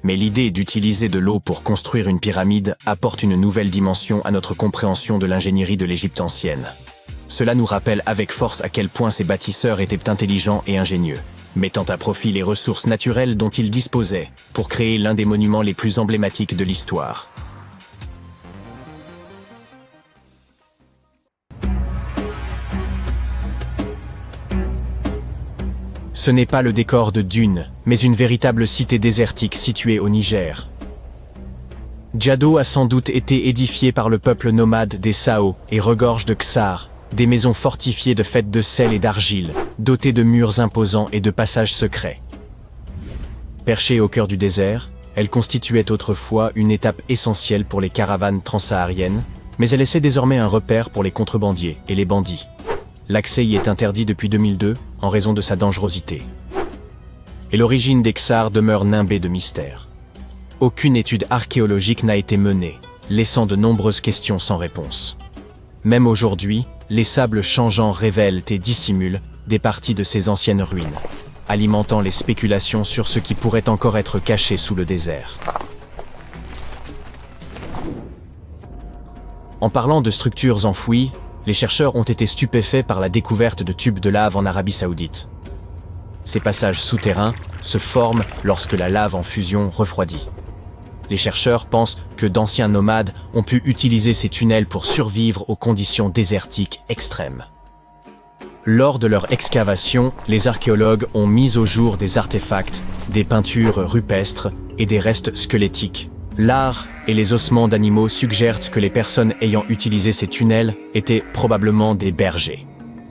Mais l'idée d'utiliser de l'eau pour construire une pyramide apporte une nouvelle dimension à notre compréhension de l'ingénierie de l'Égypte ancienne. Cela nous rappelle avec force à quel point ces bâtisseurs étaient intelligents et ingénieux, mettant à profit les ressources naturelles dont ils disposaient pour créer l'un des monuments les plus emblématiques de l'histoire. Ce n'est pas le décor de Dune, mais une véritable cité désertique située au Niger. Djado a sans doute été édifié par le peuple nomade des Sao et regorge de Ksar, des maisons fortifiées de faites de sel et d'argile, dotées de murs imposants et de passages secrets. Perchée au cœur du désert, elle constituait autrefois une étape essentielle pour les caravanes transsahariennes, mais elle essaie désormais un repère pour les contrebandiers et les bandits. L'accès y est interdit depuis 2002 en raison de sa dangerosité. Et l'origine des Ksar demeure nimbée de mystère. Aucune étude archéologique n'a été menée, laissant de nombreuses questions sans réponse. Même aujourd'hui, les sables changeants révèlent et dissimulent des parties de ces anciennes ruines, alimentant les spéculations sur ce qui pourrait encore être caché sous le désert. En parlant de structures enfouies, les chercheurs ont été stupéfaits par la découverte de tubes de lave en Arabie Saoudite. Ces passages souterrains se forment lorsque la lave en fusion refroidit. Les chercheurs pensent que d'anciens nomades ont pu utiliser ces tunnels pour survivre aux conditions désertiques extrêmes. Lors de leur excavation, les archéologues ont mis au jour des artefacts, des peintures rupestres et des restes squelettiques. L'art et les ossements d'animaux suggèrent que les personnes ayant utilisé ces tunnels étaient probablement des bergers.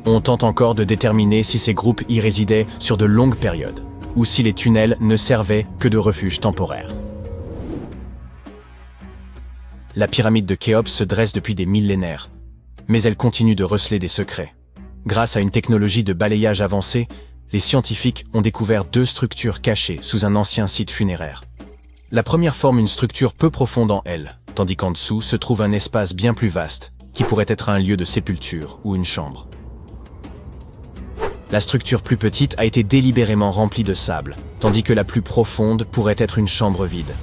On tente encore de déterminer si ces groupes y résidaient sur de longues périodes, ou si les tunnels ne servaient que de refuge temporaire. La pyramide de Khéops se dresse depuis des millénaires, mais elle continue de receler des secrets. Grâce à une technologie de balayage avancée, les scientifiques ont découvert 2 structures cachées sous un ancien site funéraire. La première forme une structure peu profonde en elle, tandis qu'en dessous se trouve un espace bien plus vaste, qui pourrait être un lieu de sépulture ou une chambre. La structure plus petite a été délibérément remplie de sable, tandis que la plus profonde pourrait être une chambre vide.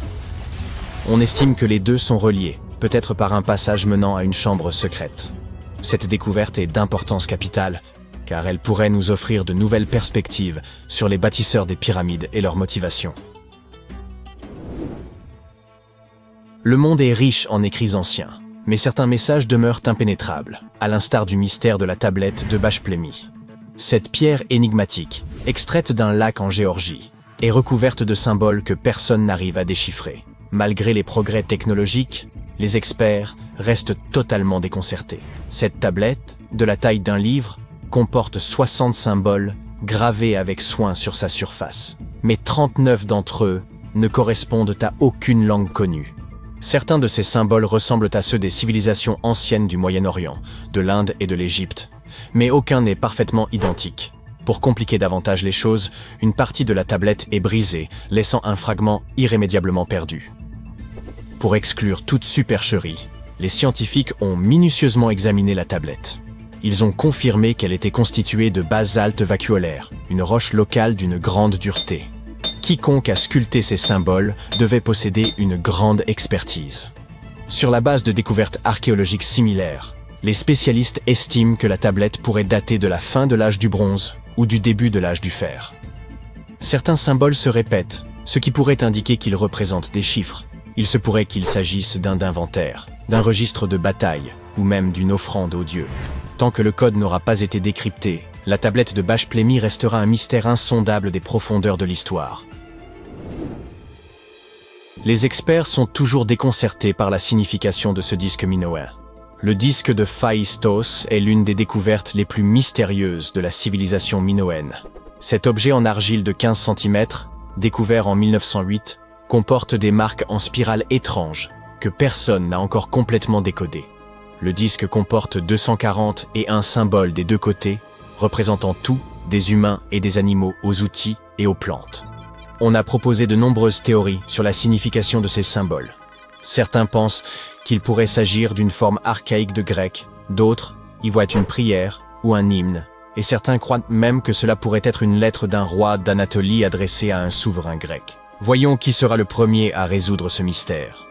On estime que les deux sont reliés, peut-être par un passage menant à une chambre secrète. Cette découverte est d'importance capitale, car elle pourrait nous offrir de nouvelles perspectives sur les bâtisseurs des pyramides et leurs motivations. Le monde est riche en écrits anciens, mais certains messages demeurent impénétrables, à l'instar du mystère de la tablette de Bachplémy. Cette pierre énigmatique, extraite d'un lac en Géorgie, est recouverte de symboles que personne n'arrive à déchiffrer. Malgré les progrès technologiques, les experts restent totalement déconcertés. Cette tablette, de la taille d'un livre, comporte 60 symboles gravés avec soin sur sa surface. Mais 39 d'entre eux ne correspondent à aucune langue connue. Certains de ces symboles ressemblent à ceux des civilisations anciennes du Moyen-Orient, de l'Inde et de l'Égypte, mais aucun n'est parfaitement identique. Pour compliquer davantage les choses, une partie de la tablette est brisée, laissant un fragment irrémédiablement perdu. Pour exclure toute supercherie, les scientifiques ont minutieusement examiné la tablette. Ils ont confirmé qu'elle était constituée de basalte vacuolaire, une roche locale d'une grande dureté. Quiconque a sculpté ces symboles devait posséder une grande expertise. Sur la base de découvertes archéologiques similaires, les spécialistes estiment que la tablette pourrait dater de la fin de l'âge du bronze ou du début de l'âge du fer. Certains symboles se répètent, ce qui pourrait indiquer qu'ils représentent des chiffres. Il se pourrait qu'il s'agisse d'un inventaire, d'un registre de bataille ou même d'une offrande aux dieux. Tant que le code n'aura pas été décrypté, la tablette de Bachplémy restera un mystère insondable des profondeurs de l'histoire. Les experts sont toujours déconcertés par la signification de ce disque minoen. Le disque de Phaistos est l'une des découvertes les plus mystérieuses de la civilisation minoenne. Cet objet en argile de 15 cm, découvert en 1908, comporte des marques en spirale étranges que personne n'a encore complètement décodées. Le disque comporte 240 et un symboles des deux côtés, représentant tout, des humains et des animaux aux outils et aux plantes. On a proposé de nombreuses théories sur la signification de ces symboles. Certains pensent qu'il pourrait s'agir d'une forme archaïque de grec, d'autres y voient une prière ou un hymne, et certains croient même que cela pourrait être une lettre d'un roi d'Anatolie adressée à un souverain grec. Voyons qui sera le premier à résoudre ce mystère.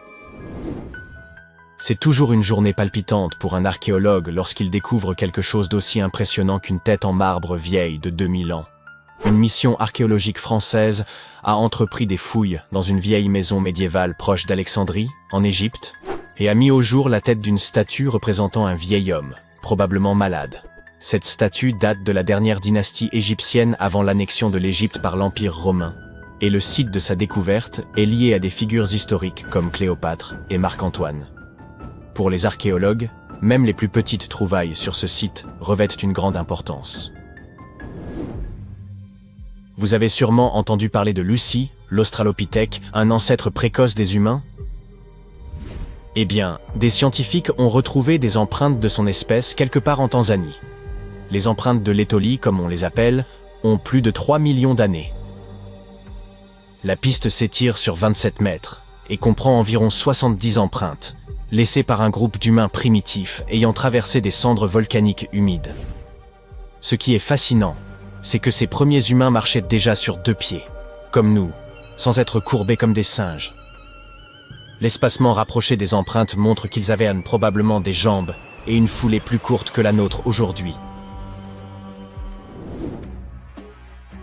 C'est toujours une journée palpitante pour un archéologue lorsqu'il découvre quelque chose d'aussi impressionnant qu'une tête en marbre vieille de 2000 ans. Une mission archéologique française a entrepris des fouilles dans une vieille maison médiévale proche d'Alexandrie, en Égypte, et a mis au jour la tête d'une statue représentant un vieil homme, probablement malade. Cette statue date de la dernière dynastie égyptienne avant l'annexion de l'Égypte par l'Empire romain, et le site de sa découverte est lié à des figures historiques comme Cléopâtre et Marc-Antoine. Pour les archéologues, même les plus petites trouvailles sur ce site revêtent une grande importance. Vous avez sûrement entendu parler de Lucie, l'Australopithèque, un ancêtre précoce des humains? Eh bien, des scientifiques ont retrouvé des empreintes de son espèce quelque part en Tanzanie. Les empreintes de l'étolie, comme on les appelle, ont plus de 3 millions d'années. La piste s'étire sur 27 mètres et comprend environ 70 empreintes, laissées par un groupe d'humains primitifs ayant traversé des cendres volcaniques humides. Ce qui est fascinant, c'est que ces premiers humains marchaient déjà sur 2 pieds, comme nous, sans être courbés comme des singes. L'espacement rapproché des empreintes montre qu'ils avaient probablement des jambes et une foulée plus courte que la nôtre aujourd'hui.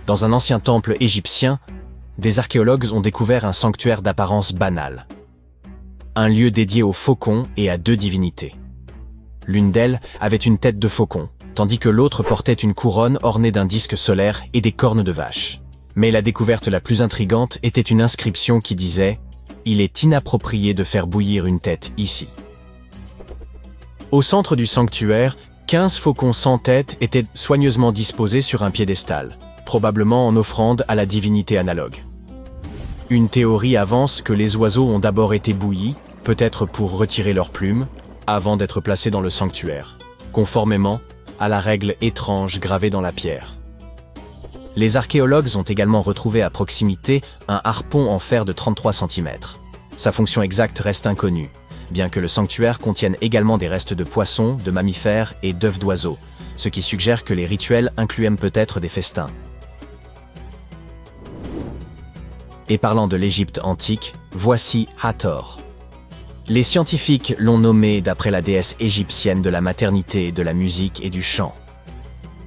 Dans un ancien temple égyptien, des archéologues ont découvert un sanctuaire d'apparence banale. Un lieu dédié aux faucons et à 2 divinités. L'une d'elles avait une tête de faucon, tandis que l'autre portait une couronne ornée d'un disque solaire et des cornes de vache. Mais la découverte la plus intrigante était une inscription qui disait « Il est inapproprié de faire bouillir une tête ici ». Au centre du sanctuaire, 15 faucons sans tête étaient soigneusement disposés sur un piédestal, probablement en offrande à la divinité analogue. Une théorie avance que les oiseaux ont d'abord été bouillis, peut-être pour retirer leurs plumes, avant d'être placés dans le sanctuaire, conformément à la règle étrange gravée dans la pierre. Les archéologues ont également retrouvé à proximité un harpon en fer de 33 cm. Sa fonction exacte reste inconnue, bien que le sanctuaire contienne également des restes de poissons, de mammifères et d'œufs d'oiseaux, ce qui suggère que les rituels incluaient peut-être des festins. Et parlant de l'Égypte antique, voici Hathor. Les scientifiques l'ont nommé d'après la déesse égyptienne de la maternité, de la musique et du chant.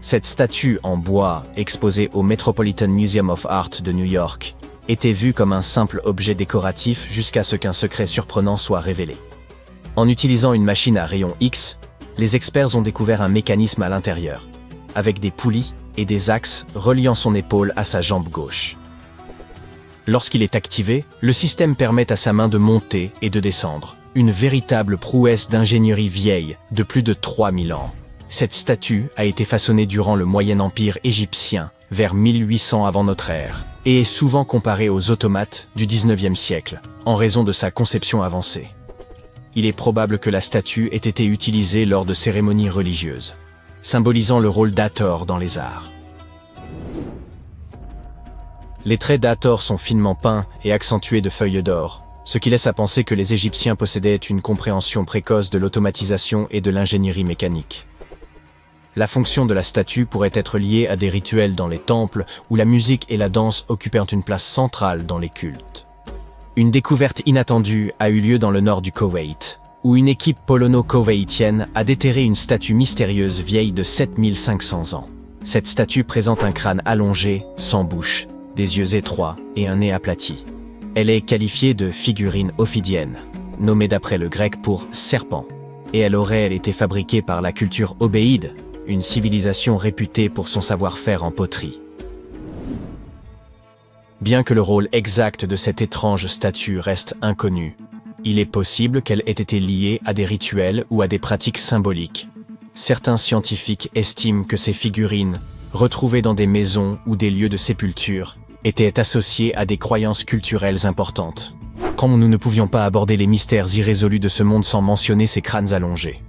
Cette statue en bois, exposée au Metropolitan Museum of Art de New York, était vue comme un simple objet décoratif jusqu'à ce qu'un secret surprenant soit révélé. En utilisant une machine à rayons X, les experts ont découvert un mécanisme à l'intérieur, avec des poulies et des axes reliant son épaule à sa jambe gauche. Lorsqu'il est activé, le système permet à sa main de monter et de descendre, une véritable prouesse d'ingénierie vieille de plus de 3000 ans. Cette statue a été façonnée durant le Moyen Empire égyptien, vers 1800 avant notre ère, et est souvent comparée aux automates du 19e siècle, en raison de sa conception avancée. Il est probable que la statue ait été utilisée lors de cérémonies religieuses, symbolisant le rôle d'Hathor dans les arts. Les traits d'Hathor sont finement peints et accentués de feuilles d'or, ce qui laisse à penser que les Égyptiens possédaient une compréhension précoce de l'automatisation et de l'ingénierie mécanique. La fonction de la statue pourrait être liée à des rituels dans les temples où la musique et la danse occupèrent une place centrale dans les cultes. Une découverte inattendue a eu lieu dans le nord du Koweït, où une équipe polono-koweïtienne a déterré une statue mystérieuse vieille de 7500 ans. Cette statue présente un crâne allongé, sans bouche, des yeux étroits et un nez aplati. Elle est qualifiée de figurine ophidienne, nommée d'après le grec pour serpent, et elle aurait été fabriquée par la culture obéide, une civilisation réputée pour son savoir-faire en poterie. Bien que le rôle exact de cette étrange statue reste inconnu, il est possible qu'elle ait été liée à des rituels ou à des pratiques symboliques. Certains scientifiques estiment que ces figurines, retrouvées dans des maisons ou des lieux de sépulture, étaient associées à des croyances culturelles importantes. Quand nous ne pouvions pas aborder les mystères irrésolus de ce monde sans mentionner ces crânes allongés.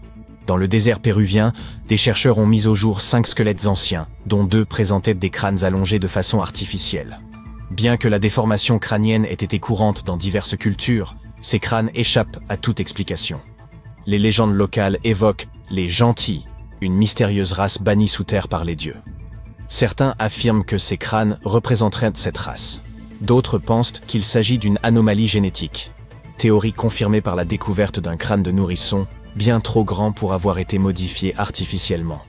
Dans le désert péruvien, des chercheurs ont mis au jour 5 squelettes anciens, dont 2 présentaient des crânes allongés de façon artificielle. Bien que la déformation crânienne ait été courante dans diverses cultures, ces crânes échappent à toute explication. Les légendes locales évoquent les gentils, une mystérieuse race bannie sous terre par les dieux. Certains affirment que ces crânes représenteraient cette race. D'autres pensent qu'il s'agit d'une anomalie génétique. Théorie confirmée par la découverte d'un crâne de nourrisson, bien trop grand pour avoir été modifié artificiellement.